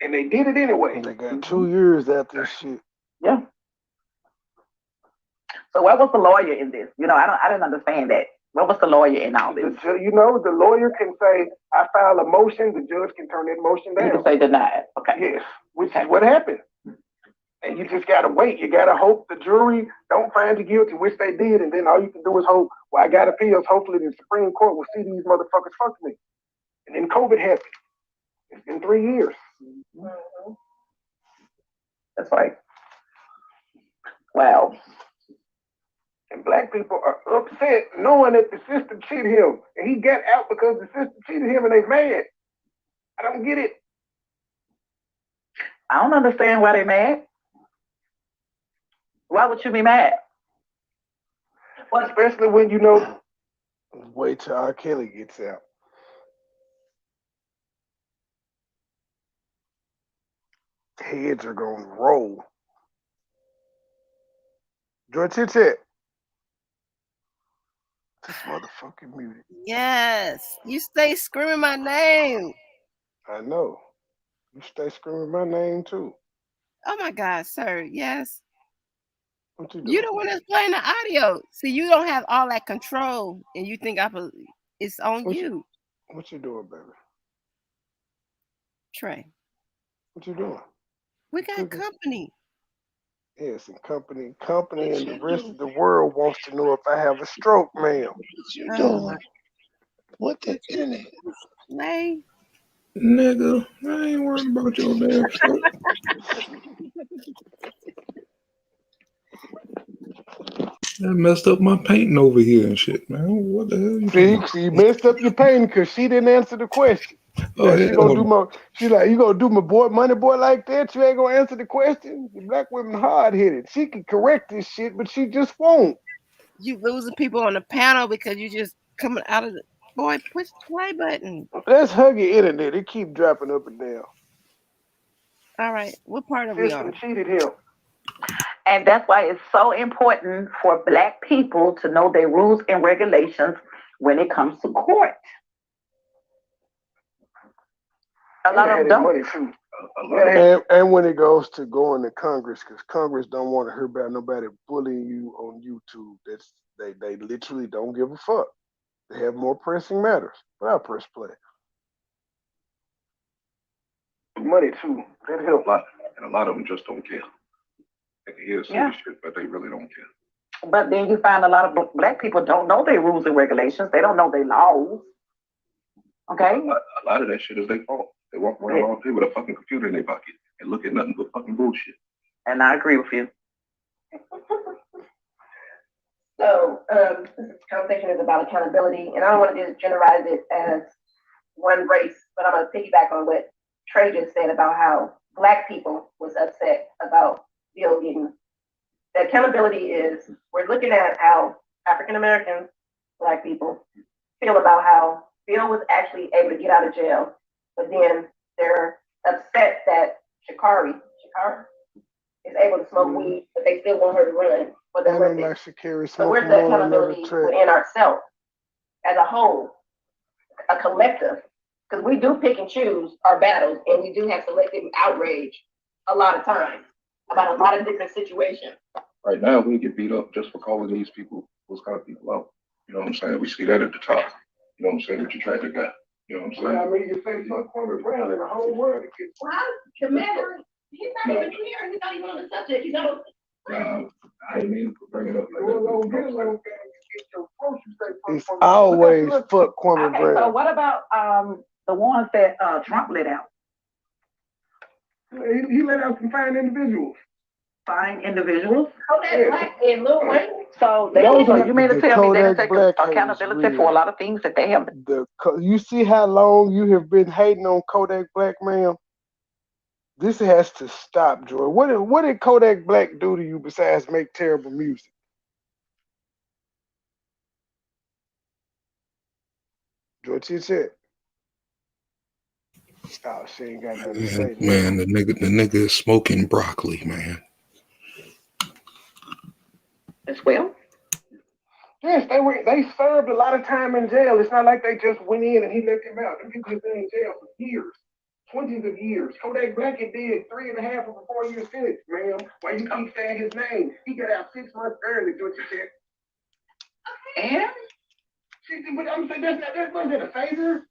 And they did it anyway. And they got 2 years after this shit. Yeah. So what was the lawyer in this? I didn't understand that. What was the lawyer in all this? The lawyer can say, I file a motion, the judge can turn that motion down. You can say denied. Okay. Yes, which is what happened. And you just gotta wait. You gotta hope the jury don't find you guilty, which they did, and then all you can do is hope, I got appeals. Hopefully the Supreme Court will see these motherfuckers fuck me. And then COVID happened. It's been 3 years. Mm-hmm. That's right. Wow. And black people are upset knowing that the system cheated him. And he got out because the system cheated him and they mad. I don't get it. I don't understand why they mad. Why would you be mad? Well, especially when wait till R. Kelly gets out. Heads are gonna roll. George Chit. This motherfucking muted. Yes, you stay screaming my name. I know. You stay screaming my name too. Oh my God, sir. Yes. What you doing? You're the one that's playing the audio. See, you don't have all that control, and you think it's on you. What you doing, baby? Trey. What you doing? We got company. Yes, and company, and the rest of the world wants to know if I have a stroke, ma'am. What you doing? What the internet? Lay. Nigga, I ain't worried about your damn stroke. That messed up my painting over here and shit, man. What the hell you doing? See, you messed up your painting because she didn't answer the question. Oh, she gonna do she like, you gonna do my boy, money boy like that? You ain't gonna answer the question? The black women hard-headed. She can correct this shit, but she just won't. You losing people on the panel because you just coming out of the boy, push the play button. Let's hug your internet. It keep dropping up and down. All right. What part of we on? Cheated him. And that's why it's so important for black people to know their rules and regulations when it comes to court. A lot of them don't. And when it goes to going to Congress, because Congress don't want to hear about nobody bullying you on YouTube. They literally don't give a fuck. They have more pressing matters. But I'll press play. Money too. That helps. And a lot of them just don't care. They can hear silly shit, but they really don't care. But then you find a lot of black people don't know their rules and regulations. They don't know their laws. Okay? A lot of that shit is their fault. They walk around all day with a fucking computer in their pocket and look at nothing but fucking bullshit. And I agree with you. So this conversation is about accountability, and I don't want to just generalize it as one race, but I'm going to piggyback on what Trey just said about how black people was upset about Bill getting. The accountability is we're looking at how African Americans, black people, feel about how Bill was actually able to get out of jail, but then they're upset that Shakari is able to smoke weed, but they still want her to run for the Olympics. So where's the accountability within ourselves as a whole, a collective? Because we do pick and choose our battles, and we do have selective outrage a lot of times about a lot of different situations. Right now, we get beat up just for calling those kind of people out. You know what I'm saying? We see that at the top. You know what I'm saying? What you tried to get. You know what I'm saying? Well, I mean, you say fuck Kwame Brown in the whole world. Well, Commander, he's not even here. He's not even on the subject. You know. I didn't mean to bring it up. It's always fuck Kwame Brown. So what about the ones that Trump let out? He let out some fine individuals. Fine individuals? Kodak Black and Lil Wayne. So you mean to tell me they take accountability for a lot of things that they have? You see how long you have been hating on Kodak Black, ma'am? This has to stop, Joy. What did Kodak Black do to you besides make terrible music? Joy Chit. Oh, she ain't got nothing to say. Man, the nigga is smoking broccoli, man. As well. Yes, they served a lot of time in jail. It's not like they just went in and he let them out. Them people have been in jail for years, 20s of years. Kodak Blackett did 3.5 of a 4-year sentence, ma'am. Why you keep saying his name? He got out 6 months early, don't you think? And? But I'm saying that wasn't a favor.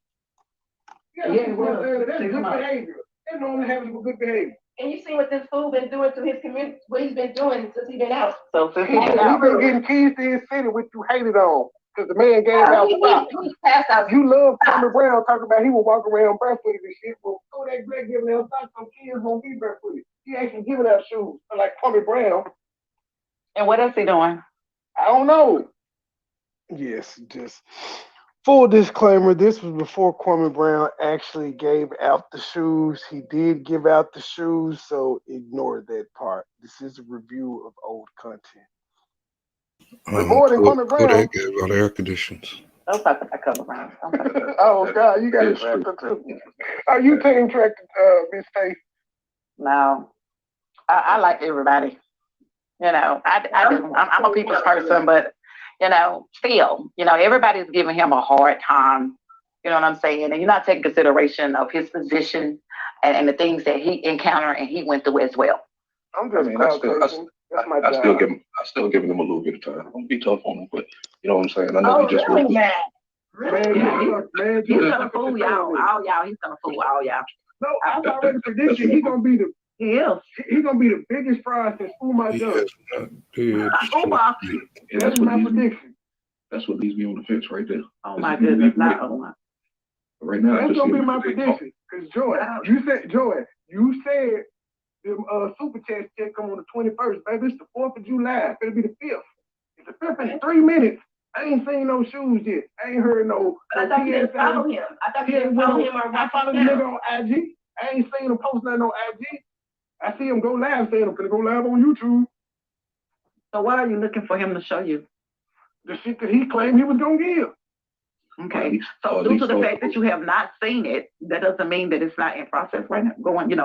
Yeah, well, that's good behavior. That normally happens with good behavior. And you see what this fool been doing to his community, what he's been doing since he's been out. So since he's been getting keys to his city, which you hated on. Because the man gave out stocks. You love Kwame Brown talking about he will walk around barefooted and shit. Well, Kodak Black giving out stocks, some kids won't be barefooted. He actually giving out shoes like Kwame Brown. And what else he doing? I don't know. Yes, just full disclaimer, this was before Kwame Brown actually gave out the shoes. He did give out the shoes, so ignore that part. This is a review of old content. But more than Kwame Brown. Kodak gave out air conditions. Don't talk about Kwame Brown. Oh, God, you got a tractor too. Are you team tractor, Miss Faith? No. I like everybody. You know, I'm a people's person, but still, everybody's giving him a hard time. You know what I'm saying? And you're not taking consideration of his position and the things that he encountered and he went through as well. I'm just I still giving him a little bit of time. I'm gonna be tough on him, but you know what I'm saying? I know he just really mad. Man, he's gonna fool y'all. All y'all. He's gonna fool all y'all. No, I've already predicted he's gonna be he's gonna be the biggest fraud since Umar done. Umar. That's my prediction. That's what leaves me on the fence right there. Oh my goodness, not Umar. Right now, that's gonna be my prediction. Because Joy, you said the super chat check come on the 21st, baby. It's the 4th of July. It'll be the 5th. It's the 5th in 3 minutes. I ain't seen no shoes yet. I ain't heard no. I thought you didn't follow him. I thought you didn't follow him or I follow the nigga on IG. I ain't seen him post nothing on IG. I see him go live saying I'm gonna go live on YouTube. So why are you looking for him to show you? The shit that he claimed he was gonna give. Okay. So due to the fact that you have not seen it, that doesn't mean that it's not in process right now.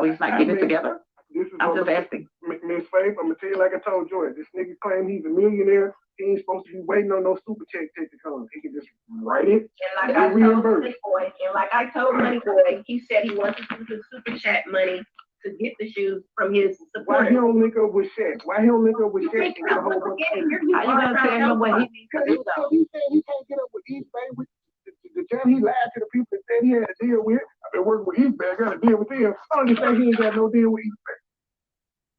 He's not getting it together. I'm just asking. Miss Faith, I'm gonna tell you like I told Joy. This nigga claimed he's a millionaire. He ain't supposed to be waiting on no super check to come. He can just write it and like I told MoneyBoy, he said he wants to use his super chat money to get the shoes from his supporters. Why he don't link up with Shaq? Why he don't link up with Shaq? How you gonna tell him what he needs to do though? He said he can't get up with eBay. The time he lied to the people that said he had a deal with. I've been working with eBay. I got a deal with them. I don't think he ain't got no deal with eBay.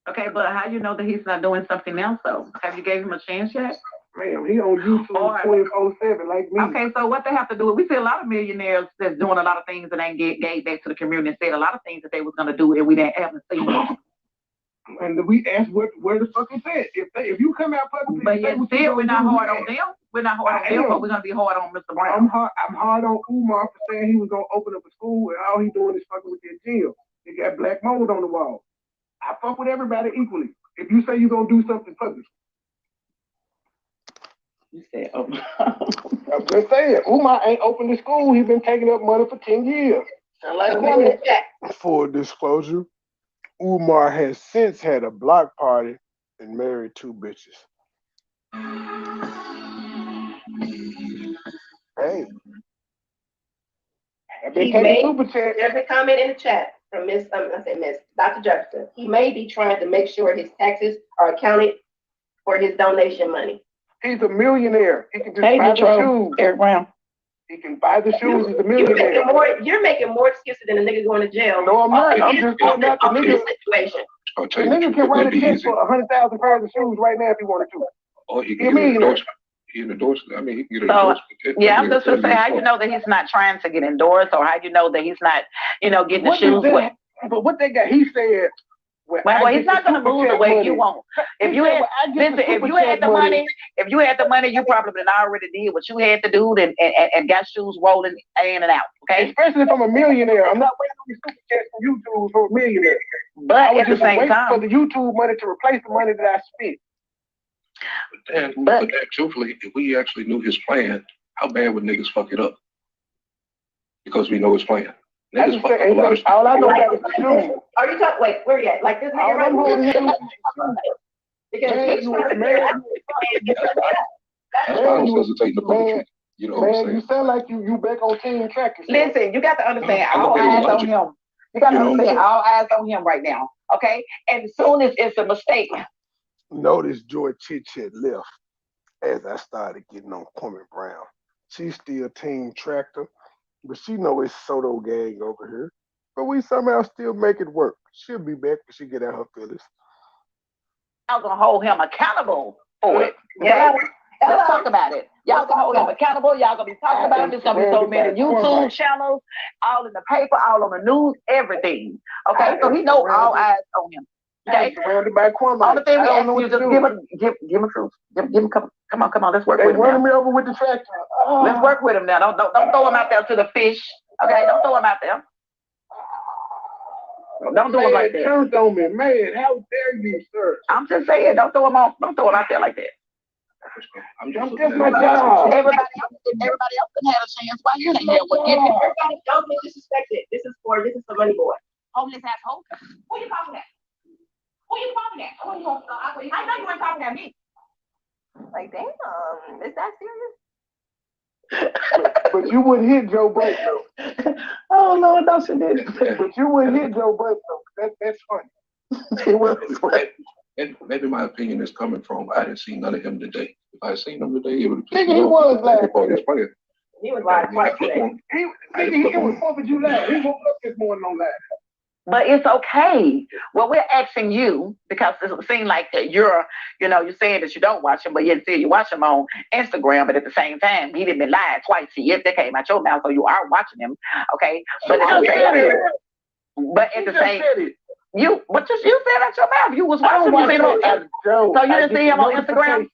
Okay, but how you know that he's not doing something else though? Have you gave him a chance yet? Ma'am, he on YouTube 24/7 like me. Okay, so what they have to do? We see a lot of millionaires that's doing a lot of things that ain't gave back to the community and said a lot of things that they was gonna do and we haven't seen them. And we asked where the fuck is that? If you come out publicly, but yet still we're not hard on them. We're not hard on them, but we're gonna be hard on Mr. Brown. I'm hard on Umar for saying he was gonna open up a school and all he doing is fucking with that jail. He got black mold on the wall. I fuck with everybody equally. If you say you're gonna do something public. You said, oh. I'm just saying, Umar ain't opened the school. He's been taking up money for 10 years. Full disclosure, Umar has since had a block party and married 2 bitches. Hey. He made there's a comment in the chat from Miss Dr. Jefferson. He may be trying to make sure his taxes are accounted for his donation money. He's a millionaire. He can just buy the shoes. Eric Brown. He can buy the shoes. He's a millionaire. You're making more excuses than a nigga going to jail. No, I'm not. I'm just pointing out the nigga. Situation. The nigga can write a check for 100,000 pairs of shoes right now if he wanted to. Or he can get an endorsement. He can endorse it. I mean, he can get an endorsement. Yeah, I'm just gonna say how you know that he's not trying to get endorsed, or how you know that he's not, getting the shoes. But what they got? He said. Well, he's not gonna move the way you want. If you had the money, you probably would already did what you had to do and got shoes rolling in and out. Okay. Especially if I'm a millionaire, I'm not waiting on these super chats from YouTube for a millionaire. But at the same time, for the YouTube money to replace the money that I spent. But truthfully, if we actually knew his plan, how bad would niggas fuck it up? Because we know his plan. I just say, all I know is the shoes. Are you talking? Wait, where you at? Like this nigga right here? Because That's why I was hesitating to put the trick. You know what I'm saying? You sound like you back on Team Tracker. Listen, you got to understand all eyes on him. You got to understand all eyes on him right now. Okay? And as soon as it's a mistake. Notice Joy Chit left as I started getting on Kwame Brown. She's still Team Tractor, but she know it's Soto gang over here. But we somehow still make it work. She'll be back when she get out her feelings. Y'all gonna hold him accountable for it. Yeah. Let's talk about it. Y'all gonna hold him accountable. Y'all gonna be talking about it. There's gonna be so many YouTube channels, all in the paper, all on the news, everything. Okay, so he know all eyes on him. Okay, surrounded by Kwame. All the thing we ask you just give him truth. Give him come on. Let's work with him. Running me over with the tractor. Let's work with him now. Don't throw him out there to the fish. Okay, don't throw him out there. Don't do him like that. Turned on me, man. How dare you, sir? I'm just saying, don't throw him out there like that. I'm just my job. Everybody else can have a chance. Why you ain't here? Everybody don't be disrespected. This is for MoneyBoy. Homeless asshole. Who you talking at? I know you weren't talking at me. Like, damn, is that serious? But you wouldn't hit Joe Blake though. Oh Lord, no, she didn't. But you wouldn't hit Joe Blake though. That's funny. It was funny. And maybe my opinion is coming from I didn't see none of him today. If I had seen him today, it would have been. He was last night. He was live twice today. It was 4th of July. He woke up this morning on live. But it's okay. Well, we're asking you because it seems like that you're saying that you don't watch him, but yet still you watch him on Instagram. But at the same time, he didn't been live twice. Yes, that came out your mouth, so you are watching him. Okay, but at the same, you said out your mouth you was watching him. So you didn't see him on Instagram.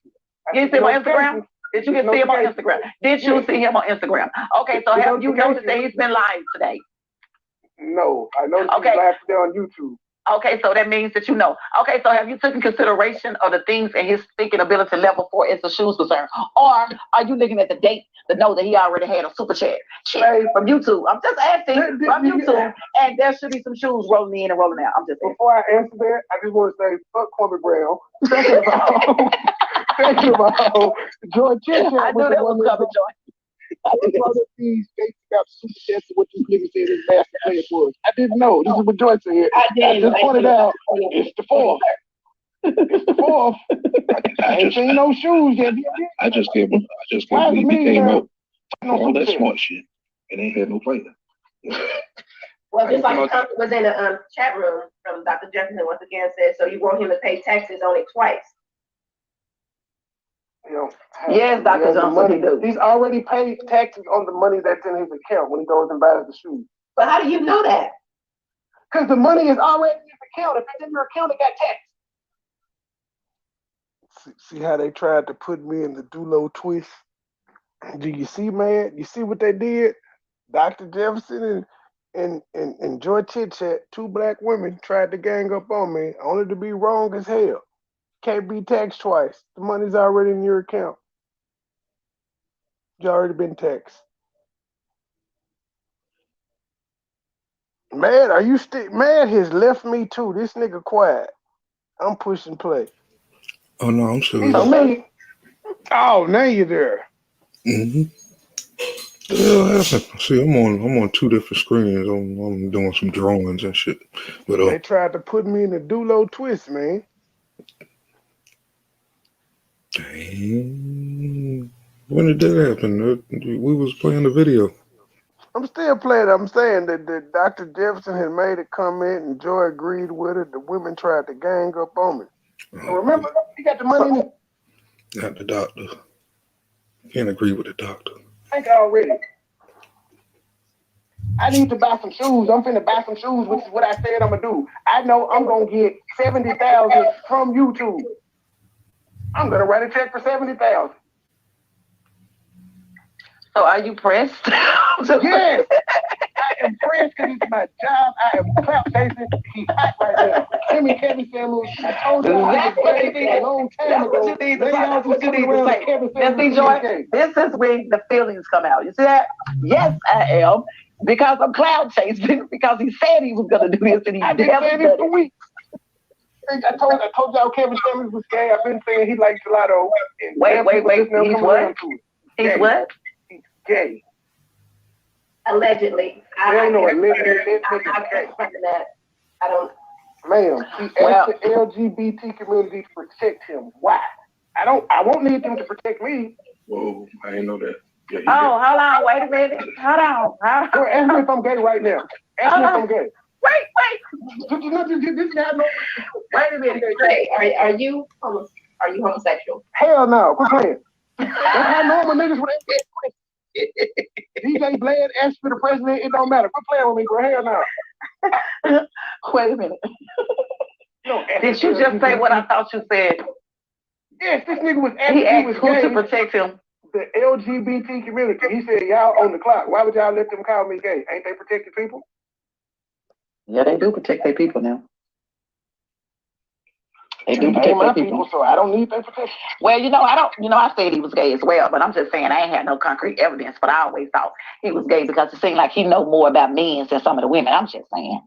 You didn't see him on Instagram. Did you see him on Instagram? Did you see him on Instagram? Okay, so have you noticed that he's been live today? No, I know he's live today on YouTube. Okay, so that means that you know. Okay, so have you taken consideration of the things in his speaking ability level for as the shoes concerned? Or are you looking at the date to know that he already had a super chat from YouTube? I'm just asking from YouTube, and there should be some shoes rolling in and rolling out. I'm just asking. Before I answer that, I just want to say, fuck Kwame Brown. Second of all, Joy Chit I knew that was coming, Joy. I didn't know that these states got super chats and what these niggas said his master plan was. I didn't know. This is what Joy said. I just pointed out it's the 4th. It's the 4th. I ain't seen no shoes yet. I just can't believe he came out all that smart shit and ain't had no flavor. Well, just like Tom was in the chat room from Dr. Jefferson once again said, so you want him to pay taxes on it twice. Yes, Dr. Johnson, he do. He's already paid taxes on the money that's in his account when he goes and buys the shoes. But how do you know that? Because the money is already in his account. If it's in your account, it got taxed. See how they tried to put me in the Dulo twist? Do you see, man? You see what they did? Dr. Jefferson and Joy Chit Chat, 2 black women, tried to gang up on me, only to be wrong as hell. Can't be taxed twice. The money's already in your account. It's already been taxed. Man, are you still? Man has left me too. This nigga quiet. I'm pushing play. Oh no, I'm sure. Oh, now you're there. Mm-hmm. See, I'm on 2 different screens. I'm doing some drawings and shit. But they tried to put me in the Dulo twist, man. Dang. When did that happen? We was playing the video. I'm still playing. I'm saying that Dr. Jefferson had made a comment and Joy agreed with it. The women tried to gang up on me. Remember, he got the money in it. Not the doctor. Can't agree with the doctor. I think already. I need to buy some shoes. I'm finna buy some shoes, which is what I said I'm gonna do. I know I'm gonna get 70,000 from YouTube. I'm gonna write a check for 70,000. So are you pressed? Yes, I am pressed because it's my job. I am clout chasing. He's hot right now. Kevin Samuels. I told you a long time ago. What you need to say. Now, see, Joy, this is when the feelings come out. You see that? Yes, I am. Because I'm cloud chasing. Because he said he was gonna do this, and he I've been saying this for weeks. I told y'all Kevin Samuels was gay. I've been saying he likes gelato. Wait. He's what? He's what? He's gay. Allegedly. I don't know. I don't. Ma'am, he asked the LGBT community to protect him. Why? I won't need them to protect me. Whoa, I didn't know that. Yeah, hold on, wait a minute. Hold on. Ask me if I'm gay right now. Ask me if I'm gay. Wait. Wait a minute. Trey, are you homosexual? Hell no. Quit playing. That's how normal niggas would ask. DJ Blad asked for the president. It don't matter. Quit playing with me, bro. Hell no. Wait a minute. Did you just say what I thought you said? Yes, this nigga was asking he asked who to protect him. The LGBT community. He said, y'all on the clock. Why would y'all let them call me gay? Ain't they protected people? Yeah, they do protect their people now. They do protect my their people, so I don't need their protection. Well, I said he was gay as well, but I'm just saying I ain't had no concrete evidence, but I always thought he was gay because it seemed like he know more about men than some of the women. I'm just saying.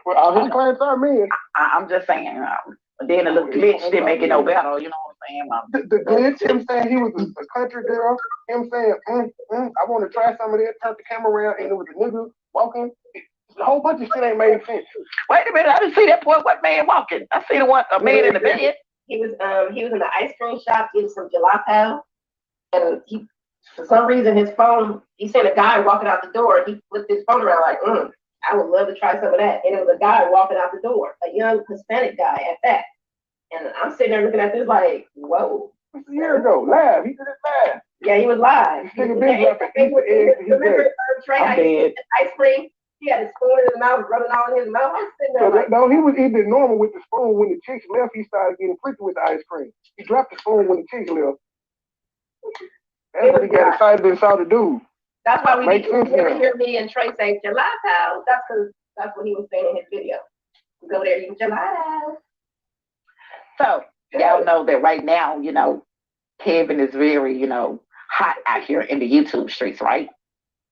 Well, all his clients are men. I'm just saying. Then the little glitch didn't make it no better, you know what I'm saying? The glitch, him saying he was a country girl, him saying, I want to try some of that, turn the camera around, and it was a nigga walking. A whole bunch of shit ain't made sense. Wait a minute, I didn't see that boy. What man walking? I seen a man in the bed. He was in the ice cream shop getting some gelato, and he, for some reason, his phone. He seen a guy walking out the door. He flipped his phone around like, I would love to try some of that. And it was a guy walking out the door, a young Hispanic guy at that. And I'm sitting there looking at this like, whoa. A year ago, live. He did it live. Yeah, he was live. Remember Trey, I used to ice cream? He had a spoon in his mouth, rubbing all in his mouth. I'm sitting there like, no, he was eating normal with the spoon. When the chicks left, he started getting freaky with the ice cream. He dropped the spoon when the chicks left. That's when he got excited and saw the dude. That's why we didn't hear me and Trey say gelato. That's what he was saying in his video. We go there eating gelato. So y'all know that right now, Kevin is very, hot out here in the YouTube streets, right?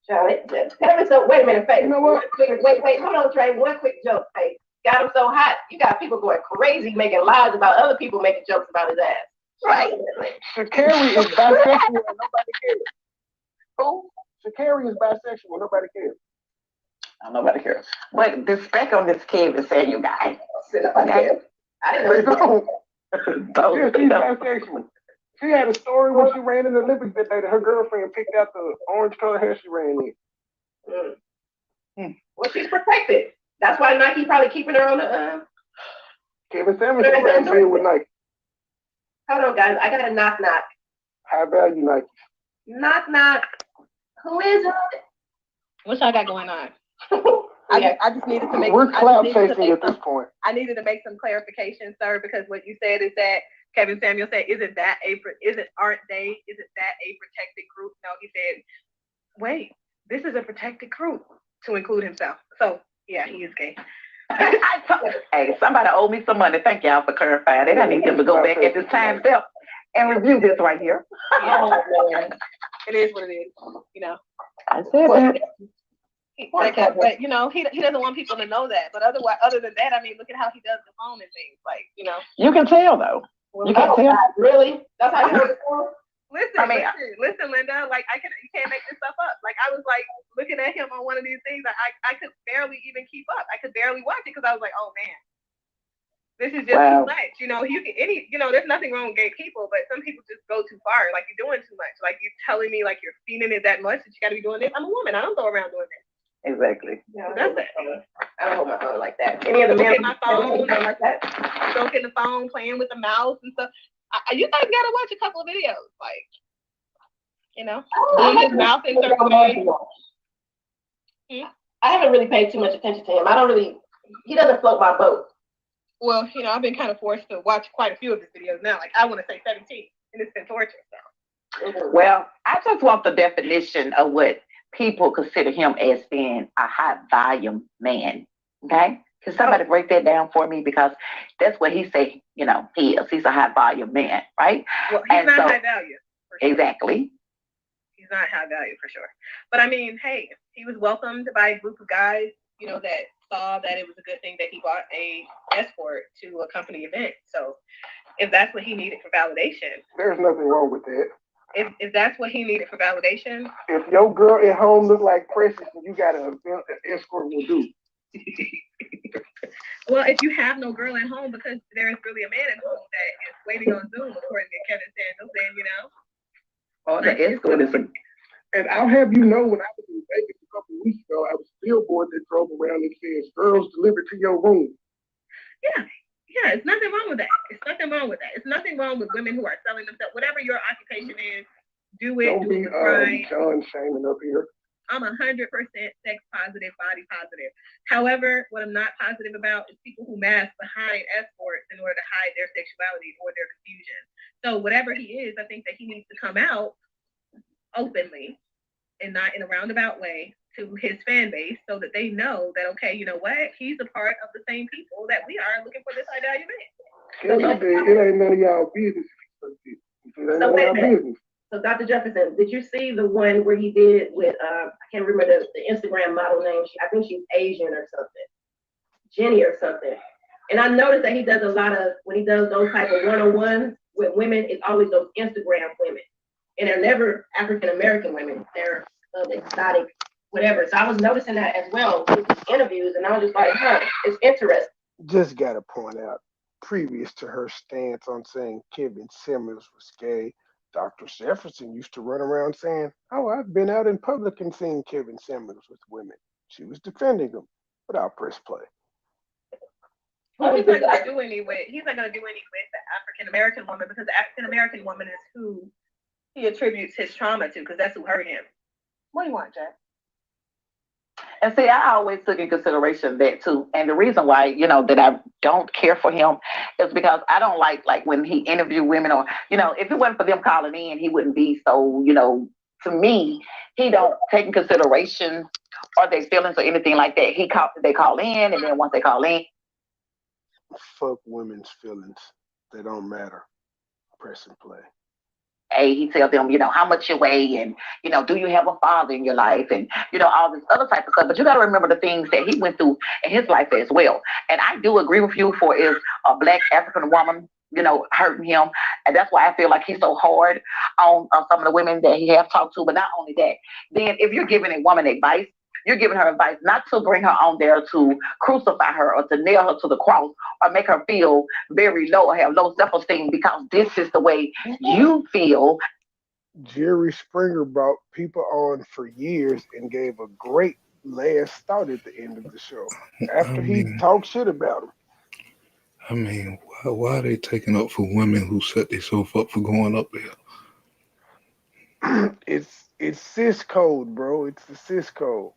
Kevin, so wait a minute, Faith. You know what? Wait, hold on, Trey. One quick joke, Faith. Got him so hot, you got people going crazy making lies about other people making jokes about his ass. Right. Sha'Carri is bisexual and nobody cares. Who? Sha'Carri is bisexual, nobody cares. Nobody cares. But the spec on this Kevin said you guys. Okay. I didn't know. Yeah, she's bisexual. She had a story when she ran in the Olympics that day that her girlfriend picked out the orange color hair she ran in. Well, she's protected. That's why Nike probably keeping her on the. Kevin Samuels is playing with Nike. Hold on, guys. I got a knock. High value Nike. Knock. Who is it? What y'all got going on? I just needed to make. We're cloud chasing at this point. I needed to make some clarification, sir, because what you said is that Kevin Samuels said, "Isn't that a protected group?" No, he said, "Wait, this is a protected group to include himself." So yeah, he is gay. Hey, somebody owe me some money. Thank y'all for clarifying it. I need them to go back at this time step and review this right here. It is what it is, I said that. But he doesn't want people to know that. But other than that, I mean, look at how he does the phone and things. Like, You can tell though. You can tell. Really? That's how you heard it from? Listen, Linda. Like, you can't make this stuff up. Like, I was like looking at him on one of these things. I could barely even keep up. I could barely watch it because I was like, oh man, this is just too much. There's nothing wrong with gay people, but some people just go too far. Like, you're doing too much. Like, you're telling me like you're feeding it that much that you got to be doing this. I'm a woman. I don't go around doing this. Exactly. Yeah, that's it. I don't hold my phone like that. Any other man my phone like that? Stroking the phone, playing with the mouse and stuff. You guys gotta watch a couple of videos, like, doing his mouth in certain ways. I haven't really paid too much attention to him. He doesn't float my boat. Well, I've been kind of forced to watch quite a few of his videos now. Like, I want to say 17, and it's been torture. So. Well, I just want the definition of what people consider him as being a high volume man. Okay? Can somebody break that down for me? Because that's what he say, he is. He's a high volume man, right? Well, he's not high value. Exactly. He's not high value for sure. But I mean, hey, he was welcomed by a group of guys, you know, that saw that it was a good thing that he bought a escort to a company event. So if that's what he needed for validation, there's nothing wrong with that. If that's what he needed for validation, if your girl at home look like Precious, then you got an escort will do. Well, if you have no girl at home because there is really a man at home that is waiting on Zoom, according to Kevin Samuels, then you know. Oh, the escort is a. And I'll have you know, when I was in Vegas a couple of weeks ago, I was a billboard that drove around and says, "Girls delivered to your room." Yeah, it's nothing wrong with that. It's nothing wrong with that. It's nothing wrong with women who are selling themselves. Whatever your occupation is, do it. Don't be John shaming up here. I'm 100% sex positive, body positive. However, what I'm not positive about is people who mask behind escorts in order to hide their sexuality or their confusion. So whatever he is, I think that he needs to come out openly and not in a roundabout way to his fan base so that they know that, okay, you know what? He's a part of the same people that we are looking for this high value man. It ain't none of y'all business. It ain't none of y'all business. So Dr. Jefferson, did you see the one where he did with, I can't remember the Instagram model name. I think she's Asian or something. Jenny or something. And I noticed that he does a lot of, when he does those type of one-on-ones with women, it's always those Instagram women. And they're never African-American women. They're exotic, whatever. So I was noticing that as well with these interviews. And I was just like, it's interesting. Just got to point out, previous to her stance on saying Kevin Samuels was gay, Dr. Jefferson used to run around saying, "Oh, I've been out in public and seen Kevin Samuels with women." She was defending him without press play. Well, he's not going to do any with the African American woman because the African American woman is who he attributes his trauma to because that's who hurt him. What do you want, Jack? And see, I always took in consideration that too. And the reason why, you know, that I don't care for him is because I don't like when he interviewed women or, you know, if it wasn't for them calling in, he wouldn't be so, you know, to me, he don't take in consideration or their feelings or anything like that. They call in, and then once they call in. Fuck women's feelings. They don't matter. Press and play. Hey, he tells them, you know, how much you weigh and, you know, do you have a father in your life and, you know, all this other type of stuff. But you got to remember the things that he went through in his life as well. And I do agree with you for is a Black African woman, you know, hurting him. And that's why I feel like he's so hard on some of the women that he has talked to. But not only that, then if you're giving a woman advice, you're giving her advice not to bring her on there to crucify her or to nail her to the cross or make her feel very low or have low self-esteem because this is the way you feel. Jerry Springer brought people on for years and gave a great last thought at the end of the show after he talked shit about him. I mean, why are they taking up for women who set themselves up for going up there? It's cis code, bro. It's the cis code.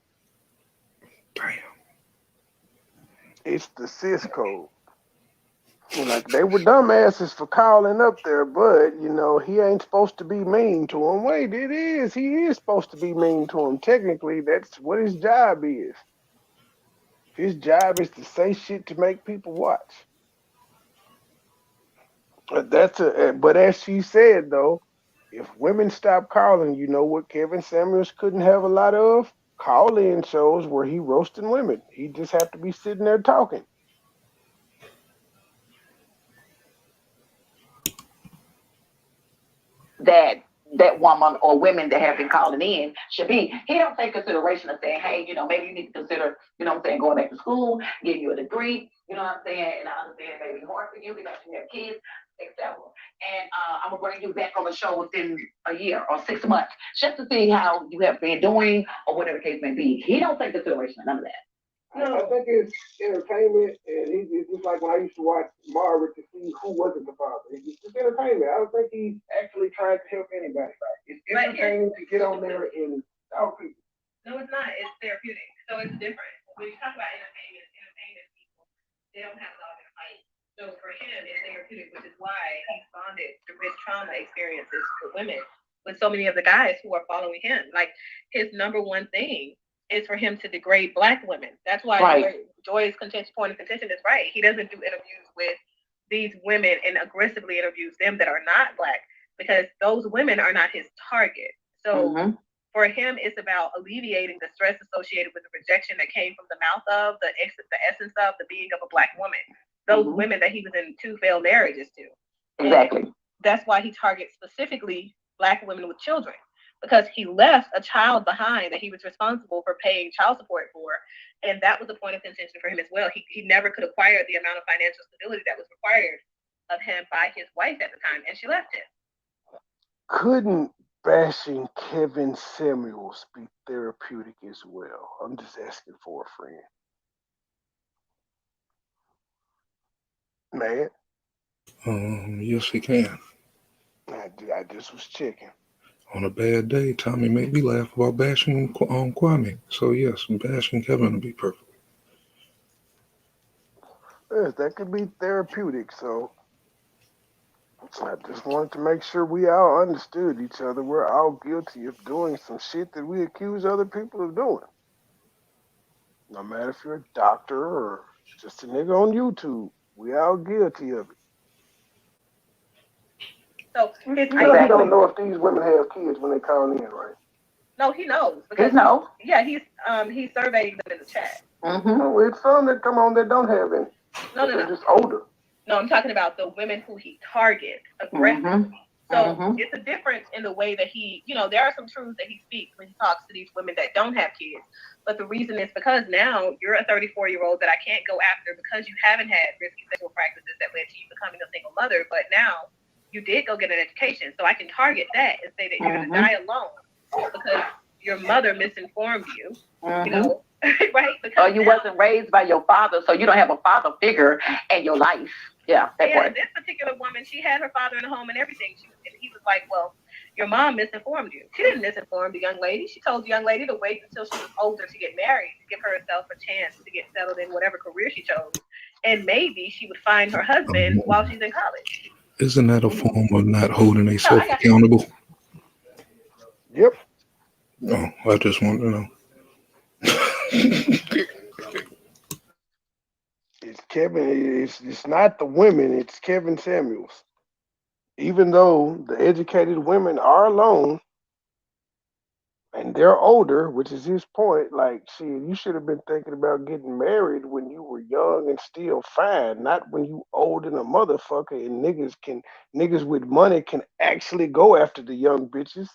Damn. It's the cis code. Like, they were dumbasses for calling up there, but, you know, he ain't supposed to be mean to him. Wait, it is. He is supposed to be mean to him. Technically, that's what his job is. His job is to say shit to make people watch. But as she said, though, if women stop calling, you know what Kevin Samuels couldn't have a lot of? Call-in shows where he roasting women. He just have to be sitting there talking. That woman or women that have been calling in should be. He don't take consideration of saying, hey, you know, maybe you need to consider, you know what I'm saying, going back to school, getting you a degree, you know what I'm saying, and I understand it may be hard for you because you have kids, etc. And I'm going to bring you back on the show within a year or 6 months just to see how you have been doing or whatever the case may be. He don't take consideration of none of that. No, I think it's entertainment, and it's just like when I used to watch Margaret to see who wasn't the father. It's just entertainment. I don't think he's actually trying to help anybody. It's entertaining to get on there and talk people. No, it's not. It's therapeutic. So it's different. When you talk about entertainment people, they don't have a lot of fight. So for him, it's therapeutic, which is why he's bonded through his trauma experiences with women, with so many of the guys who are following him. Like, his number one thing is for him to degrade Black women. That's why Joy's point of contention is right. He doesn't do interviews with these women and aggressively interviews them that are not Black because those women are not his target. So For him, it's about alleviating the stress associated with the rejection that came from the mouth of the essence of the being of a Black woman. Those women that he was in 2 failed marriages to. Exactly. And that's why he targets specifically Black women with children, because he left a child behind that he was responsible for paying child support for. And that was a point of contention for him as well. He never could acquire the amount of financial stability that was required of him by his wife at the time, and she left him. Couldn't bashing Kevin Samuels be therapeutic as well? I'm just asking for a friend. Man. Yes, he can. I just was checking. On a bad day, Tommy made me laugh about bashing on Kwame. So yes, bashing Kevin will be perfect. Yes, that could be therapeutic. So I just wanted to make sure we all understood each other. We're all guilty of doing some shit that we accuse other people of doing. No matter if you're a doctor or just a nigga on YouTube, we all guilty of it. So he don't know if these women have kids when they call in, right? No, he knows. He knows. Yeah, he's surveying them in the chat. Oh, it's some that come on that don't have any. No. They're just older. No, I'm talking about the women who he targets aggressively. So it's a difference in the way that he, there are some truths that he speaks when he talks to these women that don't have kids. But the reason is because now you're a 34-year-old that I can't go after because you haven't had risky sexual practices that led to you becoming a single mother. But now you did go get an education. So I can target that and say that you're going to die alone because your mother misinformed you, right? Or you wasn't raised by your father, so you don't have a father figure in your life. Yeah, that part. This particular woman, she had her father in the home and everything. He was like, well, your mom misinformed you. She didn't misinform the young lady. She told the young lady to wait until she was older to get married, to give herself a chance to get settled in whatever career she chose. And maybe she would find her husband while she's in college. Isn't that a form of not holding themselves accountable? Yep. No, I just want to know. It's Kevin. It's not the women. It's Kevin Samuels. Even though the educated women are alone and they're older, which is his point, like, shit, you should have been thinking about getting married when you were young and still fine, not when you old and a motherfucker and niggas with money can actually go after the young bitches.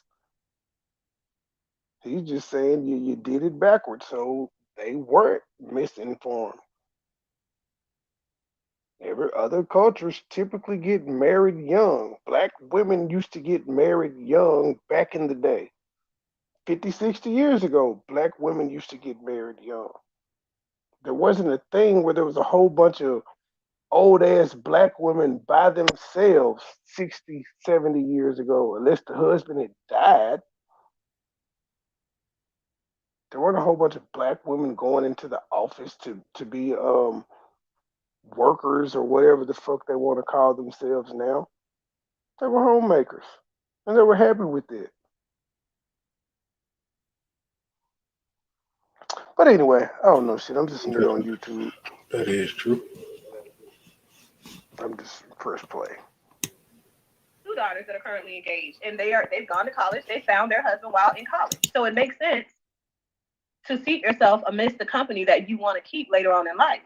He's just saying you did it backwards, so they weren't misinformed. Every other cultures typically get married young. Black women used to get married young back in the day. 50, 60 years ago, black women used to get married young. There wasn't a thing where there was a whole bunch of old ass black women by themselves 60, 70 years ago, unless the husband had died. There weren't a whole bunch of black women going into the office to be workers or whatever the fuck they want to call themselves now. They were homemakers, and they were happy with it. But anyway, I don't know shit. I'm just a nigga on YouTube. That is true. I'm just press play. 2 daughters that are currently engaged, and they've gone to college. They found their husband while in college, so it makes sense to seat yourself amidst the company that you want to keep later on in life.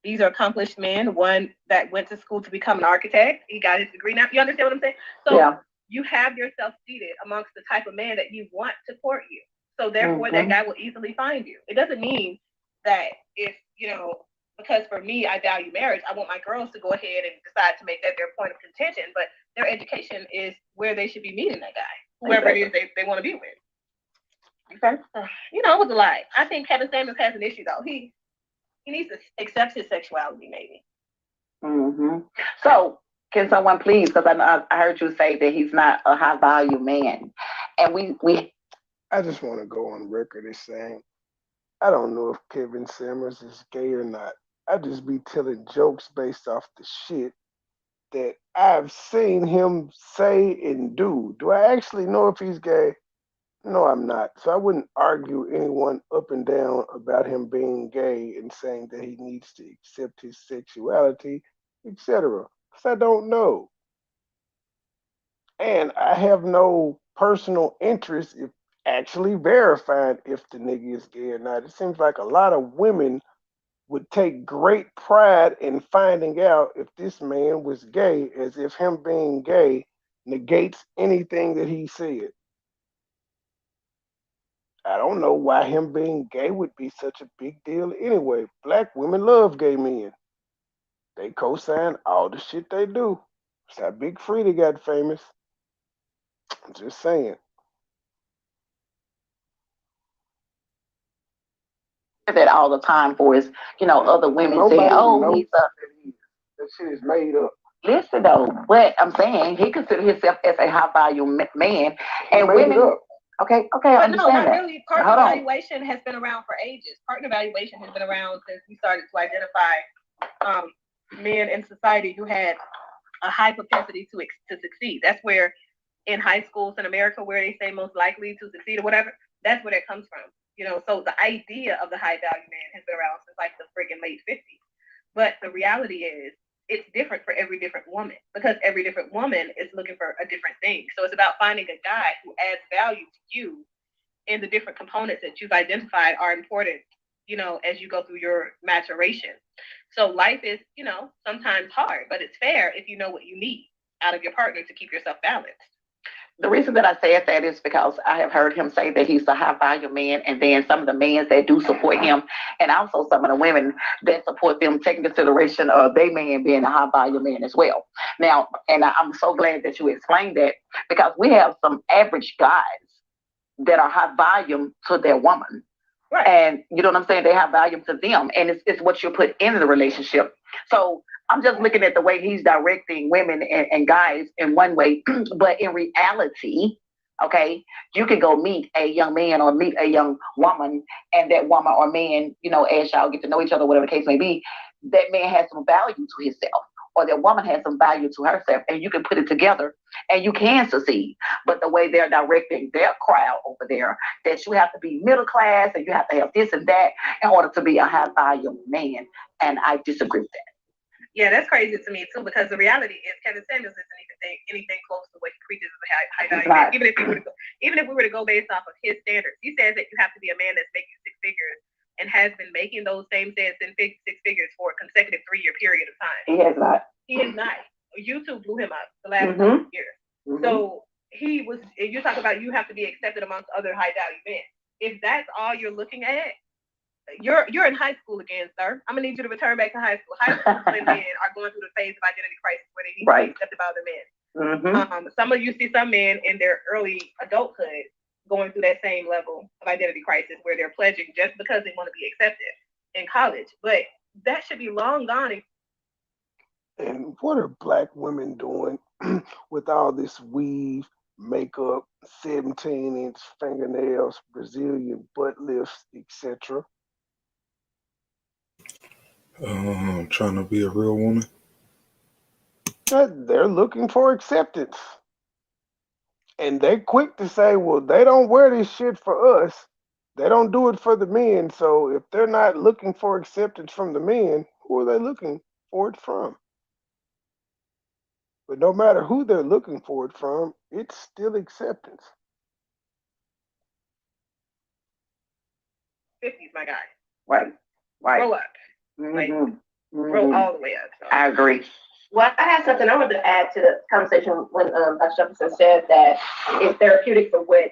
These are accomplished men. One that went to school to become an architect. He got his degree now. You understand what I'm saying? So you have yourself seated amongst the type of man that you want to court you. So therefore, that guy will easily find you. It doesn't mean that if, because for me, I value marriage, I want my girls to go ahead and decide to make that their point of contention. But their education is where they should be meeting that guy, whoever it is they want to be with. Okay. It was a lie. I think Kevin Samuels has an issue, though. He needs to accept his sexuality, maybe. So, can someone please, because I heard you say that he's not a high value man, and we. I just want to go on record as saying, I don't know if Kevin Samuels is gay or not. I just be telling jokes based off the shit that I've seen him say and do. Do I actually know if he's gay? No, I'm not. So I wouldn't argue anyone up and down about him being gay and saying that he needs to accept his sexuality, etc. Because I don't know. And I have no personal interest if actually verifying if the nigga is gay or not. It seems like a lot of women would take great pride in finding out if this man was gay, as if him being gay negates anything that he said. I don't know why him being gay would be such a big deal anyway. Black women love gay men. They co-sign all the shit they do. It's how Big Freedia got famous. I'm just saying. That all the time for his, other women saying, "Oh, he's a." That shit is made up. Listen though, what I'm saying, he considers himself as a high value man, and women. Okay, I but understand no, not that. really. Partner evaluation has been around for ages. Partner evaluation has been around since we started to identify men in society who had a high propensity to succeed. That's where in high schools in America, where they say most likely to succeed or whatever, that's where that comes from. So the idea of the high value man has been around since like the friggin' late 50s. But the reality is it's different for every different woman because every different woman is looking for a different thing. So it's about finding a guy who adds value to you in the different components that you've identified are important, as you go through your maturation. So life is, sometimes hard, but it's fair if you know what you need out of your partner to keep yourself balanced. The reason that I said that is because I have heard him say that he's a high value man, and then some of the men that do support him, and also some of the women that support them, taking consideration of their man being a high value man as well. Now, and I'm so glad that you explained that because we have some average guys that are high volume to their woman. Right. And you know what I'm saying? They have value to them, and it's what you put into the relationship. So I'm just looking at the way he's directing women and guys in one way, but in reality, okay, you can go meet a young man or meet a young woman, and that woman or man, as y'all get to know each other, whatever the case may be, that man has some value to himself, or that woman has some value to herself, and you can put it together and you can succeed. But the way they're directing their crowd over there, that you have to be middle class and you have to have this and that in order to be a high value man, and I disagree with that. Yeah, that's crazy to me too, because the reality is Kevin Samuels isn't anything close to what he preaches as a high value man. Even if we were to go based off of his standards, he says that you have to be a man that's making six figures and has been making those same six figures for a consecutive 3-year period of time. He has not. He has not. YouTube blew him up the last couple of years. Mm-hmm. So he was. You talk about you have to be accepted amongst other high value men. If that's all you're looking at, you're in high school again, sir. I'm gonna need you to return back to high school. High school men are going through the phase of identity crisis where they need to be accepted by other men. Mm-hmm. Some of you see some men in their early adulthood going through that same level of identity crisis where they're pledging just because they want to be accepted in college. But that should be long gone. And what are black women doing with all this weave, makeup, 17-inch fingernails, Brazilian butt lifts, etc.? Trying to be a real woman. They're looking for acceptance. And they quick to say, well, they don't wear this shit for us. They don't do it for the men. So if they're not looking for acceptance from the men, who are they looking for it from? But no matter who they're looking for it from, it's still acceptance. 50s, my guy. Right. Grow up. Grow all the way up. So. I agree. Well, I have something I wanted to add to the conversation when Dr. Jefferson said that it's therapeutic for what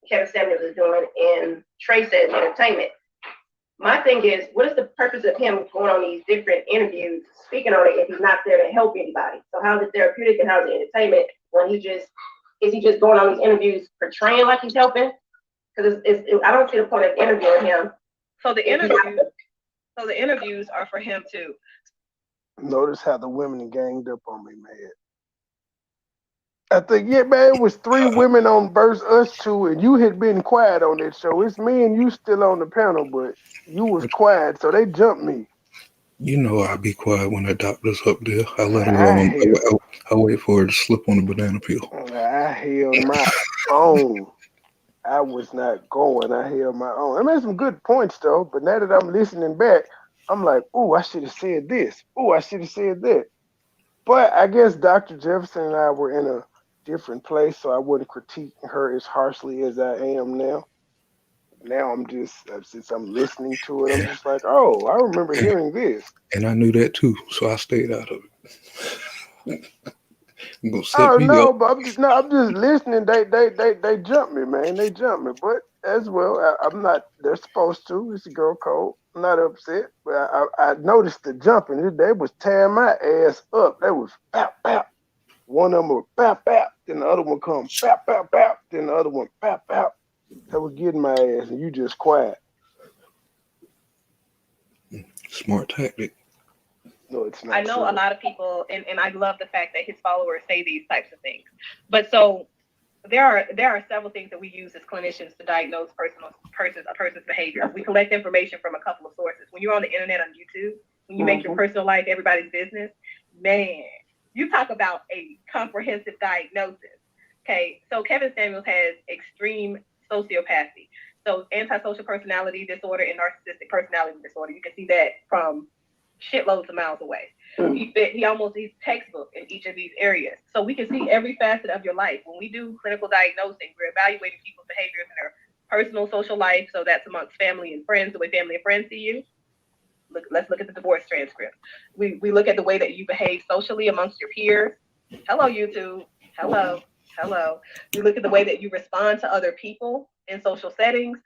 Kevin Samuels is doing and Trey says entertainment. My thing is, what is the purpose of him going on these different interviews, speaking on it, if he's not there to help anybody? So how is it therapeutic and how is it entertainment when is he just going on these interviews portraying like he's helping? Because I don't see the point of interviewing him. So the interviews are for him too. Notice how the women ganged up on me, man. I think, yeah, man, it was 3 women on versus us 2, and you had been quiet on that show. It's me and you still on the panel, but you was quiet, so they jumped me. You know I be quiet when the doctor's up there. I let her go. I wait for her to slip on the banana peel. I held my own. I was not going. I held my own. I made some good points, though, but now that I'm listening back, I'm like, oh, I should have said this. Oh, I should have said that. But I guess Dr. Jefferson and I were in a different place, so I wasn't critiquing her as harshly as I am now. Now I'm just, since I'm listening to it, I'm just like, oh, I remember hearing this. And I knew that too, so I stayed out of it. But I'm just listening. They jump me, man. They jump me, but as well, I'm not. They're supposed to. It's a girl code. I'm not upset, but I noticed the jumping. They was tearing my ass up. They was bap bap. One of them would bap bap, then the other one come bap bap bap, then the other one bap bap. They was getting my ass, and you just quiet. Smart tactic. No, it's not. I know a lot of people, and I love the fact that his followers say these types of things. But so there are several things that we use as clinicians to diagnose a person's behavior. We collect information from a couple of sources. When you're on the internet on YouTube, when you make your personal life everybody's business, man, you talk about a comprehensive diagnosis. Okay, so Kevin Samuels has extreme sociopathy. So antisocial personality disorder and narcissistic personality disorder. You can see that from shitloads of miles away. He's textbook in each of these areas. So we can see every facet of your life. When we do clinical diagnosing, we're evaluating people's behaviors in their personal social life. So that's amongst family and friends, the way family and friends see you. Let's look at the divorce transcript. We look at the way that you behave socially amongst your peers. Hello, YouTube. Hello. We look at the way that you respond to other people in social settings.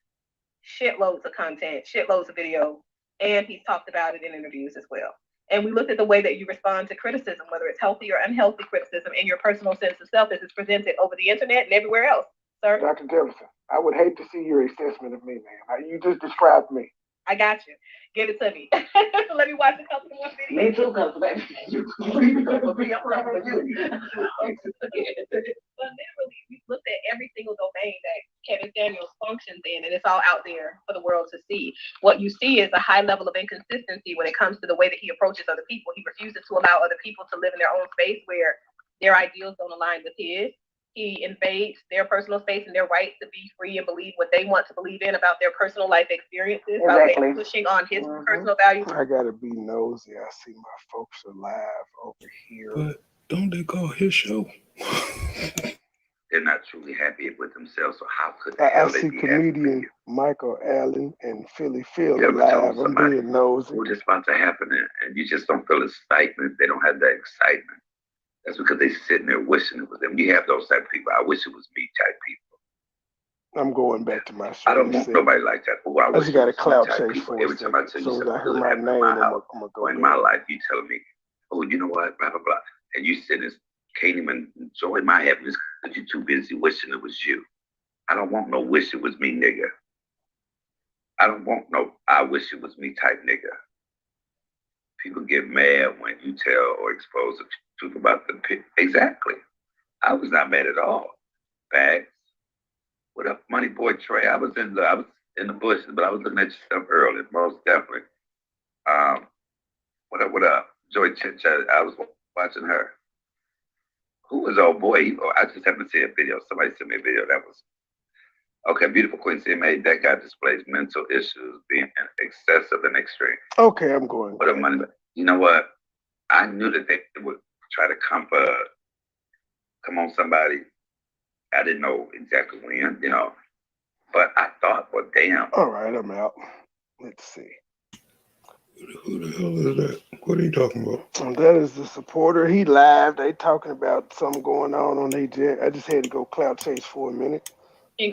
Shitloads of content, shitloads of video. And he's talked about it in interviews as well. And we looked at the way that you respond to criticism, whether it's healthy or unhealthy criticism, and your personal sense of self as it's presented over the internet and everywhere else. Sir? Dr. Jefferson, I would hate to see your assessment of me, man. You just described me. I got you. Give it to me. Let me watch a couple more videos. Me too, because baby, you I'm right with you. But literally, we looked at every single domain that Kevin Samuels functions in, and it's all out there for the world to see. What you see is a high level of inconsistency when it comes to the way that he approaches other people. He refuses to allow other people to live in their own space where their ideals don't align with his. He invades their personal space and their right to be free and believe what they want to believe in about their personal life experiences, exactly. Pushing on his personal values. I gotta be nosy. I see my folks are live over here. But don't they call his show? They're not truly happy with themselves, so how could I see comedian Michael Allen and Philly Phil live. I'm being nosy. What's just about to happen, and you just don't feel excitement. They don't have that excitement. That's because they sitting there wishing it was them. You have those type of people. I wish it was me type people. I'm going back to my show. I don't want nobody like that. Oh, I just got a clout chase for every time I tell you something I hear my name, I'm gonna go in my life. You telling me, oh, you know what, blah blah blah, and you sitting there can't even enjoy my happiness because you're too busy wishing it was you. I don't want no wish it was me, nigga. I don't want no I wish it was me type nigga. People get mad when you tell or expose the truth about the pit. Exactly. I was not mad at all. Bags. What up, MoneyBoy Trey? I was in the bushes, but I was looking at your stuff earlier, most definitely. What up? Joy Chit, I was watching her. Who was old boy? I just haven't seen a video. Somebody sent me a video that was okay. Beautiful Queen CMA. That guy displays mental issues being excessive and extreme. Okay, I'm going. What up, money? You know what? I knew that they would try to come on somebody. I didn't know exactly when, but I thought, well, damn. All right, I'm out. Let's see. Who the hell is that? What are you talking about? That is the supporter. He live. They talking about something going on their jet. I just had to go clout chase for a minute.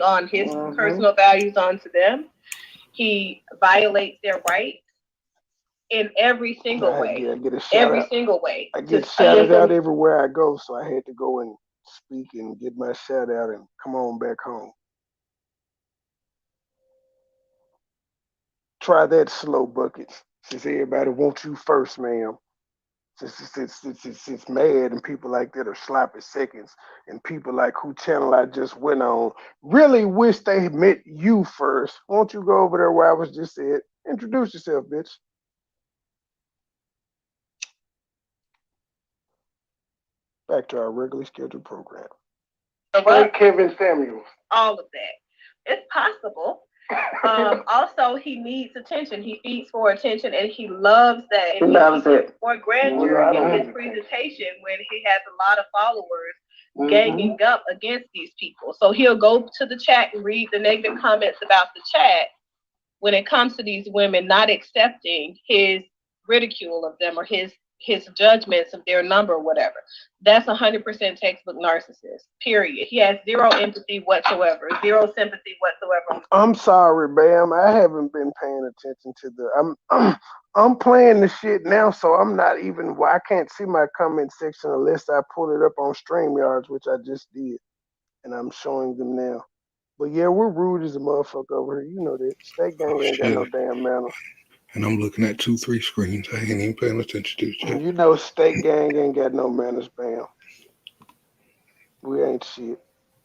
On his personal values onto them. He violates their rights in every single way. I get a shout out. Single way. I get shouted out everywhere I go, so I had to go and speak and get my shout out and come on back home. Try that, slow buckets. Since everybody wants you first, ma'am. Since mad and people like that are sloppy seconds, and people like who channel I just went on really wish they met you first. Won't you go over there where I was just said? Introduce yourself, bitch. Back to our regularly scheduled program. What? Kevin Samuels. All of that. It's possible. Also, he needs attention. He feeds for attention, and he loves that. He loves it. More grandeur in his presentation when he has a lot of followers ganging up against these people. So he'll go to the chat and read the negative comments about the chat when it comes to these women not accepting his ridicule of them or his judgments of their number or whatever. That's 100% textbook narcissist, period. He has zero empathy whatsoever, zero sympathy whatsoever. I'm sorry, Bam. I haven't been paying attention to I'm playing the shit now, so I'm not even, I can't see my comment section unless I pull it up on StreamYards, which I just did, and I'm showing them now. But yeah, we're rude as a motherfucker over here. You know that. State gang ain't got no damn manners. And I'm looking at 2-3 screens. I ain't even paying attention to the chat. You know State gang ain't got no manners, Bam. We ain't shit.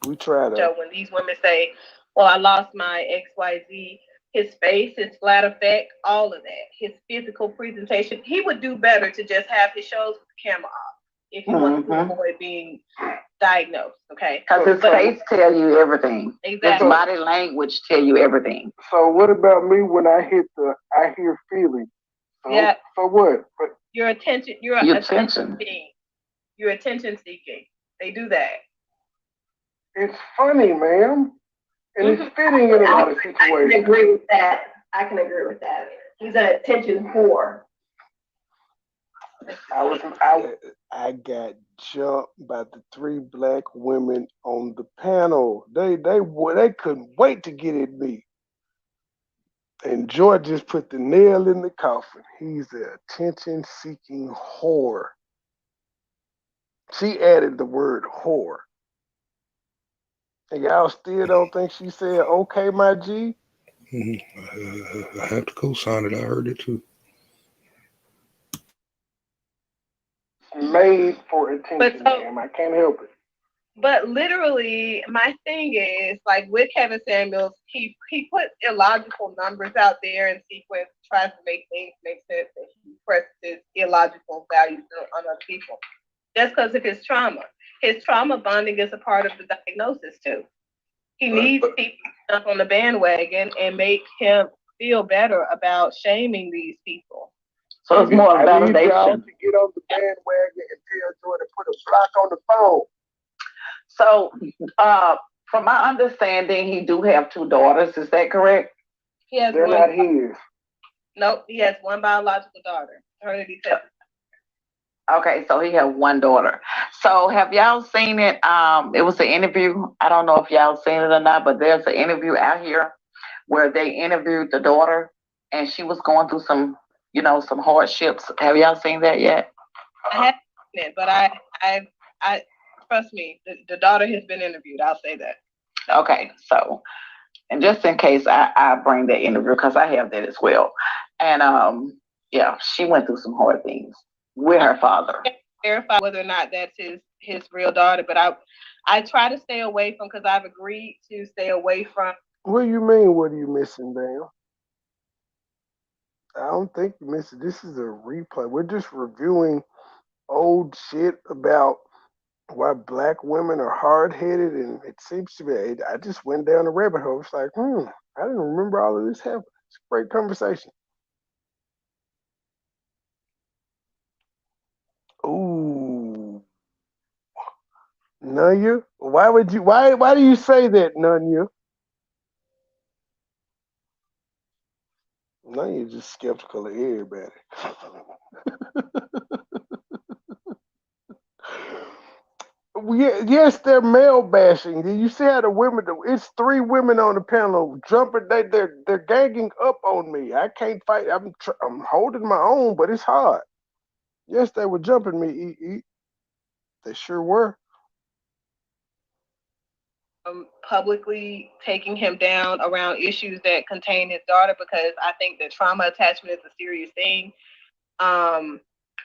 We try to. So when these women say, well, I lost my XYZ, his face, his flat effect, all of that, his physical presentation, he would do better to just have his shows with the camera off if he wants to avoid being diagnosed, okay? Because his face tell you everything. Exactly. His body language tell you everything. So what about me when I hit I hear feeling? So, yeah. So what? But your attention, you're attention seeking. You're attention seeking. They do that. It's funny, ma'am. And it's fitting in a lot of situations. I can agree with that. He's an attention whore. I got jumped by the 3 black women on the panel. They couldn't wait to get at me. And George just put the nail in the coffin. He's an attention-seeking whore. She added the word whore. And y'all still don't think she said, okay, my G? I have to co-sign it. I heard it too. Made for attention, ma'am. I can't help it. But literally, my thing is, like with Kevin Samuels, he puts illogical numbers out there in sequence, tries to make things make sense, and he presses illogical values on other people. That's because of his trauma. His trauma bonding is a part of the diagnosis too. He needs people to jump on the bandwagon and make him feel better about shaming these people. So it's more validation. I need y'all to get on the bandwagon and tell Joy to put a block on the phone. So, from my understanding, he do have 2 daughters. Is that correct? He has They're not his. Nope, he has 1 biological daughter. Paternity test. Okay, so he had 1 daughter. So have y'all seen it? It was an interview. I don't know if y'all seen it or not, but there's an interview out here where they interviewed the daughter, and she was going through some hardships. Have y'all seen that yet? I haven't seen it, but I trust me, the daughter has been interviewed. I'll say that. Okay, so, and just in case, I bring that interview because I have that as well. And yeah, she went through some hard things with her father. I can't verify whether or not that's his real daughter, but I try to stay away from, because I've agreed to stay away from. What do you mean? What are you missing, Bam? I don't think you missed it. This is a replay. We're just reviewing old shit about why black women are hard-headed, and it seems to be. I just went down a rabbit hole. It's like, I didn't remember all of this happening. It's a great conversation. Ooh, Nunya, why do you say that, Nunya? Nunya's just skeptical of everybody. Yes, they're male bashing. Did you see how the women? It's 3 women on the panel jumping. They're ganging up on me. I can't fight. I'm holding my own, but it's hard. Yes, they were jumping me. They sure were. Publicly taking him down around issues that contain his daughter, because I think that trauma attachment is a serious thing.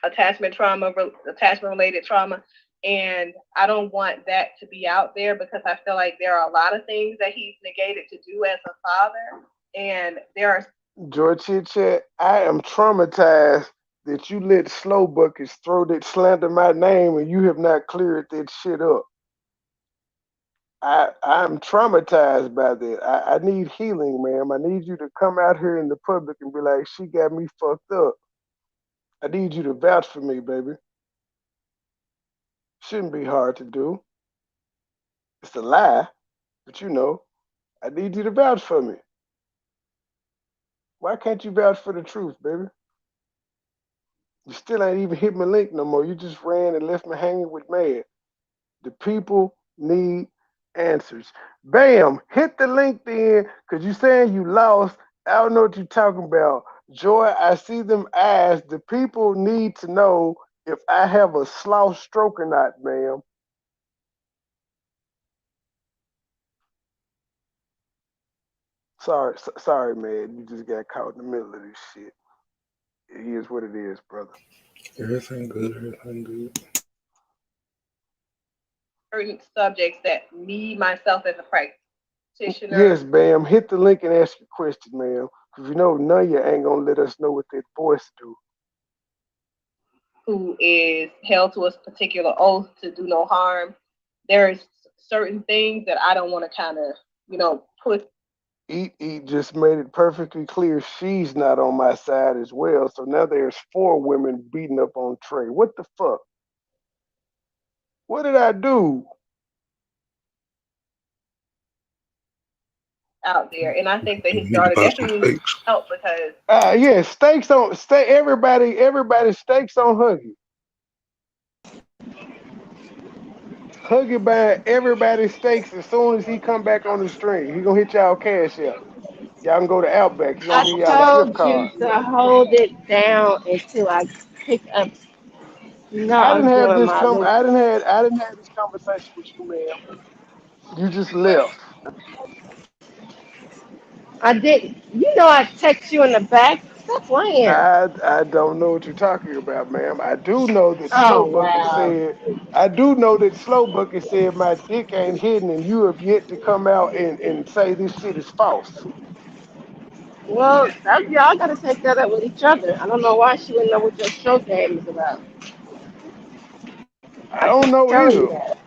Attachment related trauma. And I don't want that to be out there, because I feel like there are a lot of things that he's negated to do as a father. And there are. George Chit, I am traumatized that you let slow buckets throw that slander my name and you have not cleared that shit up. I'm traumatized by that. I need healing, ma'am. I need you to come out here in the public and be like, she got me fucked up. I need you to vouch for me, baby. Shouldn't be hard to do. It's a lie, but you know, I need you to vouch for me. Why can't you vouch for the truth, baby? You still ain't even hit my link no more. You just ran and left me hanging with mad. The people need answers. Bam! Hit the link then, because you saying you lost. I don't know what you're talking about. Joy, I see them eyes. The people need to know if I have a slough stroke or not, ma'am. Sorry, man. You just got caught in the middle of this shit. It is what it is, brother. Everything good, everything good. Certain subjects that me, myself, as a practitioner. Yes, ma'am. Hit the link and ask your question, ma'am. Because you know none of you ain't going to let us know what that voice do. Who is held to a particular oath to do no harm. There's certain things that I don't want to kind of, put. Eat just made it perfectly clear she's not on my side as well. So now there's 4 women beating up on Trey. What the fuck? What did I do? Out there, and I think that his daughter definitely needs help because yeah, stakes on everybody stakes on Huggy. Huggy buying everybody stakes as soon as he come back on the stream. He gonna hit y'all cash out. Y'all can go to Outback. He gonna I give y'all a gift told you card. to hold it down until I pick up. No, I I'm didn't have doing this my little. I didn't have this conversation with you, ma'am. You just left. I didn't. You know I text you in the back. Stop playing. I don't know what you're talking about, ma'am. I do know that Oh Slow Bucket wow. said my dick ain't hidden and you have yet to come out and say this shit is false. Well, y'all gotta take that up with each other. I don't know why she wouldn't know what your show game is about. I I don't keep know telling you either. that.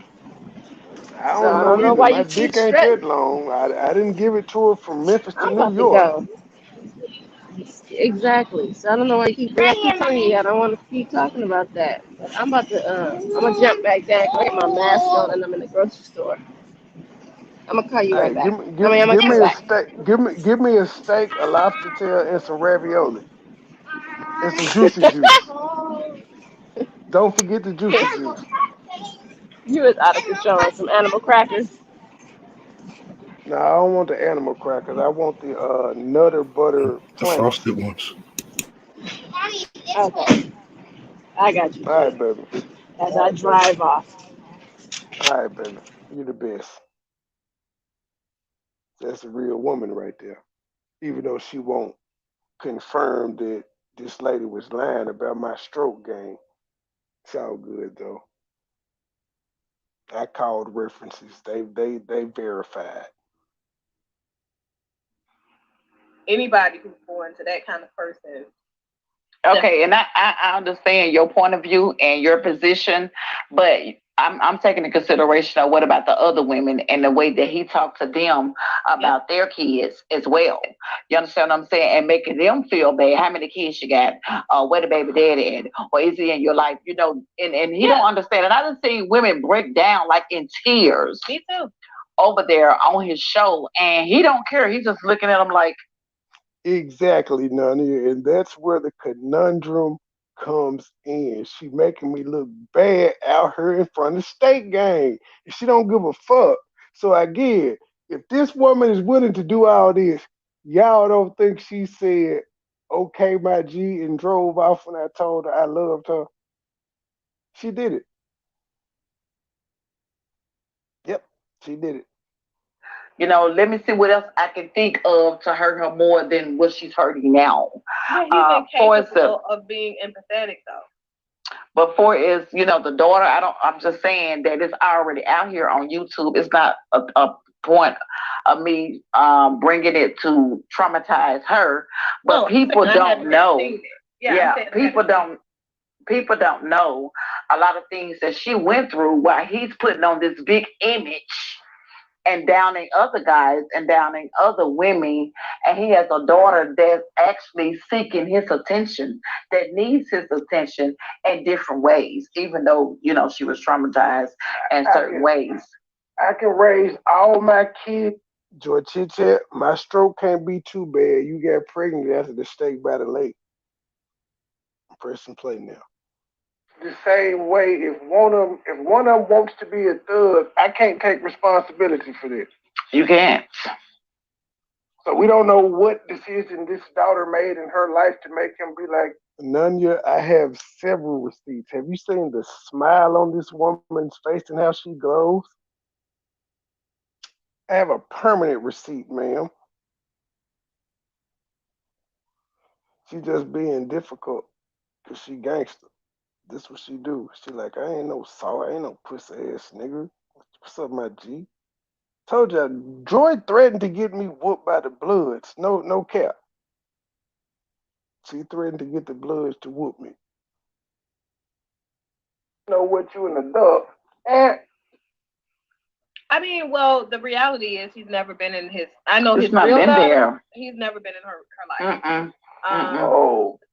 I So don't I know don't know either. why My you keep dick ain't stressing. that long. I didn't give it to her from Memphis to I'm New about to York. go. Exactly. So I don't know why you keep telling you. I don't want to keep talking about that. But I'm about to. I'm gonna jump back there, go get my mask on, and I'm in the grocery store. I'm gonna call you right Hey, back. I'm gonna give come me a back. steak. Give me a steak, a lobster tail, and some ravioli and some juicy juice. Don't forget the juicy juice. You is out of control. Some animal crackers. No, I don't want the animal crackers. I want the Nutter Butter The planks. frosted ones. Okay, I got you, All right, Jay. baby. As I drive off. All right, baby. You're the best. That's a real woman right there. Even though she won't confirm that this lady was lying about my stroke game. It's all good though. I called references. They verified. anybody who's born to that kind of person. Okay, and I understand your point of view and your position, but I'm taking into consideration of what about the other women and the way that he talked to them about their kids as well. You understand what I'm saying? And making them feel bad. How many kids you got? Where the baby daddy at? Or is he in your life? And he don't understand. And I done seen women break down like in tears. Me too. Over there on his show, and he don't care. He's just looking at them like. Exactly, Nani. And that's where the conundrum comes in. She making me look bad out here in front of state gang. And she don't give a fuck. So again, if this woman is willing to do all this, y'all don't think she said, okay, my G, and drove off when I told her I loved her? She did it. Yep, she did it. Let me see what else I can think of to hurt her more than what she's hurting now. Yeah, he's incapable of being empathetic though. But for is, the daughter, I'm just saying that it's already out here on YouTube. It's not a point of me bringing it to traumatize her, but people don't know. Yeah, people don't know a lot of things that she went through while he's putting on this big image and downing other guys and downing other women. And he has a daughter that's actually seeking his attention, that needs his attention in different ways, even though, she was traumatized in certain ways. I can raise all my kids. George Chit, my stroke can't be too bad. You get pregnant after the steak by the lake. Press and play now. The same way, if one of them wants to be a thug, I can't take responsibility for this. You can't. So we don't know what decision this daughter made in her life to make him be like, Nunya, I have several receipts. Have you seen the smile on this woman's face and how she glows? I have a permanent receipt, ma'am. She just being difficult because she gangster. This what she do. She like, I ain't no saw, I ain't no pussy ass nigga. What's up, my G? Told you, Droid threatened to get me whooped by the Bloods. No cap. She threatened to get the Bloods to whoop me. Know what you an adult. And I mean, well, the reality is he's never been in his. I know He's his not real been daughter. there. He's never been in her life.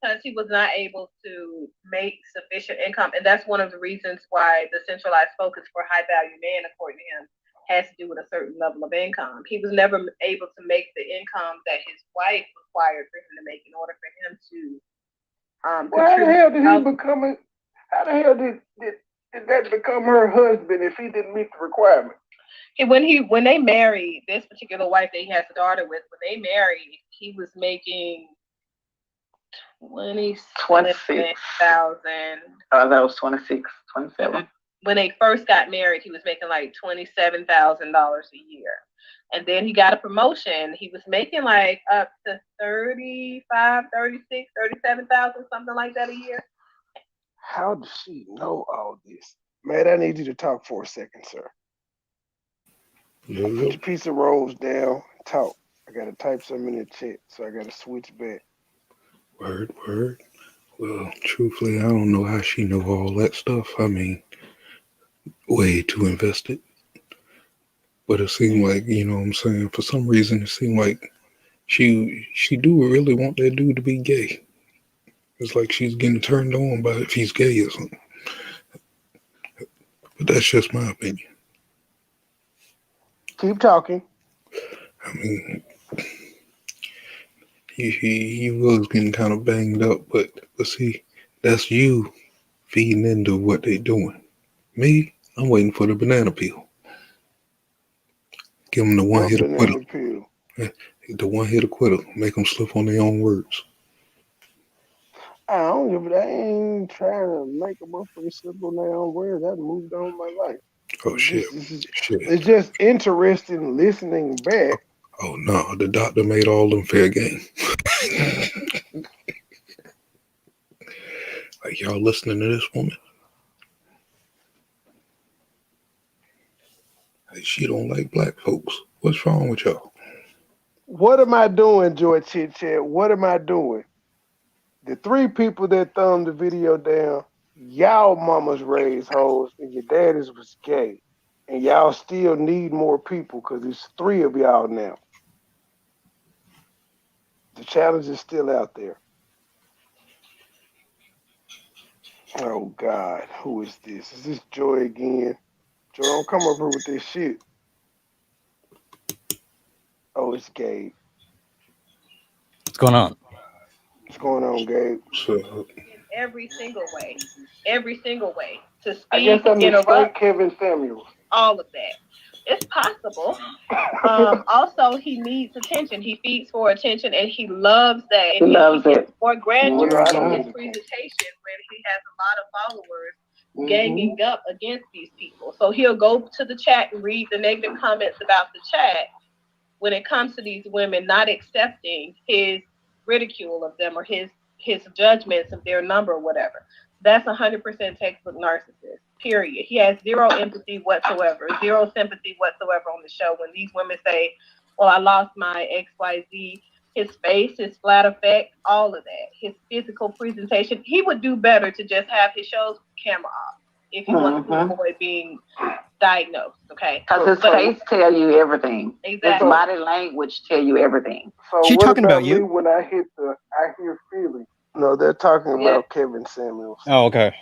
Because he was not able to make sufficient income, and that's one of the reasons why the centralized focus for high value men, according to him, has to do with a certain level of income. He was never able to make the income that his wife required for him to make in order for him to. Well, how the hell did he become it? How the hell did that become her husband if he didn't meet the requirement? When they married, this particular wife that he has a daughter with, when they married, he was making 26,000. Oh, that was 26, 27. When they first got married, he was making like $27,000 a year. And then he got a promotion. He was making like up to 35, 36, 37,000, something like that a year. How does she know all this? Man, I need you to talk for a second, sir. Put your piece of rolls down, talk. I gotta type something in the chat, so I gotta switch back. Word. Well, truthfully, I don't know how she know all that stuff. I mean, way too invested. But it seemed like, you know what I'm saying, for some reason it seemed like she do really want that dude to be gay. It's like she's getting turned on by if he's gay or something. But that's just my opinion. Keep talking. I mean, he was getting kind of banged up, but see, that's you feeding into what they doing. Me, I'm waiting for the banana peel. Give them the one hit acquittal. The one hit acquittal. Make them slip on their own words. I ain't trying to make a motherfucker slip on their own words. I've moved on in my life. Oh, shit. It's just interesting listening back. Oh, no. The doctor made all them fair game. Like, y'all listening to this woman? Like, she don't like black folks. What's wrong with y'all? What am I doing, George Chit Chat? What am I doing? The 3 people that thumbed the video down, y'all mamas raised hoes and your daddies was gay. And y'all still need more people because there's 3 of y'all now. The challenge is still out there. Oh, God. Who is this? Is this Joy again? Joy, don't come up here with this shit. Oh, it's Gabe. What's going on? What's going on, Gabe? Every single way to speak, I guess I'm interrupt, Kevin Samuels. all of that. It's possible. Also, he needs attention. He feeds for attention, and he loves that. And he loves it. More grandeur in his presentation when he has a lot of followers ganging up against these people. So he'll go to the chat and read the negative comments about the chat when it comes to these women not accepting his ridicule of them or his judgments of their number or whatever. That's 100% textbook narcissist, period. He has zero empathy whatsoever, zero sympathy whatsoever on the show. When these women say, well, I lost my XYZ, his face, his flat effect, all of that, his physical presentation, he would do better to just have his shows camera off if he wants to avoid being diagnosed, okay? Because his face tell you everything. Exactly. His body language tell you everything. So she what talking about you? When I hear feelings. No, they're talking about Kevin Samuels. Oh, okay.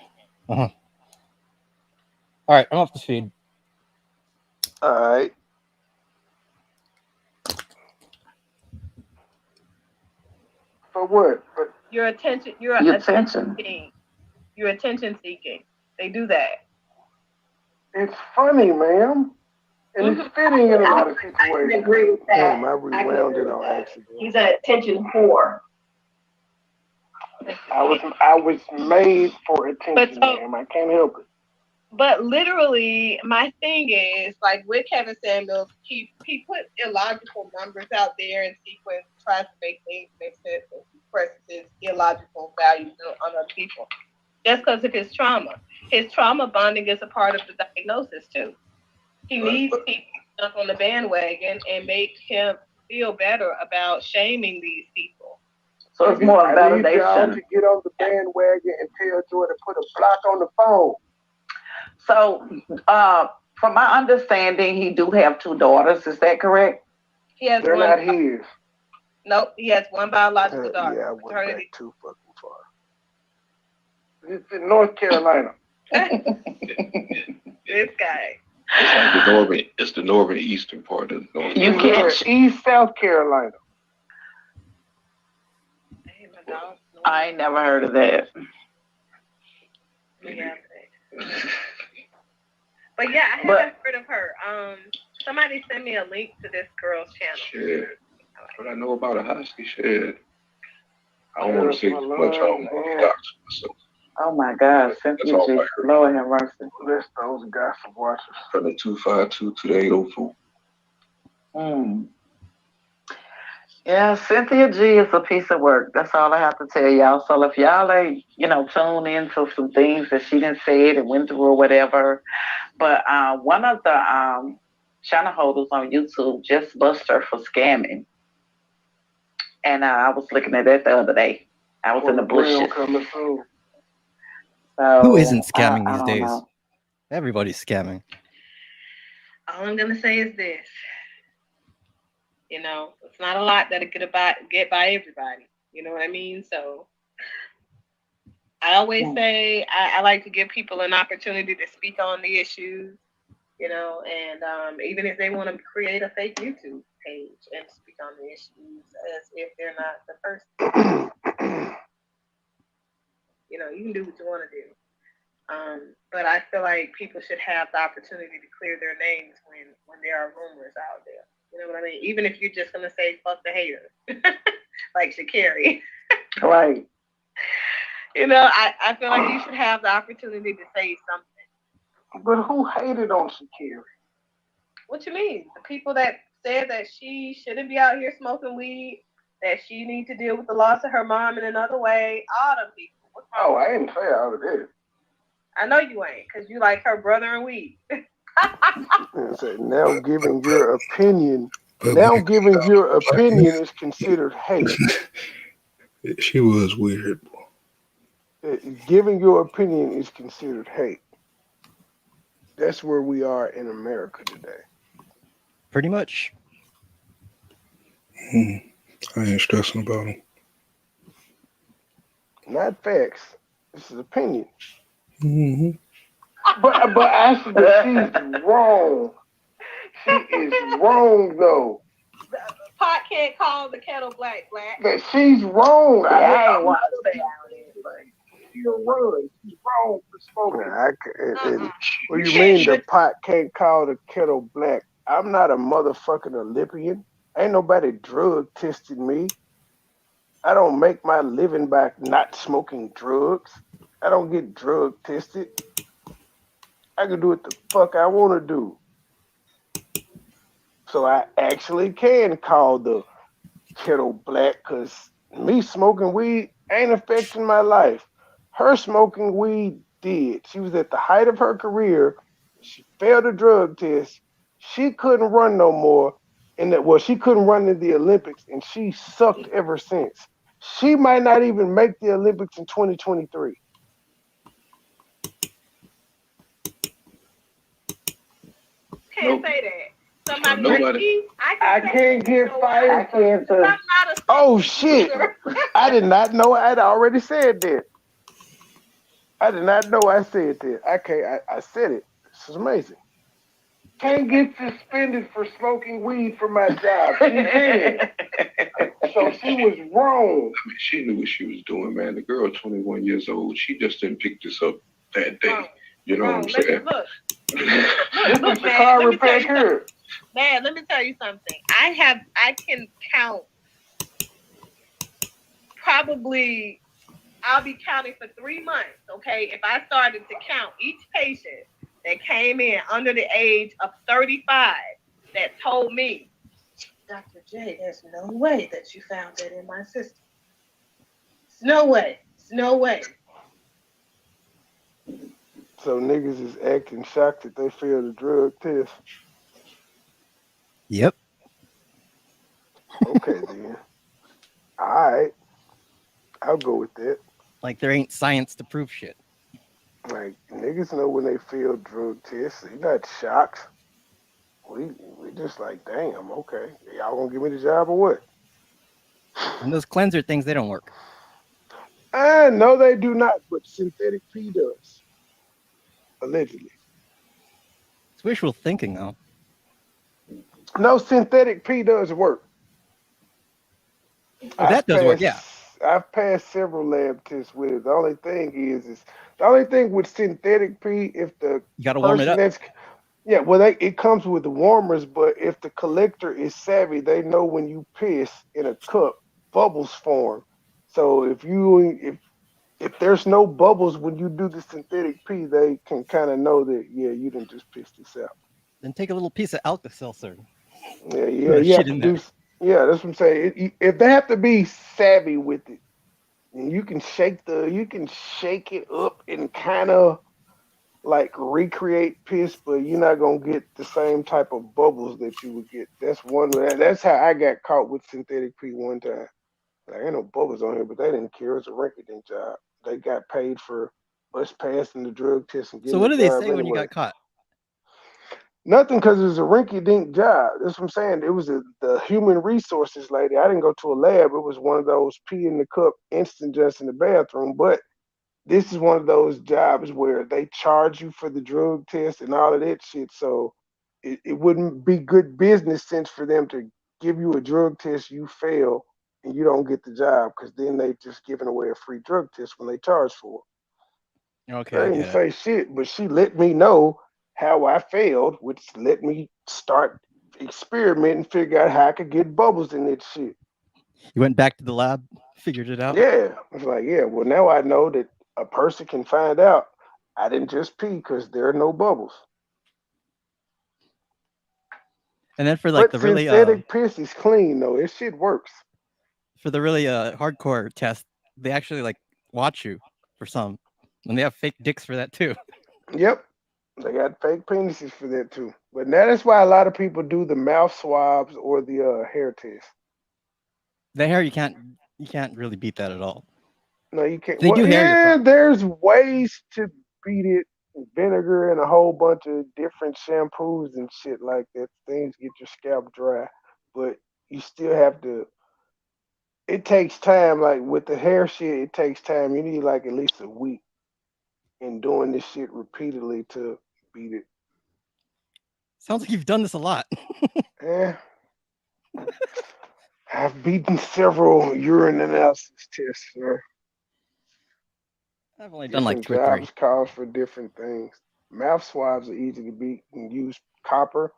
All right, I'm off the feed. All right. For what? Your attention. You're attention seeking. You're attention seeking. They do that. It's funny, ma'am. And it's fitting in a lot of situations. I can agree with that. Damn, I rewound it on accident. He's an attention whore. I was made for attention, ma'am. I can't help it. But literally, my thing is, like with Kevin Samuels, he put illogical numbers out there in sequence, tries to make things make sense, and he presses his illogical values on other people. Just because of his trauma. His trauma bonding is a part of the diagnosis, too. He needs people to jump on the bandwagon and make him feel better about shaming these people. So it's more I need y'all validation. to get on the bandwagon and tell Joy to put a block on the phone. So, from my understanding, he do have 2 daughters. Is that correct? He has They're not his. Nope, he has one biological daughter. Yeah, I went back too fucking far. It's in North Carolina. This guy. It's the northern eastern part of North You can't East South Carolina. I ain't never heard of that. Yeah. But yeah, I haven't heard of her. Somebody send me a link to this girl's channel. Shit. What I know about her, how she said. I don't want to say too much. I don't want to dox myself. Oh my God, Cynthia G. Lord have mercy. Bless those gossip watchers. From the 252 to the 804. Yeah, Cynthia G is a piece of work. That's all I have to tell y'all. So if y'all are, tune into some things that she done said and went through or whatever, but one of the channel holders on YouTube just busted her for scamming. And I was looking at that the other day. I was in the bushes. So, who isn't scamming these days? Know. Everybody's scamming. All I'm gonna say is this. It's not a lot that'll get by everybody. You know what I mean? So I always say I like to give people an opportunity to speak on the issues, and even if they want to create a fake YouTube page and speak on the issues as if they're not the person. You can do what you want to do. But I feel like people should have the opportunity to clear their names when there are rumors out there. You know what I mean? Even if you're just going to say, fuck the haters, like Sha'Carri. Right. I feel like you should have the opportunity to say something. But who hated on Sha'Carri? What you mean? The people that said that she shouldn't be out here smoking weed, that she needs to deal with the loss of her mom in another way, all them people. Oh, I didn't say all of this. I know you ain't, because you like her brother and weed. Now giving your opinion is considered hate. She was weird. Giving your opinion is considered hate. That's where we are in America today. Pretty much. I ain't stressing about them. Not facts. This is opinion. Mm-hmm. But actually, she's wrong. She is wrong, though. Pot can't call the kettle black. But she's wrong. I ain't want to say She's wrong for smoking. What do you mean the pot can't call the kettle black? I'm not a motherfucking Olympian. Ain't nobody drug tested me. I don't make my living by not smoking drugs. I don't get drug tested. I can do what the fuck I want to do. So I actually can call the kettle black because me smoking weed ain't affecting my life. Her smoking weed did. She was at the height of her career. She failed a drug test. She couldn't run no more. She couldn't run in the Olympics, and she sucked ever since. She might not even make the Olympics in 2023. Can't say that. Somebody like me, I can't get fired. Oh shit! I did not know I'd already said that. I did not know I said that. I said it. This is amazing. can't get suspended for smoking weed for my job. She did. So she was wrong. I mean, she knew what she was doing, man. The girl, 21 years old, she just didn't pick this up that day. You know what I'm saying? Look, Look, man, car let me tell repair you here. something. Man, let me tell you something. I can count probably, I'll be counting for 3 months, okay? If I started to count each patient that came in under the age of 35 that told me, Dr. J, there's no way that you found that in my system. It's no way. It's no way. So niggas is acting shocked that they failed the drug test. Yep. Okay, then. All right. I'll go with that. Like there ain't science to prove shit. Like, niggas know when they fail drug tests. They not shocked. We just like, damn, okay. Y'all gonna give me the job or what? And those cleanser things, they don't work. No, they do not, but synthetic P does. Allegedly. It's wishful thinking, though. No, synthetic P does work. Oh, that does work, yeah. I've passed several lab tests with it. The only thing is the only thing with synthetic P, if the you gotta warm it up. It comes with the warmers, but if the collector is savvy, they know when you piss in a cup, bubbles form. So if there's no bubbles when you do the synthetic P, they can kind of know that you didn't just piss this out. Then take a little piece of Alka-Seltzer. Yeah, you have to do. Yeah, that's what I'm saying. If they have to be savvy with it, and you can shake it up and kind of like recreate piss, but you're not gonna get the same type of bubbles that you would get. That's how I got caught with synthetic P one time. Like, ain't no bubbles on here, but they didn't care. It was a rinky-dink job. They got paid for us passing the drug test and getting. So what the did they job say when you anyway. got caught? Nothing, because it was a rinky-dink job. That's what I'm saying. It was the human resources lady. I didn't go to a lab. It was one of those pee in the cup, instant just in the bathroom. But this is one of those jobs where they charge you for the drug test and all of that shit. So it wouldn't be good business sense for them to give you a drug test, you fail, and you don't get the job, because then they just giving away a free drug test when they charge for it. Okay, They didn't say shit, but she let me know how I failed, which let me start experimenting, figure out how I could get bubbles in that shit. You went back to the lab, figured it out? Yeah. I was like, well, now I know that a person can find out I didn't just pee because there are no bubbles. And then for like the really synthetic piss is clean though. This shit works. For the really hardcore test, they actually like watch you for some. And they have fake dicks for that too. Yep. They got fake penises for that too. But now that's why a lot of people do the mouth swabs or the hair test. The hair, you can't really beat that at all. No, you can't. They do hair. There's ways to beat it. Vinegar and a whole bunch of different shampoos and shit like that. Things get your scalp dry, but you still have to. It takes time. Like with the hair shit, it takes time. You need like at least a week in doing this shit repeatedly to beat it. Sounds like you've done this a lot. Yeah. I've beaten several urine analysis tests, sir. I've only done like 2 or 3. Jobs calls for different things. Mouth swabs are easy to beat. You can use copper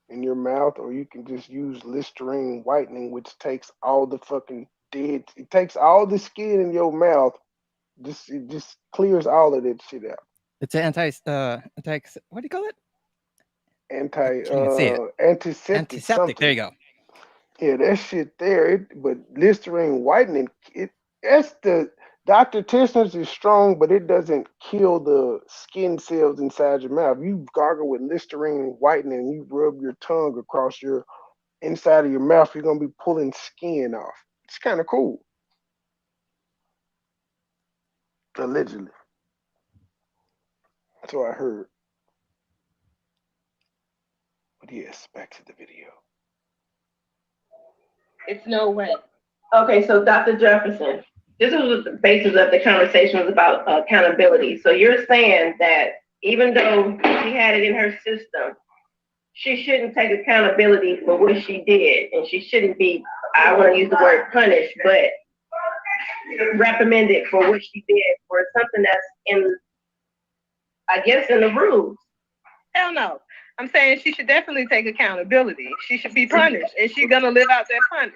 in your mouth, or you can just use Listerine whitening, which takes all the fucking dead. It takes all the skin in your mouth. It just clears all of that shit out. It's anti. What do you call it? Antiseptic. Antiseptic. There you go. Yeah, that shit there. But Listerine whitening, that's the Dr. Tishner's is strong, but it doesn't kill the skin cells inside your mouth. You gargle with Listerine whitening and you rub your tongue across your inside of your mouth, you're gonna be pulling skin off. It's kind of cool. Allegedly. That's what I heard. But yes, back to the video. It's no way. Okay, so Dr. Jefferson, this was the basis of the conversation was about accountability. So you're saying that even though she had it in her system, she shouldn't take accountability for what she did, and she shouldn't be, I want to use the word punished, but reprimanded for what she did for something that's in, I guess, in the rules. Hell no. I'm saying she should definitely take accountability. She should be punished, and she's gonna live out that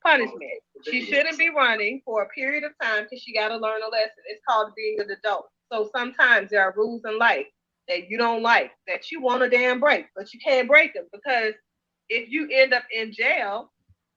punishment. She shouldn't be running for a period of time because she got to learn a lesson. It's called being an adult. So sometimes there are rules in life that you don't like, that you want a damn break, but you can't break them because if you end up in jail,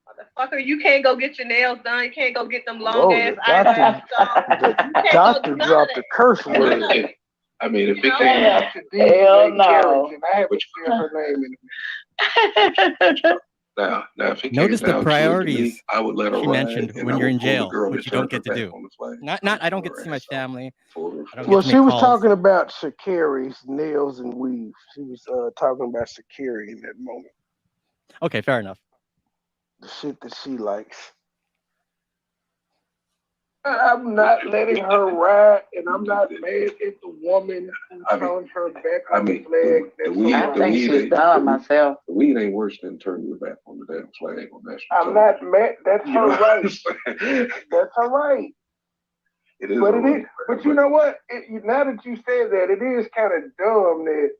motherfucker, you can't go get your nails done. You can't go get them long ass eyebrows done. The doctor dropped the curse word. I mean, if it came hell no. I haven't said her name in now, if it Notice came the down priorities to it, to me, I would let her she ride, mentioned and when I you're would in pull the jail, girl which that you don't turned her get to back do. on the flag. Not I don't get to see my family. I don't get Well, to she make was calls. talking about Sha'Carri's nails and weave. She was talking about Sha'Carri in that moment. Okay, fair enough. The shit that she likes. I'm not letting her ride, and I'm not mad at the woman who turned her back on the flag. I think she's done myself. The weed ain't worse than turning your back on the damn flag on national I'm not mad. That's her right. right. That's her right. It is But her it right. is. But you know what? Now that you said that, it is kind of dumb that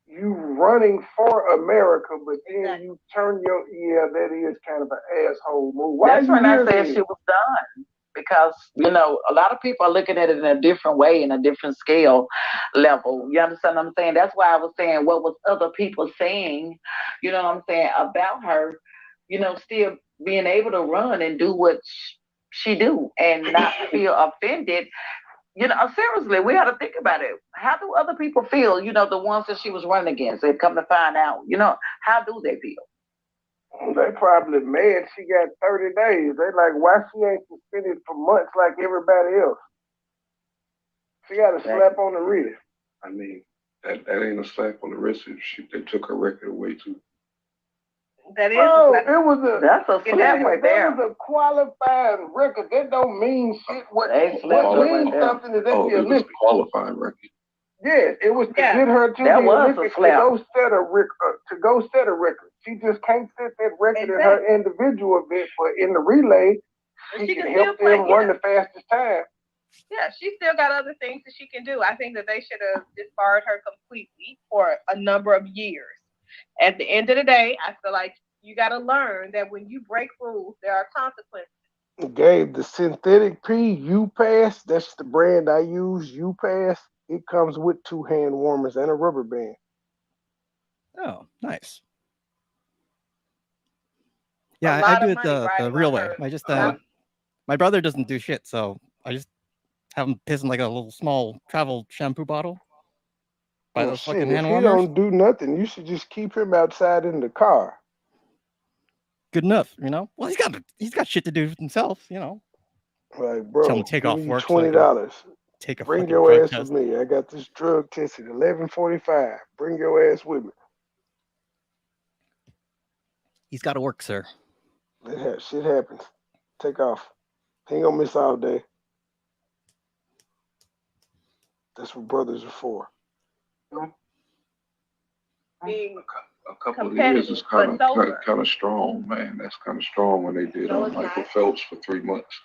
you running for America, but then you turn your that is kind of an asshole move. Why That's you when I here said then? she was done. Because, you know, a lot of people are looking at it in a different way, in a different scale level. You understand what I'm saying? That's why I was saying what was other people saying, you know what I'm saying, about her, you know, still being able to run and do what she do and not feel offended. You know, seriously, we have to think about it. How do other people feel, you know, the ones that she was running against? They come to find out, you know, how do they feel? They probably mad she got 30 days. They like, why she ain't suspended for months like everybody else? She got a slap on the wrist. I mean, that ain't a slap on the wrist. They took her record away too. That is that's a slap right there. That was a qualifying record. That don't mean shit. What means something is at the Olympics. Qualifying record. Yes, it was to get her to the Olympics to go set a record. She just can't set that record in her individual event, but in the relay, she can help them run the fastest time. Yeah, she still got other things that she can do. I think that they should have disbarred her completely for a number of years. At the end of the day, I feel like you got to learn that when you break rules, there are consequences. Gabe, the synthetic P U-Pass, that's the brand I use, U-Pass. It comes with 2 hand warmers and a rubber band. Oh, nice. Yeah, I do it the real way. I just my brother doesn't do shit, so I just have him piss in like a little small travel shampoo bottle. By those fucking hand warmers. If he don't do nothing, you should just keep him outside in the car. Good enough, you know. Well, he's got shit to do himself, you know. Like, bro, tell him to take off work. $20. Take a bring your ass test. with me. I got this drug test at 11:45. Bring your ass with me. He's got to work, sir. Shit happens. Take off. He ain't gonna miss all day. That's what brothers are for. Being a couple of years is kind of strong, man. That's kind of strong when they did Michael Phelps for 3 months.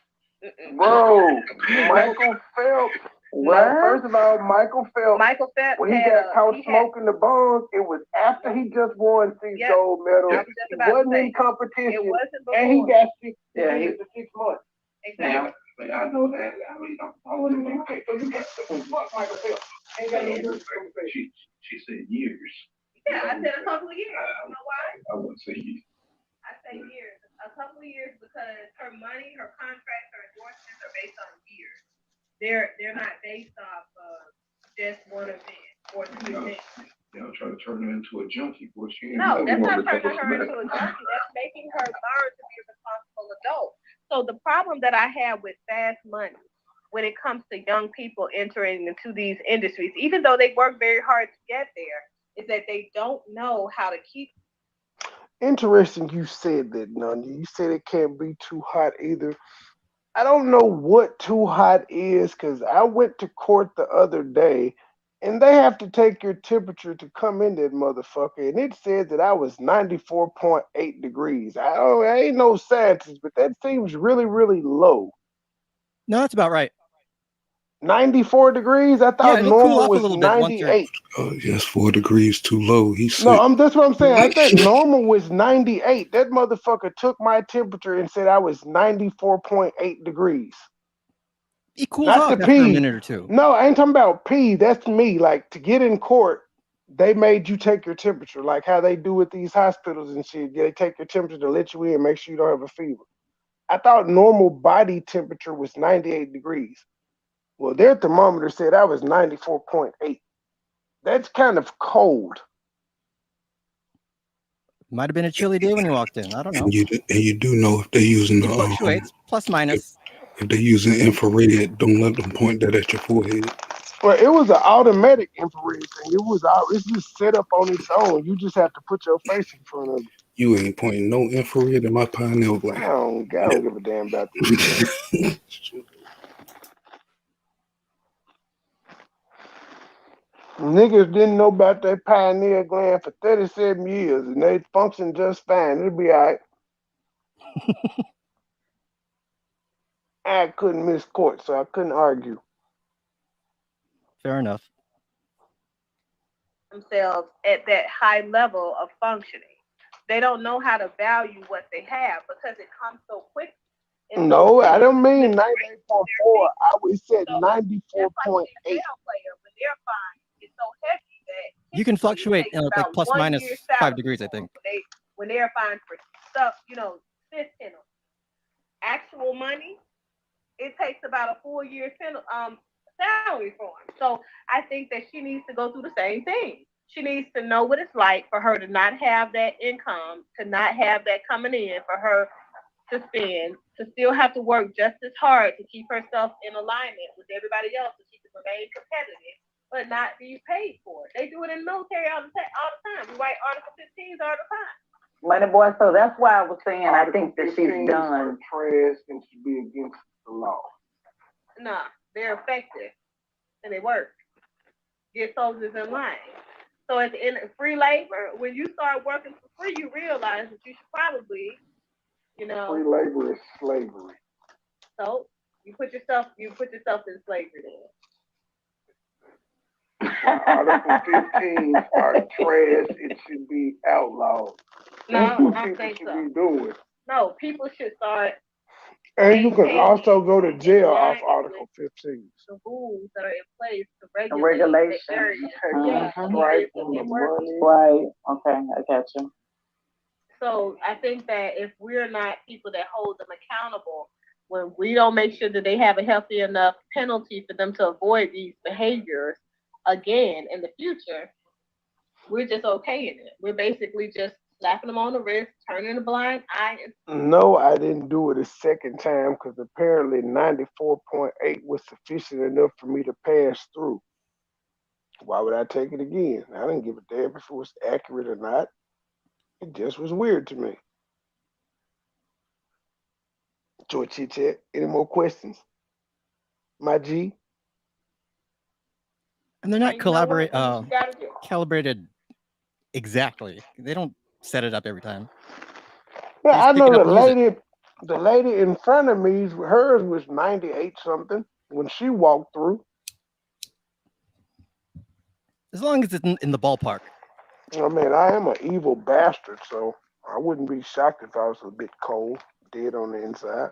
Bro, Michael Phelps. What? First of all, Michael Phelps, when he got caught smoking the bongs, it was after he just won 6 gold medals. He wasn't in competition, and he got 6 months. Exactly. I know that. I mean, I wouldn't be okay. So you got Michael Phelps. Ain't got no good conversation. She said years. Yeah, I said a couple of years. You know why? I wouldn't say years. I say years. A couple of years because her money, her contracts, her endorsements are based on years. They're not based off of just one event or 2 events. Try to turn her into a junkie. Well, No, that's not turning her into a junkie. That's making her learn to be a responsible adult. So the problem that I have with fast money when it comes to young people entering into these industries, even though they work very hard to get there, is that they don't know how to keep. Interesting you said that, Nanda. You said it can't be too hot either. I don't know what too hot is because I went to court the other day and they have to take your temperature to come in that motherfucker, and it said that I was 94.8 degrees. I ain't no scientist, but that seems really, really low. No, that's about right. 94 degrees? I thought it'll cool normal off a was little bit once you're. 98. Oh, yes, 4 degrees too low. He's sick. No, that's what I'm saying. I thought normal was 98. That motherfucker took my temperature and said I was 94.8 degrees. He cools Not off the after a P. minute or two. No, I ain't talking about P. That's me. Like, to get in court, they made you take your temperature, like how they do with these hospitals and shit. They take your temperature to let you in, make sure you don't have a fever. I thought normal body temperature was 98 degrees. Well, their thermometer said I was 94.8. That's kind of cold. Might have been a chilly day when you walked in. I don't know. And you do know if they're using It fluctuates, plus minus. If they're using infrared, don't let them point that at your forehead. Well, it was an automatic infrared thing. It's just set up on its own. You just have to put your face in front of it. You ain't pointing no infrared in my pineal gland. I don't give a damn about this. Niggas didn't know about their pineal gland for 37 years, and they function just fine. It'll be all right. I couldn't miss court, so I couldn't argue. Fair enough. Themselves at that high level of functioning. They don't know how to value what they have because it comes so quick. No, I don't mean 98.4. I would said 94.8. When they're fine, it's so heavy that You can fluctuate like plus minus 5 degrees, I think. When they're fine for stuff, fifth in them. Actual money, it takes about a full year's salary for them. So I think that she needs to go through the same thing. She needs to know what it's like for her to not have that income, to not have that coming in, for her to spend, to still have to work just as hard to keep herself in alignment with everybody else so she can remain competitive, but not be paid for it. They do it in the military all the time. We write Article 15s all the time. MoneyBoy, so that's why I was saying I think that she's done. Trash and should be against the law. Nah, they're effective and they work. Get soldiers in line. So at the end of free labor, when you start working for free, you realize that you should probably, free labor is slavery. So you put yourself in slavery then. Article 15 are trash. It should be outlawed. No, That's what I people think should so. be doing. No, people should start. And you can also go to jail off Article 15. The rules that are in place to regulate the areas. Right. Right. Okay, I got you. So I think that if we're not people that hold them accountable, when we don't make sure that they have a healthy enough penalty for them to avoid these behaviors again in the future, we're just okaying it. We're basically just slapping them on the wrist, turning a blind eye. No, I didn't do it a second time because apparently 94.8 was sufficient enough for me to pass through. Why would I take it again? I didn't give a damn if it was accurate or not. It just was weird to me. Joy Chit, any more questions? My G? And they're not calibrated exactly. They don't set it up every time. Well, I know the lady in front of me, hers was 98 something when she walked through. As long as it's in the ballpark. I mean, I am an evil bastard, so I wouldn't be shocked if I was a bit cold, dead on the inside.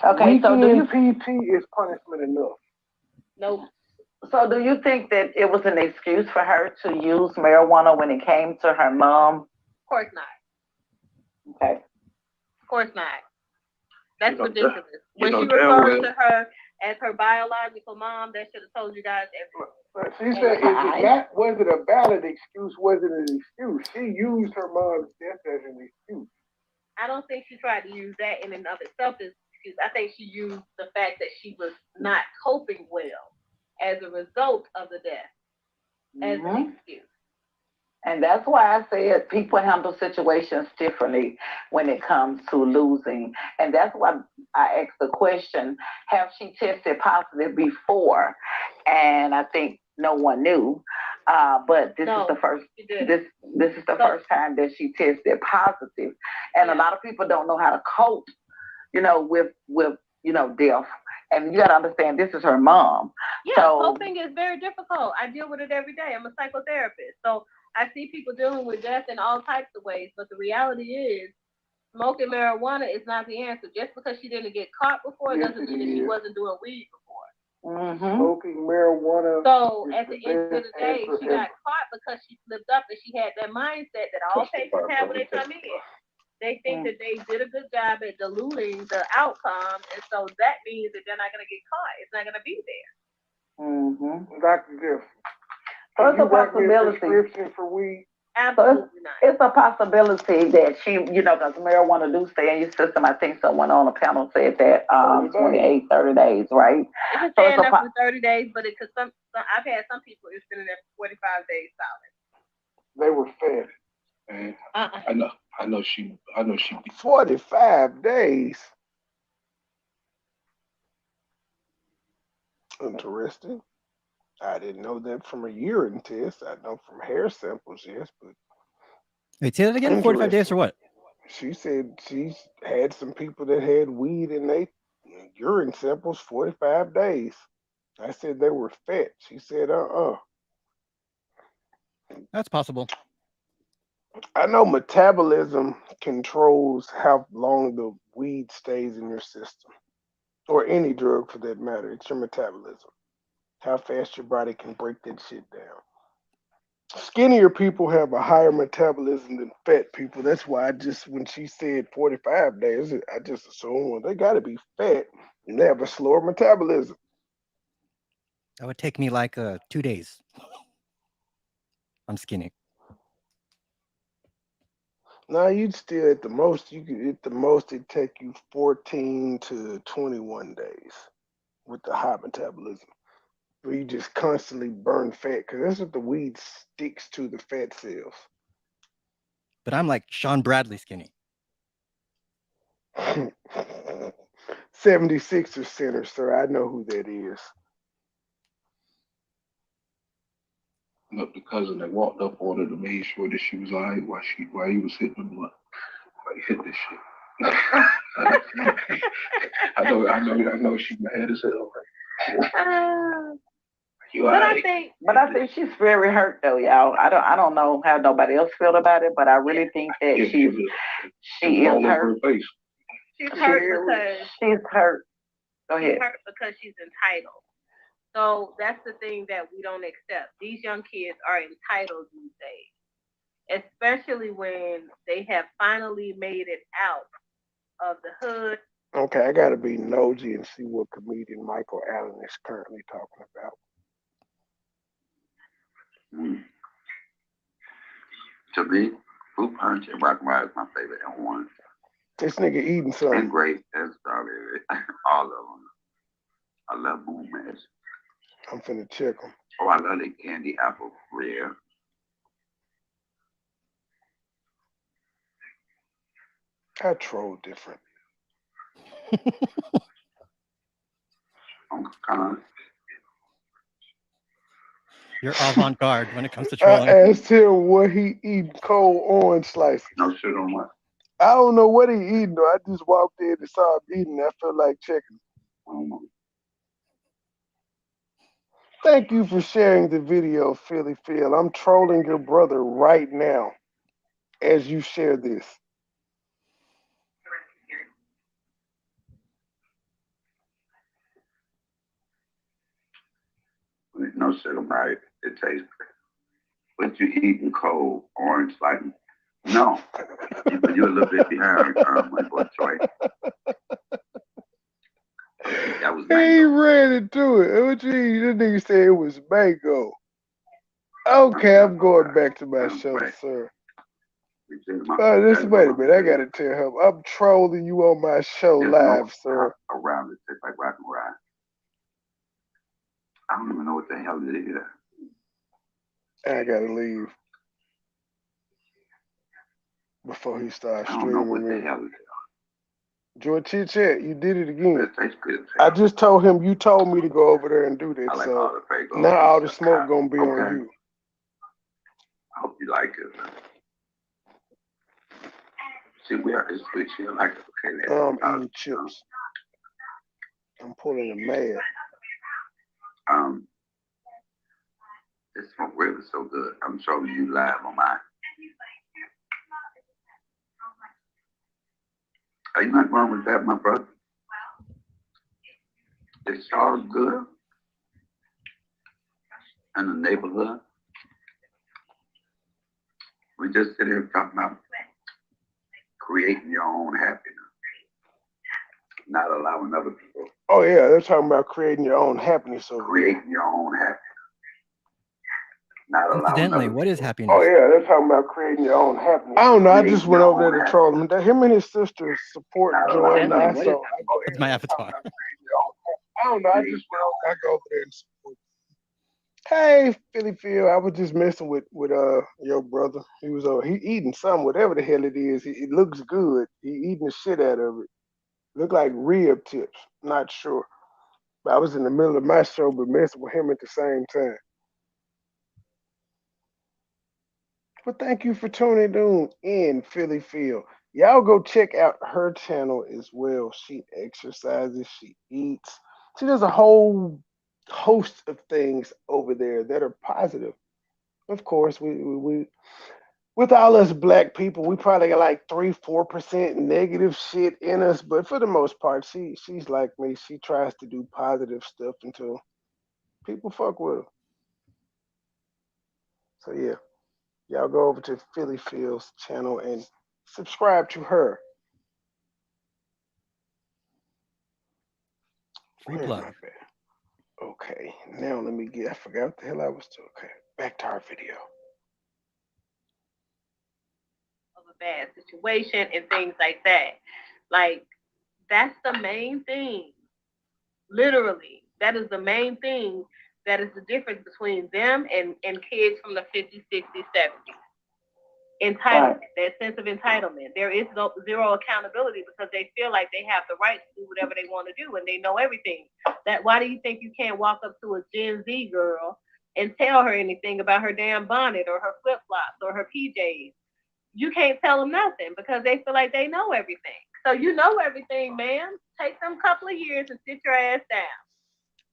Okay, so do you PP is punishment enough? Nope. So do you think that it was an excuse for her to use marijuana when it came to her mom? Of course not. Okay. Of course not. That's ridiculous. When she referred to her as her biological mom, that should have told you guys everything. She said, was it a valid excuse? Was it an excuse? She used her mom's death as an excuse. I don't think she tried to use that in and of itself as an excuse. I think she used the fact that she was not coping well as a result of the death as an excuse. And that's why I said people handle situations differently when it comes to losing. And that's why I asked the question, have she tested positive before? And I think no one knew. But this is the first this is the first time that she tested positive. And a lot of people don't know how to cope, with death. And you gotta understand this is her mom. Yeah, so coping is very difficult. I deal with it every day. I'm a psychotherapist. So I see people dealing with death in all types of ways, but the reality is smoking marijuana is not the answer. Just because she didn't get caught before doesn't mean that she wasn't doing weed before. Smoking marijuana. So at the end of the day, she got caught because she slipped up and she had that mindset that all patients have when they come in. They think that they did a good job at diluting the outcome, and so that means that they're not going to get caught. It's not going to be there. Dr. Jeff. So it's a possibility. Prescription for weed? Absolutely not. It's a possibility that she, because marijuana do stay in your system. I think someone on the panel said that 28, 30 days, right? It can stay in there for 30 days, but it could I've had some people it's been in there for 45 days solid. They were fed. And I know she 45 days. Interesting. I didn't know that from a urine test. I know from hair samples, yes, but wait, say that again? 45 days or what? She said she's had some people that had weed in their urine samples 45 days. I said they were fat. She said, That's possible. I know metabolism controls how long the weed stays in your system, or any drug for that matter. It's your metabolism, how fast your body can break that shit down. Skinnier people have a higher metabolism than fat people. That's why when she said 45 days, I just assumed, well, they got to be fat and they have a slower metabolism. That would take me like 2 days. I'm skinny. No, you'd still it'd take you 14 to 21 days with the high metabolism, where you just constantly burn fat, because that's what the weed sticks to, the fat cells. But I'm like Sean Bradley skinny. 76er center, sir. I know who that is. Look, the cousin that walked up on her to make sure that she was all right while he was hitting the blunt. Like, hit this shit. I know she mad as hell. But I think she's very hurt though, y'all. I don't know how nobody else feel about it, but I really think that she is hurt. She's hurt because she's hurt. Go ahead. She's hurt because she's entitled. So that's the thing that we don't accept. These young kids are entitled these days, especially when they have finally made it out of the hood. Okay, I gotta be nosy and see what comedian Michael Allen is currently talking about. To me, fruit punch and rock ride is my favorite and one. This nigga eating something. And grape and strawberry, all of them. I love Boom Mash. I'm finna check them. Oh, I love the candy apple rare. I troll different. You're avant-garde when it comes to trolling. I asked him what he eating cold orange slices. No shit on what? I don't know what he eating though. I just walked in and saw him eating. I felt like checking. Thank you for sharing the video, Philly Phil. I'm trolling your brother right now as you share this. No shit about it. It tastes great. But you eating cold orange like no. You're a little bit behind, my boy Troy. That was mango. He ran into it. What you eat? This nigga said it was mango. Okay, I'm going back to my show, sir. Wait a minute. I gotta tell him I'm trolling you on my show live, sir. Around it tastes like rock and ride. I don't even know what the hell it is. I gotta leave. before he started I don't know what streaming the me. hell it is. George Chit Chat, you did it again. It tastes good. I just told him you told me to go over there and do that. I like So all the Fago. now all the smoke gonna be on Okay. you. I hope you like it. See, we are this bitch here. Like, okay, I'm eating chips. I'm pulling a mad. This smoke rib is so good. I'm showing you live on mine. Ain't nothing wrong with that, my brother. It's all good in the neighborhood. We just sit here talking about creating your own happiness, not allowing other people. Oh yeah, they're talking about creating your own happiness over Creating your own happiness. Not allowing Incidentally, other what is people. happiness? Oh yeah, they're talking about creating your own happiness. I don't know. I just went over there to troll him. Him and his sister support Joy and I. So That's my avatar. I don't know. I just went over. I go over there and support. Hey, Philly Phil, I was just messing with your brother. He was he eating something, whatever the hell it is. It looks good. He eating the shit out of it. Look like rib tips. Not sure. But I was in the middle of my show, but messing with him at the same time. But thank you for tuning in, Philly Phil. Y'all go check out her channel as well. She exercises, she eats. She does a whole host of things over there that are positive. Of course, we with all us black people, we probably got like 3-4% negative shit in us, but for the most part, she's like me. She tries to do positive stuff until people fuck with her. So yeah, y'all go over to Philly Phil's channel and subscribe to her. Free plug. Okay, now let me I forgot what the hell I was doing. Okay, back to our video. Of a bad situation and things like that. Like, that's the main thing. Literally, that is the main thing that is the difference between them and kids from the 50s, 60s, 70s. Entitlement, that sense of entitlement. There is zero accountability because they feel like they have the right to do whatever they want to do and they know everything. Why do you think you can't walk up to a Gen Z girl and tell her anything about her damn bonnet or her flip-flops or her PJs? You can't tell them nothing because they feel like they know everything. So you know everything, man. Take them couple of years and sit your ass down.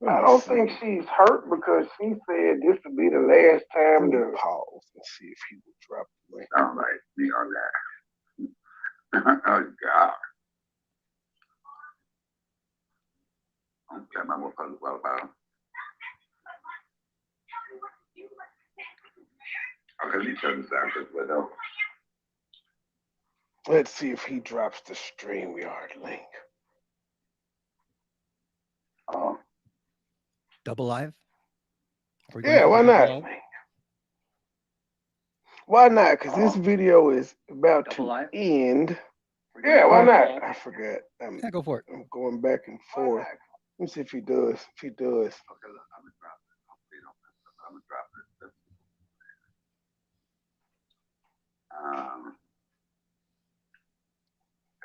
I don't think she's hurt because she said this would be the last time to pause and see if he would drop the link. Sound like me on that. Oh God. Okay, my motherfucker, what about? Okay, you turn this down because we're over. Let's see if he drops the StreamYard link. Double live? Yeah, why not? Why not? Because this video is about to end. Yeah, why not? I forgot. Yeah, go for it. I'm going back and forth. Let me see if he does. If he does. Okay, look, I'm gonna drop it. I'm gonna drop it.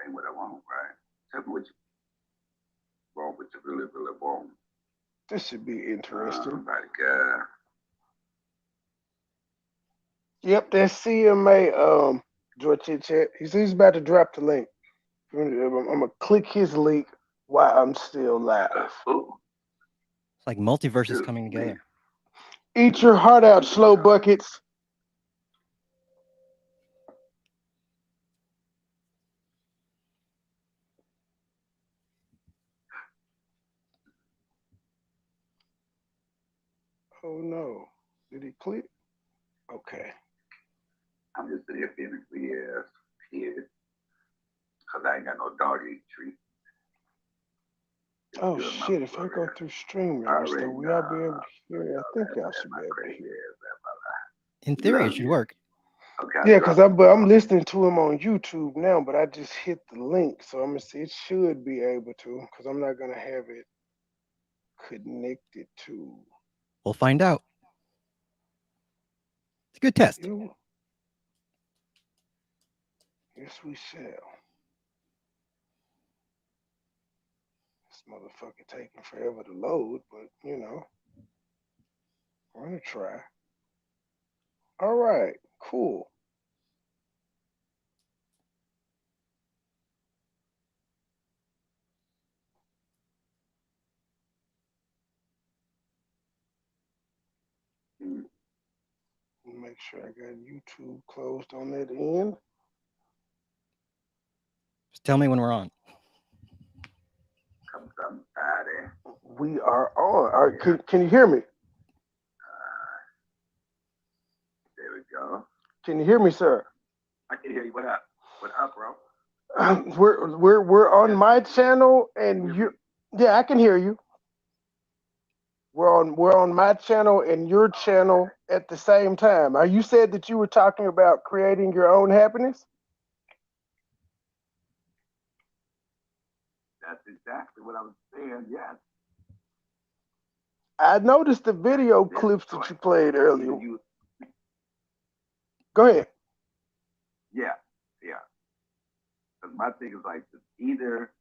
Ain't what I want, right? Tell me what you want, what you really, really want. This should be interesting. Like, Yep, that's CMA George Chit Chat. He's about to drop the link. I'm gonna click his link while I'm still live. It's like multiverses coming together. Eat your heart out, slow buckets. Oh no. Did he click? Okay. I'm just sitting here feeling weird, kid. Because I ain't got no doggy treat. Oh shit, if I go through StreamYard, so will y'all be able to hear? I think y'all should be able to hear. In theory, it should work. Yeah, because I'm listening to him on YouTube now, but I just hit the link, so I'm gonna see it should be able to, because I'm not gonna have it connected to. We'll find out. It's a good test. Yes, we shall. This motherfucker taking forever to load, but you know, we're gonna try. All right, cool. Make sure I got YouTube closed on that end. Just tell me when we're on. We are on. All right, can you hear me? There we go. Can you hear me, sir? I can hear you. What up? What up, bro? We're on my channel, and you. Yeah, I can hear you. We're on my channel and your channel at the same time. You said that you were talking about creating your own happiness? That's exactly what I was saying. Yes. I noticed the video clips that you played earlier. Go ahead. Yeah. Because my thing is like either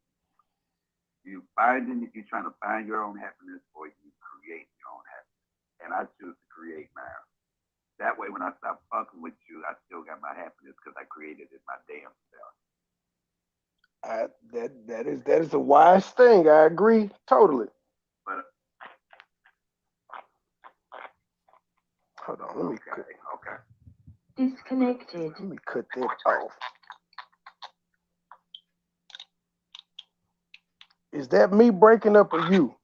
you're trying to find your own happiness, or you create your own happiness. And I choose to create mine. That way, when I stop fucking with you, I still got my happiness because I created it my damn self. That is a wise thing. I agree totally. But hold on, let me cut. Okay. Disconnected. Let me cut that off. Is that me breaking up or you?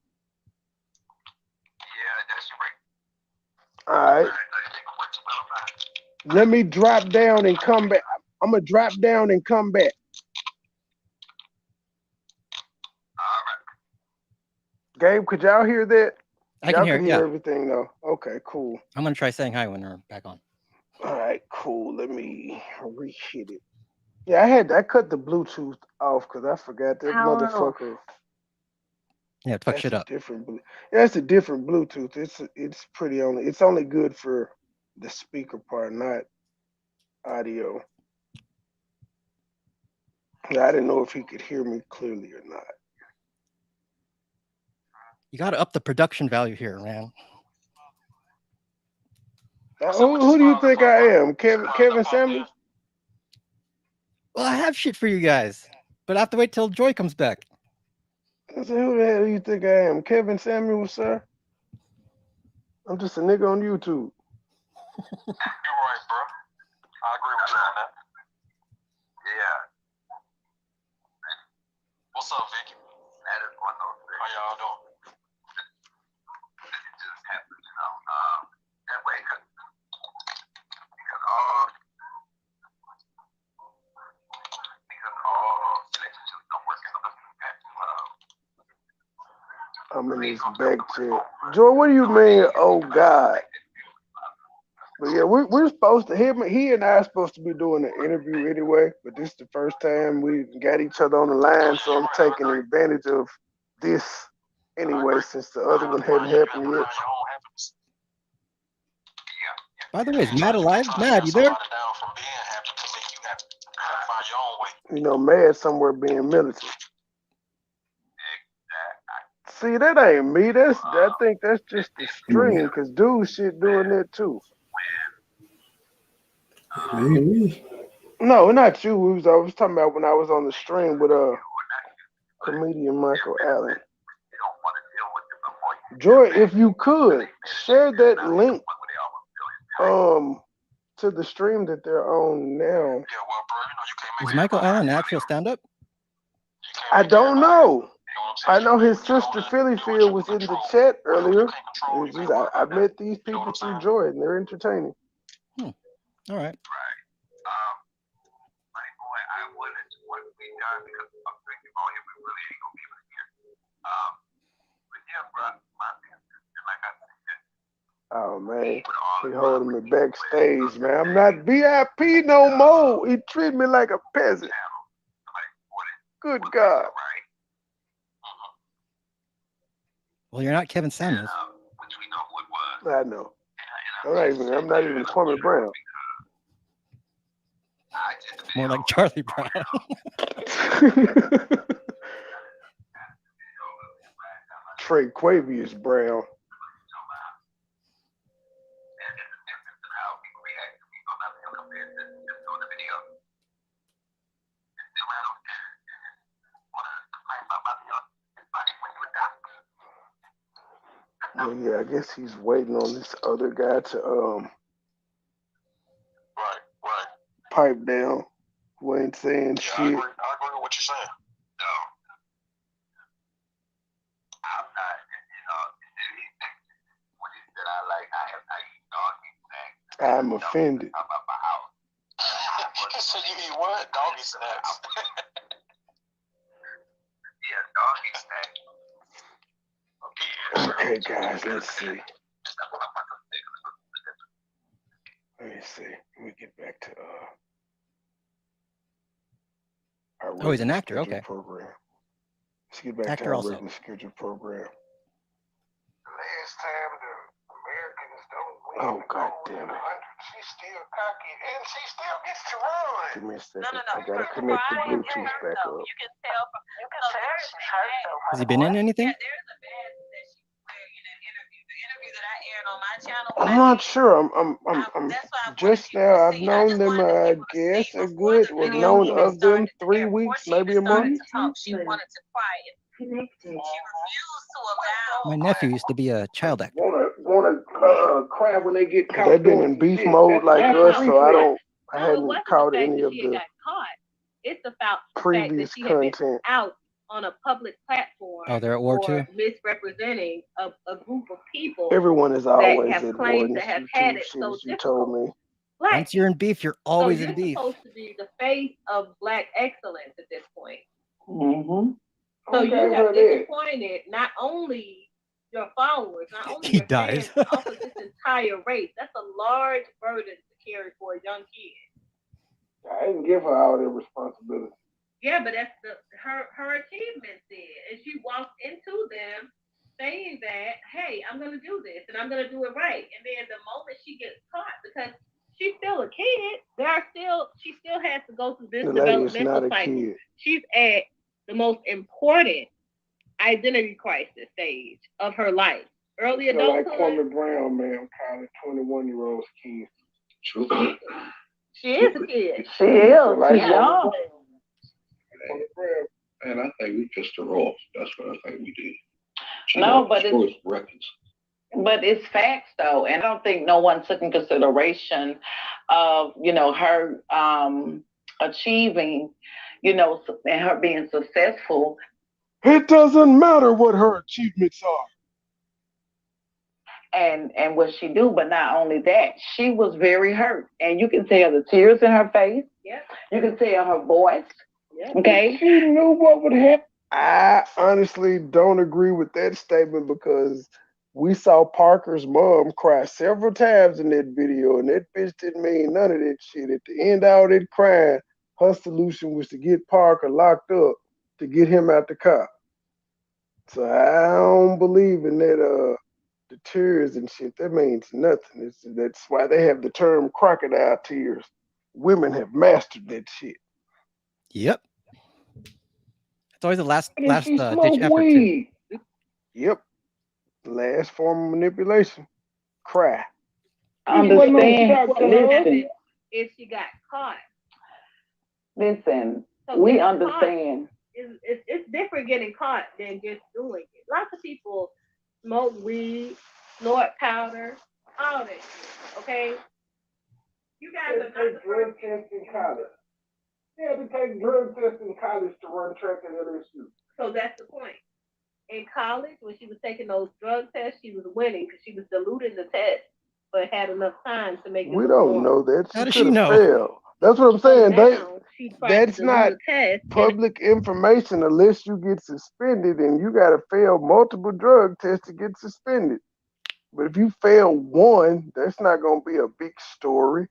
Yeah, that's right. All right. Let me drop down and come back. I'm gonna drop down and come back. Gabe, could y'all hear that? I can hear it, yeah. Everything though. Okay, cool. I'm gonna try saying hi when we're back on. All right, cool. Let me re-hit it. Yeah, I cut the Bluetooth off because I forgot that motherfucker. Yeah, fuck shit up. That's a different Bluetooth. It's only good for the speaker part, not audio. I didn't know if he could hear me clearly or not. You got to up the production value here, man. Who do you think I am? Kevin Samuels? Well, I have shit for you guys, but I have to wait till Joy comes back. I said, who the hell do you think I am? Kevin Samuels, sir? I'm just a nigga on YouTube. You're right, bro. I agree with you on that. Yeah. What's up, Vicky? That is one of those things. How y'all doing? It just happens, you know. That way, because all relationships don't work out. I'm in this back chat. Joy, what do you mean, oh God? But yeah, we're supposed to, he and I are supposed to be doing an interview anyway, but this is the first time we got each other on the line, so I'm taking advantage of this anyway, since the other one hadn't happened yet. By the way, is Matt alive? Matt, you there? You know, Mad somewhere being militant. See, that ain't me. I think that's just the stream, because dude shit doing that too. Maybe. No, not you. I was talking about when I was on the stream with comedian Michael Allen. Joy, if you could share that link to the stream that they're on now. Is Michael Allen actual stand-up? I don't know. I know his sister Philly Field was in the chat earlier. I met these people through Joy, and they're entertaining. All right. MoneyBoy, I would what we done because I'm thinking about him. We really ain't gonna be able to hear. But yeah, bro, like I said. Oh man, he holding me backstage, man. I'm not VIP no more. He treat me like a peasant. Good God. Well, you're not Kevin Samuels. I know. I'm not even Kwame Brown. I tend to More like Charlie Brown. Trey Quavius Brown. Well, yeah, I guess he's waiting on this other guy to pipe down. Who ain't saying shit. I agree with what you're saying. I'm offended. So you eat what? Doggy snacks. Okay, guys, let's see. Let me see. Let me get back to our Oh, he's an regular actor. scheduled Okay. program. Let's get back Actor to our also. regular scheduled program. Last time the Americans don't win Oh, the God gold damn in 100, it. she's still cocky and she still gets to run. Give me a second. I gotta connect the Bluetooth back up. Has he been in anything? I'm not sure. I'm just now. I've known them. I guess a good. Well, known of them 3 weeks, maybe a month. My nephew used to be a child actor. Wanna cry when they get caught. They've been in beef mode like us, so I hadn't caught any of the It's about previous the fact that she had been content. out on a public platform Oh, they're at war for too? misrepresenting a group of people Everyone is that always have at war in claimed to this have had YouTube it shit, so as you difficult. told me. Black Once you're in beef, you're so always you're in beef. supposed to be the face of Black excellence at this point. Mm-hmm. So Okay, you have but it- disappointed not only your followers, not only He your dies. fans, but also this entire race. That's a large burden to carry for a young kid. I didn't give her all the responsibility. Yeah, but that's her achievement there. And she walked into them saying that, hey, I'm gonna do this and I'm gonna do it right. And then the moment she gets caught, because she's still a kid, she still has to go through this The lady is developmental not a cycle. kid. She's at the most important identity crisis stage of her life. Early So like adulthood. Kwame Brown, man, calling 21-year-olds kids. True. She is a kid. She is. Like She's young. And I think we pissed her off. That's what I think we did. No, but destroys records. But it's facts though, and I don't think no one took in consideration of her achieving, and her being successful. It doesn't matter what her achievements are. And what she do, but not only that, she was very hurt, and you can tell the tears in her face. Yeah. You can tell her voice. Yeah. Okay. She knew what would happen. I honestly don't agree with that statement because we saw Parker's mom cry several times in that video, and that bitch didn't mean none of that shit. At the end of all that crying, her solution was to get Parker locked up to get him out the car. So I don't believe in that the tears and shit. That means nothing. That's why they have the term crocodile tears. Women have mastered that shit. Yep. It's always the last She ditch smoked effort too. weed. Yep. Last form of manipulation. Cry. Understand. If she got caught. Listen, So we getting understand. It's different getting caught than just doing it. Lots of people smoke weed, snort powder, all that shit. Okay? You guys are not the drug tests in college. Yeah, they take drug tests in college to run track at LSU. So that's the point. In college, when she was taking those drug tests, she was winning because she was diluting the test, but had enough time to make it. We don't know that. How does could she have know? failed. That's what I'm saying. That's to not dilute the test. public information unless you get suspended, and you got to fail multiple drug tests to get suspended. But if you fail one, that's not going to be a big story.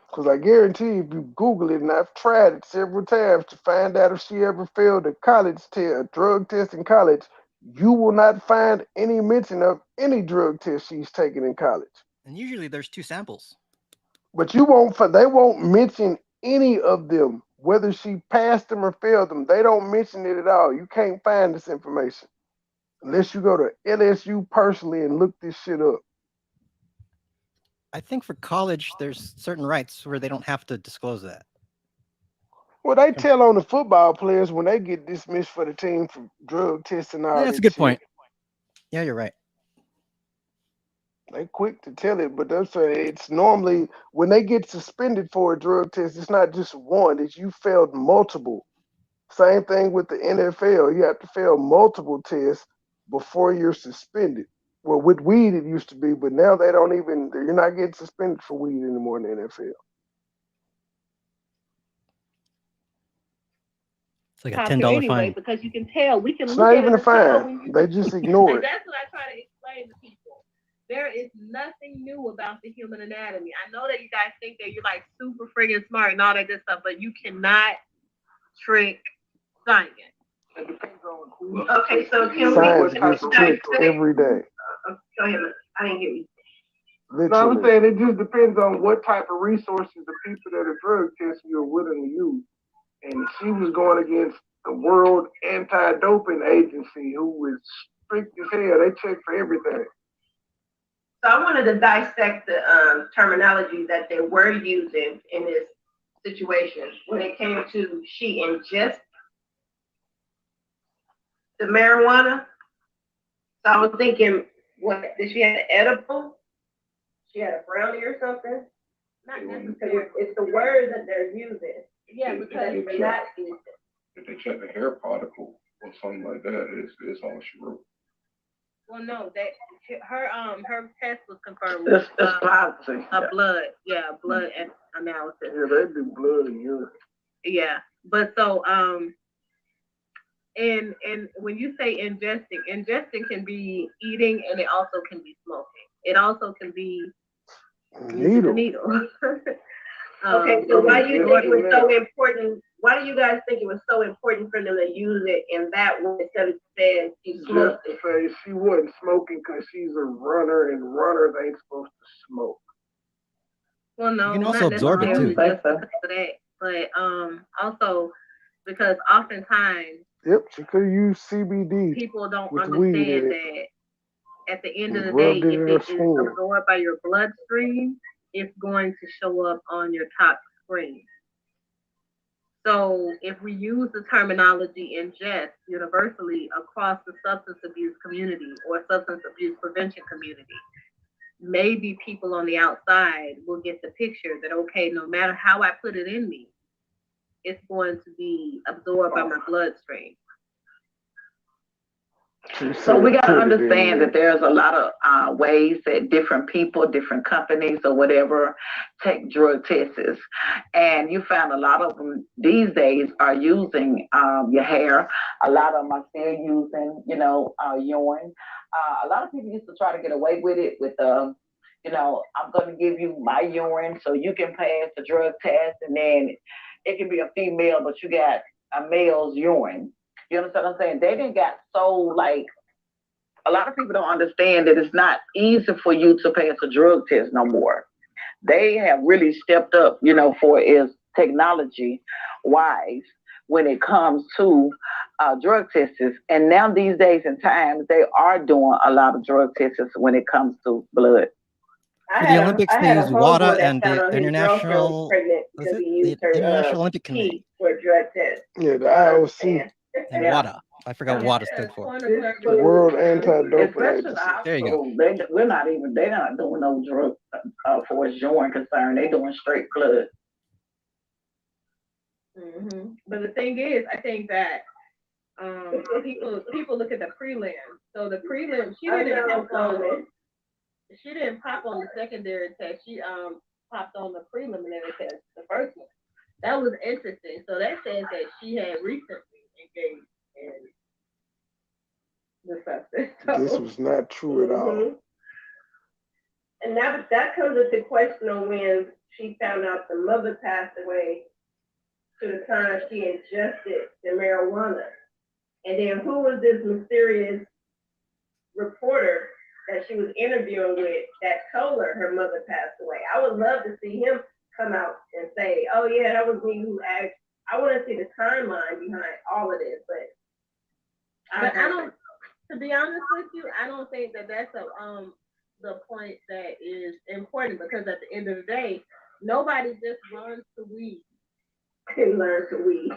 Because I guarantee if you Google it, and I've tried it several times to find out if she ever failed a college test, a drug test in college, you will not find any mention of any drug test she's taken in college. And usually there's 2 samples. But they won't mention any of them, whether she passed them or failed them. They don't mention it at all. You can't find this information unless you go to LSU personally and look this shit up. I think for college, there's certain rights where they don't have to disclose that. Well, they tell on the football players when they get dismissed for the team for drug tests and all that. That's a good shit. point. Yeah, you're right. They quick to tell it, but it's normally when they get suspended for a drug test, it's not just one, it's you failed multiple. Same thing with the NFL. You have to fail multiple tests before you're suspended. Well, with weed it used to be, but now you're not getting suspended for weed anymore in the NFL. It's like a $10 fine. Because you can tell, we can It's look not at even it a fine. They just ignore it. That's what I try to explain to people. There is nothing new about the human anatomy. I know that you guys think that you're like super friggin' smart and all that good stuff, but you cannot trick science. It depends on who. Okay, so can Science gets tricked every day. Go ahead. I didn't hear you. Literally. No, I'm saying it just depends on what type of resources the people that are drug testing you're willing to use. And she was going against the World Anti-Doping Agency, who is strict as hell. They check for everything. So I wanted to dissect the terminology that they were using in this situation when it came to she ingest the marijuana. So I was thinking, what did she have an edible? She had a brownie or something? Not necessarily. It's the word that they're using. Yeah, because they're not using. If they check the hair particle or something like that, it's all she wrote. Well, no, her test was confirmed It's with positive. blood analysis. Yeah, they do blood and urine. Yeah, but so and when you say ingesting can be eating, and it also can be smoking. It also can be needle. Okay, so why do you think it was so important? Why do you guys think it was so important for them to use it in that way instead of saying she smoked it? Say she wasn't smoking because she's a runner, and runners ain't supposed to smoke. Well, no, you can also absorb it too. Just because of that, but also because oftentimes she could use CBD. People don't understand that at the end of the day, if it is absorbed by your bloodstream, it's going to show up on your toxic screen. So if we use the terminology ingest universally across the substance abuse community or substance abuse prevention community, maybe people on the outside will get the picture that, okay, no matter how I put it in me, it's going to be absorbed by my bloodstream. So we got to understand that there's a lot of ways that different people, different companies or whatever take drug tests. And you find a lot of them these days are using your hair. A lot of them are still using, urine. A lot of people used to try to get away with it with, I'm going to give you my urine so you can pass the drug test. And then it can be a female, but you got a male's urine. You understand what I'm saying? They didn't get so a lot of people don't understand that it's not easy for you to pass a drug test no more. They have really stepped up, for its technology wise when it comes to drug tests. And now these days and times, they are doing a lot of drug tests when it comes to blood. For the Olympics, they use WADA and the International Olympic Committee. For a drug test. Yeah, the IOC. And WADA. I forgot what WADA stood for. The World Anti-Doping Agency. There you go. They're not doing no drug for as urine concerned. They're doing straight blood. Mm-hmm. But the thing is, I think that people look at the prelim. So the prelim, she didn't pop on the secondary test. She popped on the preliminary test, the first one. That was interesting. So that says that she had recently engaged in the substance. This was not true at all. And that comes into question on when she found out the mother passed away to the time she ingested the marijuana. And then who was this mysterious reporter that she was interviewing with that told her mother passed away. I would love to see him come out and say, "Oh yeah, that was me who asked." I want to see the timeline behind all of this, but I don't. To be honest with you, I don't think that that's the point that is important, because at the end of the day, nobody just learns to weed. Can learn to weed.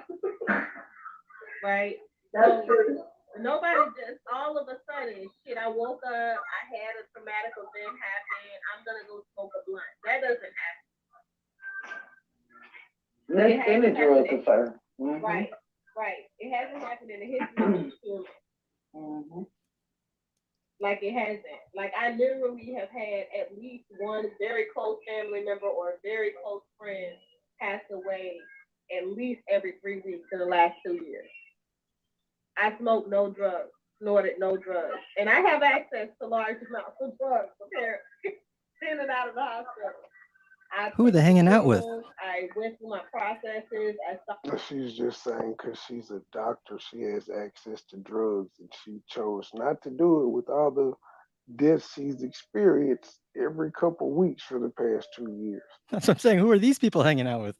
Right? That's true. Nobody just all of a sudden, shit, I woke up, I had a traumatic event happen, I'm gonna go smoke a blunt. That doesn't happen. That's any drug concern. Right, right. It hasn't happened in the history of human. Like it hasn't. Like I literally have had at least one very close family member or a very close friend pass away at least every 3 weeks in the last 2 years. I smoked no drugs, snorted no drugs, and I have access to large amounts of drugs. Apparently, in and out of the hospital. Who are they hanging out with? I went through my processes. She's just saying because she's a doctor, she has access to drugs, and she chose not to do it with all the deaths she's experienced every couple weeks for the past 2 years. That's what I'm saying. Who are these people hanging out with?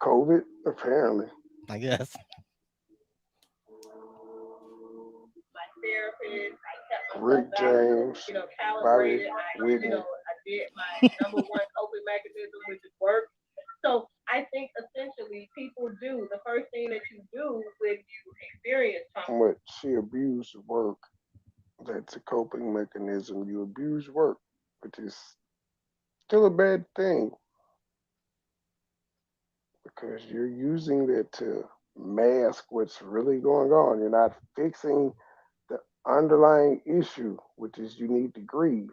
COVID, apparently. I guess. My therapist, I kept Rick James, calibrated. Bobby I did my number one coping mechanism, which is work. So I think essentially people do the first thing that you do when you experience trauma. But she abused work. That's a coping mechanism. You abuse work, which is still a bad thing because you're using that to mask what's really going on. You're not fixing the underlying issue, which is you need to grieve.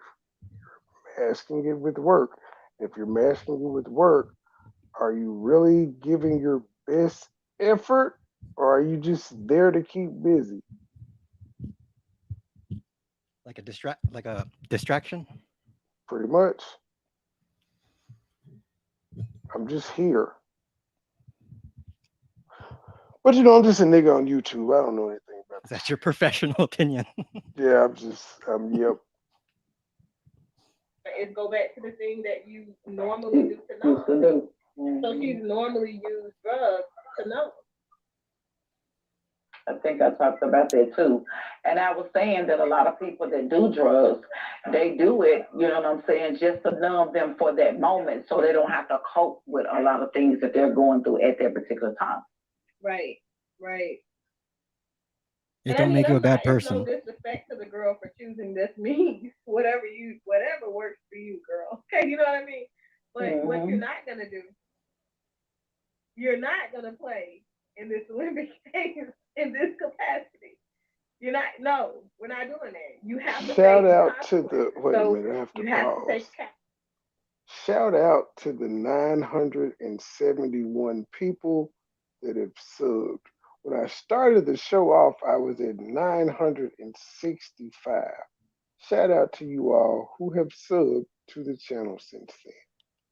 You're masking it with work. If you're masking it with work, are you really giving your best effort, or are you just there to keep busy? Like a distraction? Pretty much. I'm just here. But I'm just a nigga on YouTube. I don't know anything about That's your professional opinion. Yeah, yep. It go back to the thing that you normally do to know. So she's normally used drugs to know. I think I talked about that too. And I was saying that a lot of people that do drugs, they do it, you know what I'm saying, just to numb them for that moment so they don't have to cope with a lot of things that they're going through at that particular time. Right, right. It don't make you a bad person. No disrespect to the girl for choosing this means. Whatever works for you, girl. Okay, you know what I mean? But what you're not gonna do, you're not gonna play in this Olympic Games in this capacity. You're not. No, we're not doing that. You have to shout out to the. Wait so a minute, I have to you have pause. to take cap. Shout out to the 971 people that have subbed. When I started the show off, I was at 965. Shout out to you all who have subbed to the channel since then.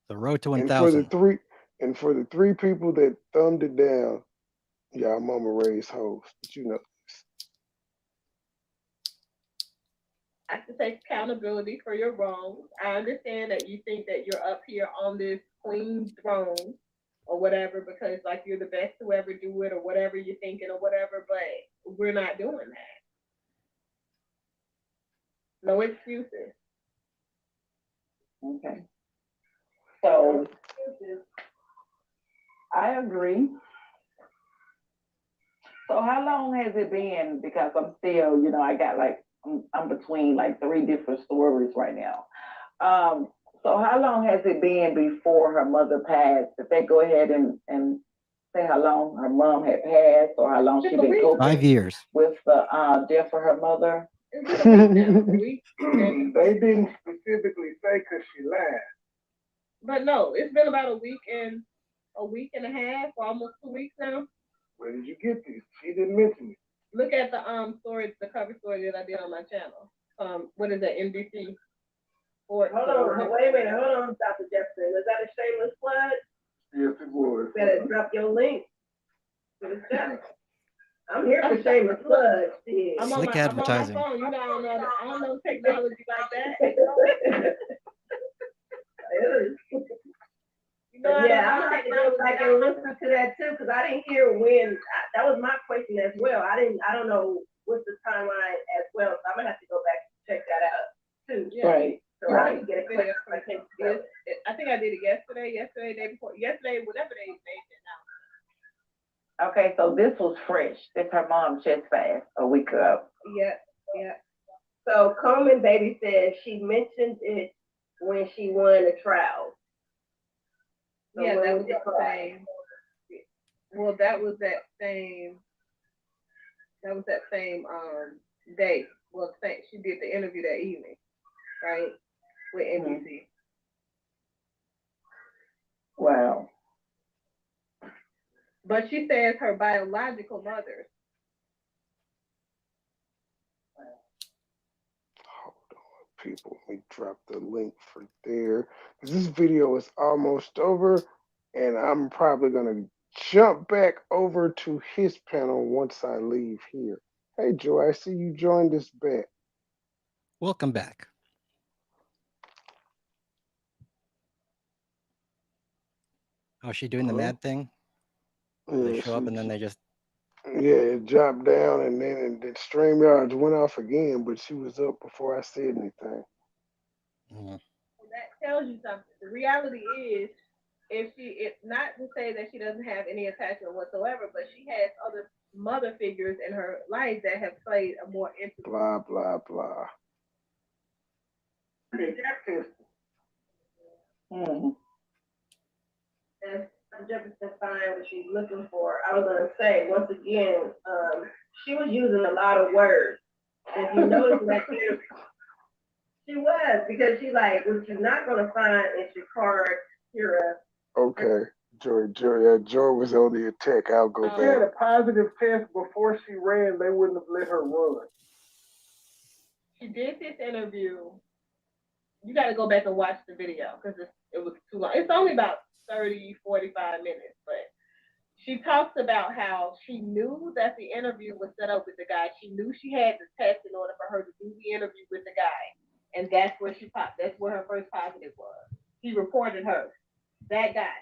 The road to 1,000. And for the three people that thumbed it down, y'all mama raised hoes. But you know this. I have to take accountability for your wrongs. I understand that you think that you're up here on this queen throne or whatever because like you're the best to ever do it or whatever you're thinking or whatever, but we're not doing that. No excuses. Okay. So I agree. So how long has it been? Because I'm still, I got I'm between like 3 different stories right now. So how long has it been before her mother passed? Did they go ahead and say how long her mom had passed or how long she been coping 5 years with the death of her mother? They didn't specifically say because she lied. But no, it's been about a week and a half, or almost 2 weeks now. Where did you get these? She didn't mention it. Look at the story, the cover story that I did on my channel. What is that, NBC? Hold on, wait a minute, hold on, Dr. Jefferson. Was that a shameless plug? Yes, it was. Better drop your link to the channel. I'm here for shameless plug. I'm on Slick my advertising. phone. You know, I don't know technology like that. Yeah, I'm gonna have to go back and listen to that too, because I didn't hear when. That was my question as well. I don't know what's the timeline as well. So I'm gonna have to go back and check that out too. Yeah. Right. So I can get a Video. question. I think I did it yesterday, day before, yesterday, whatever they made it now. Okay, so this was fresh. It's her mom just passed a week ago. Yeah. So Coleman Baby said she mentioned it when she won the trial. So Yeah, when that was was the the trial? same. Well, that was that same day. Well, she did the interview that evening, right, with NBC. Wow. But she says her biological mother. People, let me drop the link for there. This video is almost over, and I'm probably gonna jump back over to his panel once I leave here. Hey Joy, I see you joined us back. Welcome back. Oh, is she doing the mad thing? They show up and then they just... Yeah, it dropped down and then the StreamYards went off again, but she was up before I said anything. That tells you something. The reality is, if not to say that she doesn't have any attachment whatsoever, but she has other mother figures in her life that have played a more integral. Blah blah blah. I'm jumping to find what she's looking for. I was gonna say once again, she was using a lot of words. If you notice that she was, because she's like, what you're not gonna find is your card, Okay. Joy was on the attack. I'll go If she had back. a positive test before she ran, they wouldn't have let her run. She did this interview. You got to go back and watch the video because it was too long. It's only about 30, 45 minutes, but she talks about how she knew that the interview was set up with the guy. She knew she had the test in order for her to do the interview with the guy, and that's where that's where her first positive was. He reported her, that guy.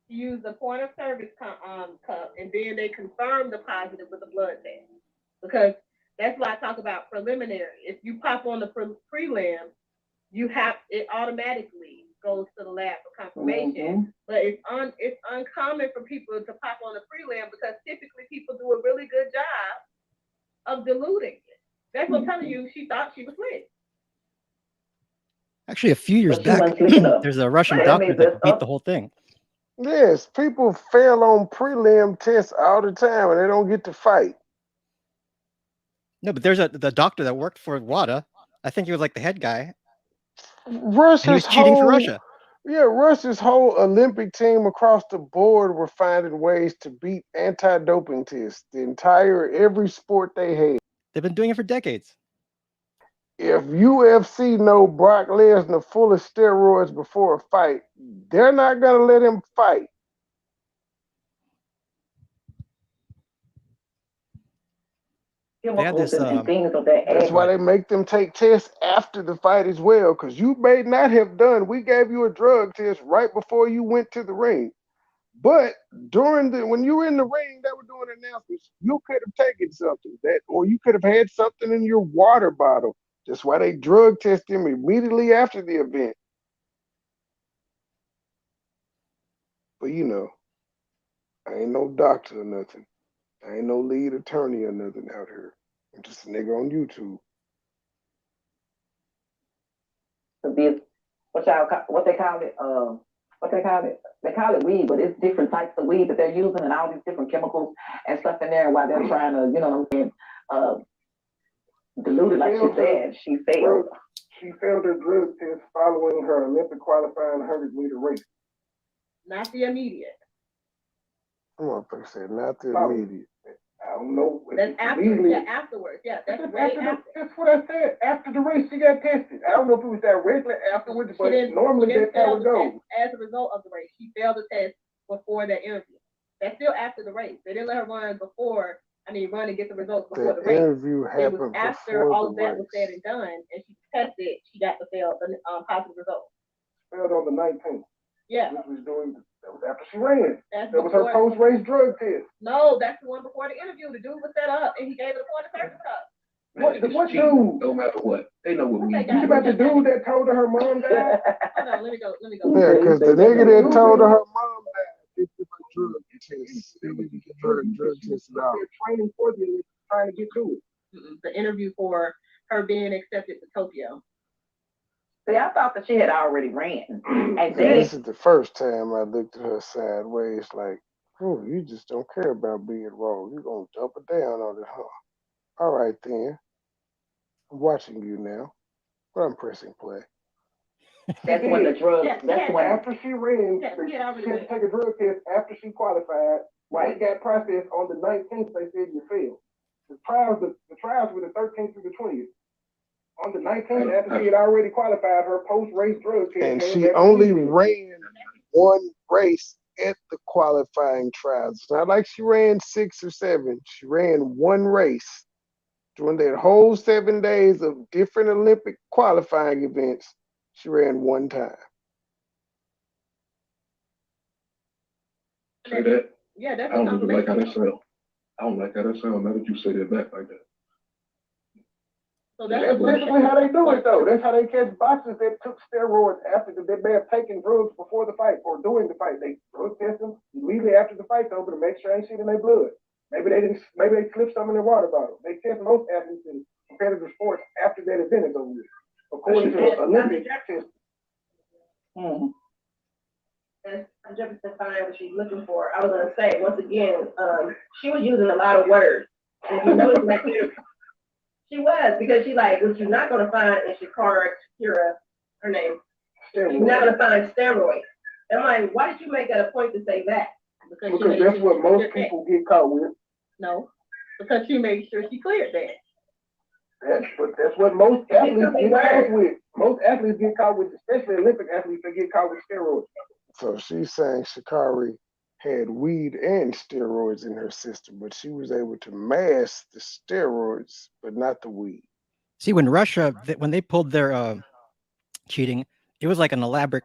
She used a point of service cup, and then they confirmed the positive with a blood test, because that's why I talk about preliminary. If you pop on the prelim, it automatically goes to the lab for confirmation. But it's uncommon for people to pop on the prelim because typically people do a really good job of diluting it. That's what I'm telling you. She thought she was lit. Actually, a few years back, there's a Russian doctor that beat the whole thing. Yes, people fail on prelim tests all the time and they don't get to fight. No, but there's the doctor that worked for WADA. I think he was like the head guy. Russia's and he was cheating for Russia. Yeah, Russia's whole Olympic team across the board were finding ways to beat anti-doping tests. Every sport they had. They've been doing it for decades. If UFC know Brock Lesnar full of steroids before a fight, they're not going to let him fight. They had this, that's why they make them take tests after the fight as well, because you may not have done. We gave you a drug test right before you went to the ring, but when you were in the ring, they were doing announcements. You could have taken something or you could have had something in your water bottle. That's why they drug test him immediately after the event. But I ain't no doctor or nothing. I ain't no lead attorney or nothing out here. I'm just a nigga on YouTube. What they call it? They call it weed, but it's different types of weed that they're using and all these different chemicals and stuff in there while they're trying to, dilute it like she said. She failed. She failed her drug test following her Olympic qualifying 100-meter race. Not the immediate. Come on, I said not the immediate. I don't know. That's afterwards. Yeah, that's right after. That's what I said. After the race, she got tested. I don't know if it was that regular afterwards, but normally that's how it goes. As a result of the race, she failed the test before that interview. That's still after the race. They didn't let her run before. Run and get the results before the race. Interview It happened was after before all the of that race. was said and done, and she tested. She got the positive results. Failed on the 19th. Yeah. That was after she ran. That's that was her post-race drug test. No, that's the one before the interview. The dude was set up, and he gave it a point of service cup. What dude? No matter what, they know what we do. You about the dude that told her her mom died? Hold on, let me go. Yeah, because the nigga that told her mom died, drug test. They need to get her drug tested out. They're training for the trying to get to it. The interview for her being accepted to Tokyo. See, I thought that she had already ran. And This is the first time I looked at her sideways like, oh, you just don't care about being wrong. You're going to dump it down on it, huh? All right, then. I'm watching you now. But I'm pressing play. That's when the drug. That's when after she ran, she had to take a drug test after she qualified. Right. It got processed on the 19th. They said you failed. The trials were the 13th through the 20th. On the 19th, after she had already qualified, her post-race drug test. And she only ran one race at the qualifying trials. It's not like she ran 6 or 7. She ran one race. During that whole 7 days of different Olympic qualifying events, she ran one time. Say that. Yeah, that's I don't even like how that sounds. I don't like how that sounds. Now that you say that back like that. So that's basically how they do it, though. That's how they catch boxers that took steroids after they may have taken drugs before the fight or during the fight. They drug test them immediately after the fight's over to make sure ain't shit in their blood. Maybe they slipped some in their water bottle. They test most athletes in competitive sports after that event is over with. According to the Olympic test. I'm jumping to find what she's looking for. I was gonna say once again, she was using a lot of words. And if you notice, like she was, because she like what you're not gonna find in Shakira, her name. You're not gonna find steroids. And I'm like, why did you make that a point to say that? Because that's what most people get caught with. No, because she made sure she cleared that. That's what most athletes get caught with. Most athletes get caught with, especially Olympic athletes, they get caught with steroids. So she's saying Sha'Carri had weed and steroids in her system, but she was able to mask the steroids, but not the weed. See, when Russia, when they pulled their cheating, it was like an elaborate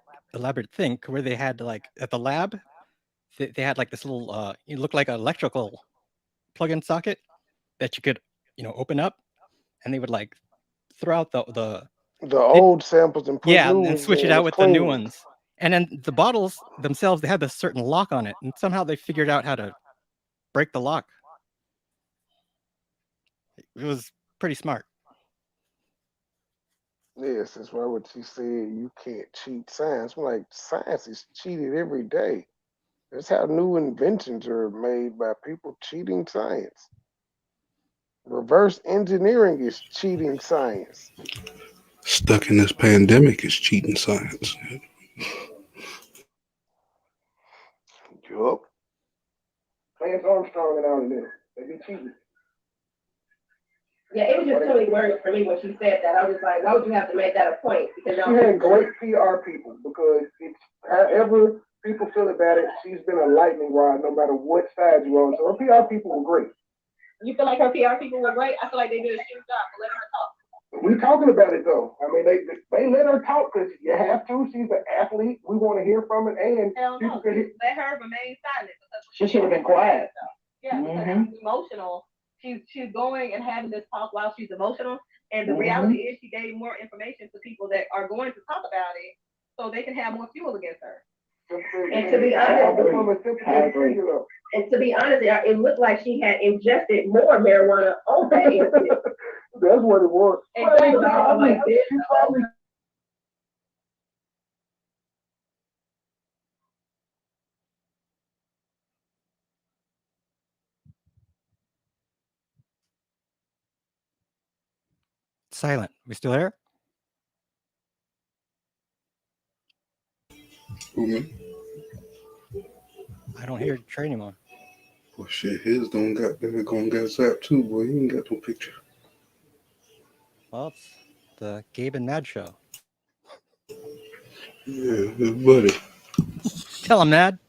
thing where they had like at the lab, they had like this little, it looked like an electrical plug-in socket that you could, open up, and they would like throw out the old samples and put new and switch it out with the new ones. And then the bottles themselves, they had this certain lock on it, and somehow they figured out how to break the lock. It was pretty smart. Yes, that's why what she said, you can't cheat science. I'm like, science is cheated every day. That's how new inventions are made, by people cheating science. Reverse engineering is cheating science. Stuck in this pandemic is cheating science. Yup. Lance Armstrong and all of them. They be cheating. Yeah, it was just too many words for me when she said that. I was like, why would you have to make that a point? Because she had great PR people, because it's however people feel about it, she's been a lightning rod no matter what side you're on. So her PR people were great. You feel like her PR people were great? I feel like they did a shit job for letting her talk. We talking about it though. I mean, they let her talk because you have to. She's an athlete. We want to hear from it, and people can let her remain silent. She should have been quiet. Yeah, because she's emotional. She's going and having this talk while she's emotional, and the reality is she gave more information to people that are going to talk about it, so they can have more fuel against her. And to be honest, it looked like she had ingested more marijuana on that interview. That's what it was. Silent. We still there? I don't hear Trey anymore. Well, shit, his don't got they're gonna get zapped too, boy. He ain't got no picture. Well, it's the Gabe and Mad show. Yeah, buddy. Tell him, Mad.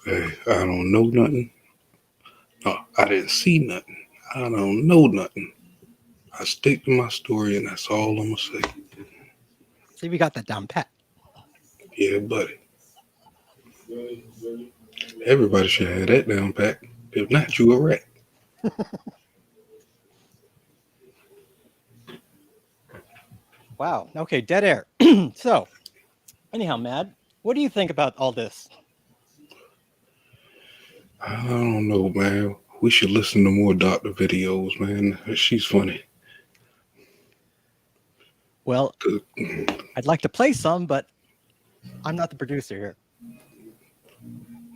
Hey, I don't know nothing. No, I didn't see nothing. I don't know nothing. I stick to my story, and that's all I'm gonna say. See, we got that down pat. Yeah, buddy. Everybody should have that down pat. If not, you a rat. Wow. Okay, dead air. So, anyhow, Mad, what do you think about all this? I don't know, man. We should listen to more doctor videos, man. She's funny. Well, I'd like to play some, but I'm not the producer here.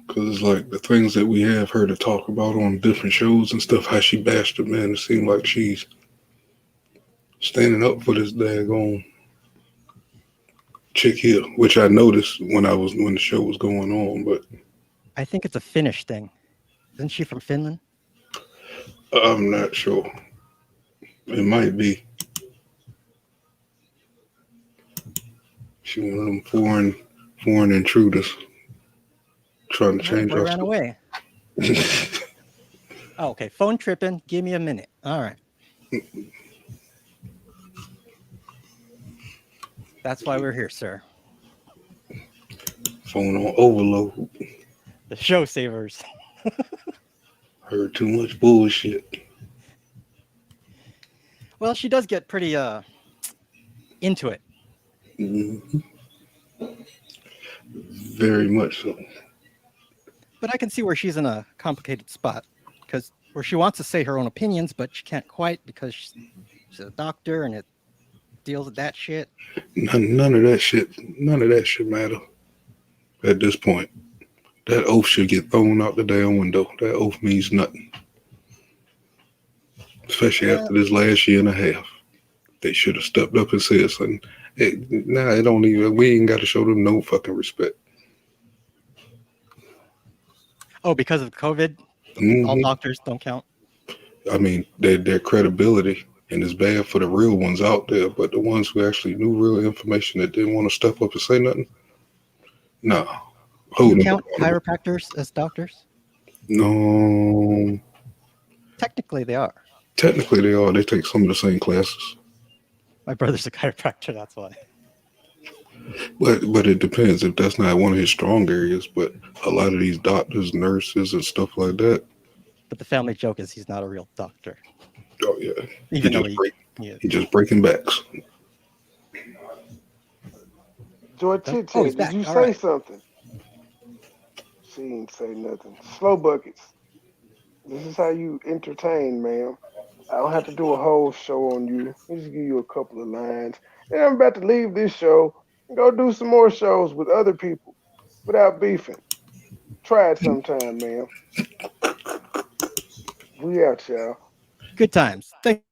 Because it's like the things that we have her to talk about on different shows and stuff, how she bashed the man, it seems like she's standing up for this daggone chick here, which I noticed when the show was going on, but I think it's a Finnish thing. Isn't she from Finland? I'm not sure. It might be. She one of them foreign intruders trying to change her. Us. Ran away. Oh, okay, phone tripping. Give me a minute. All right. That's why we're here, sir. Phone on overload. The show savers. Heard too much bullshit. Well, she does get pretty into it. Mm-hmm. Very much so. But I can see where she's in a complicated spot, because where she wants to say her own opinions, but she can't quite because she's a doctor and it deals with that shit. None of that shit matter at this point. That oath should get thrown out the damn window. That oath means nothing. Especially after this last year and a half. They should have stepped up and said something. It don't even, we ain't got to show them no fucking respect. Oh, because of COVID? All doctors don't count? I mean, their credibility, and it's bad for the real ones out there, but the ones who actually knew real information that didn't want to step up and say nothing, no. Do you count chiropractors as doctors? No. Technically, they are. Technically, they are. They take some of the same classes. My brother's a chiropractor, that's why. But it depends if that's not one of his strong areas. But a lot of these doctors, nurses, and stuff like that. But the family joke is he's not a real doctor. Oh yeah, Even though he's just breaking backs. Joy Chit, did you say something? She didn't say nothing. Slow buckets. This is how you entertain, ma'am. I don't have to do a whole show on you. I'll just give you a couple of lines. And I'm about to leave this show and go do some more shows with other people without beefing. Try it sometime, ma'am. We out, y'all. Good times. Thank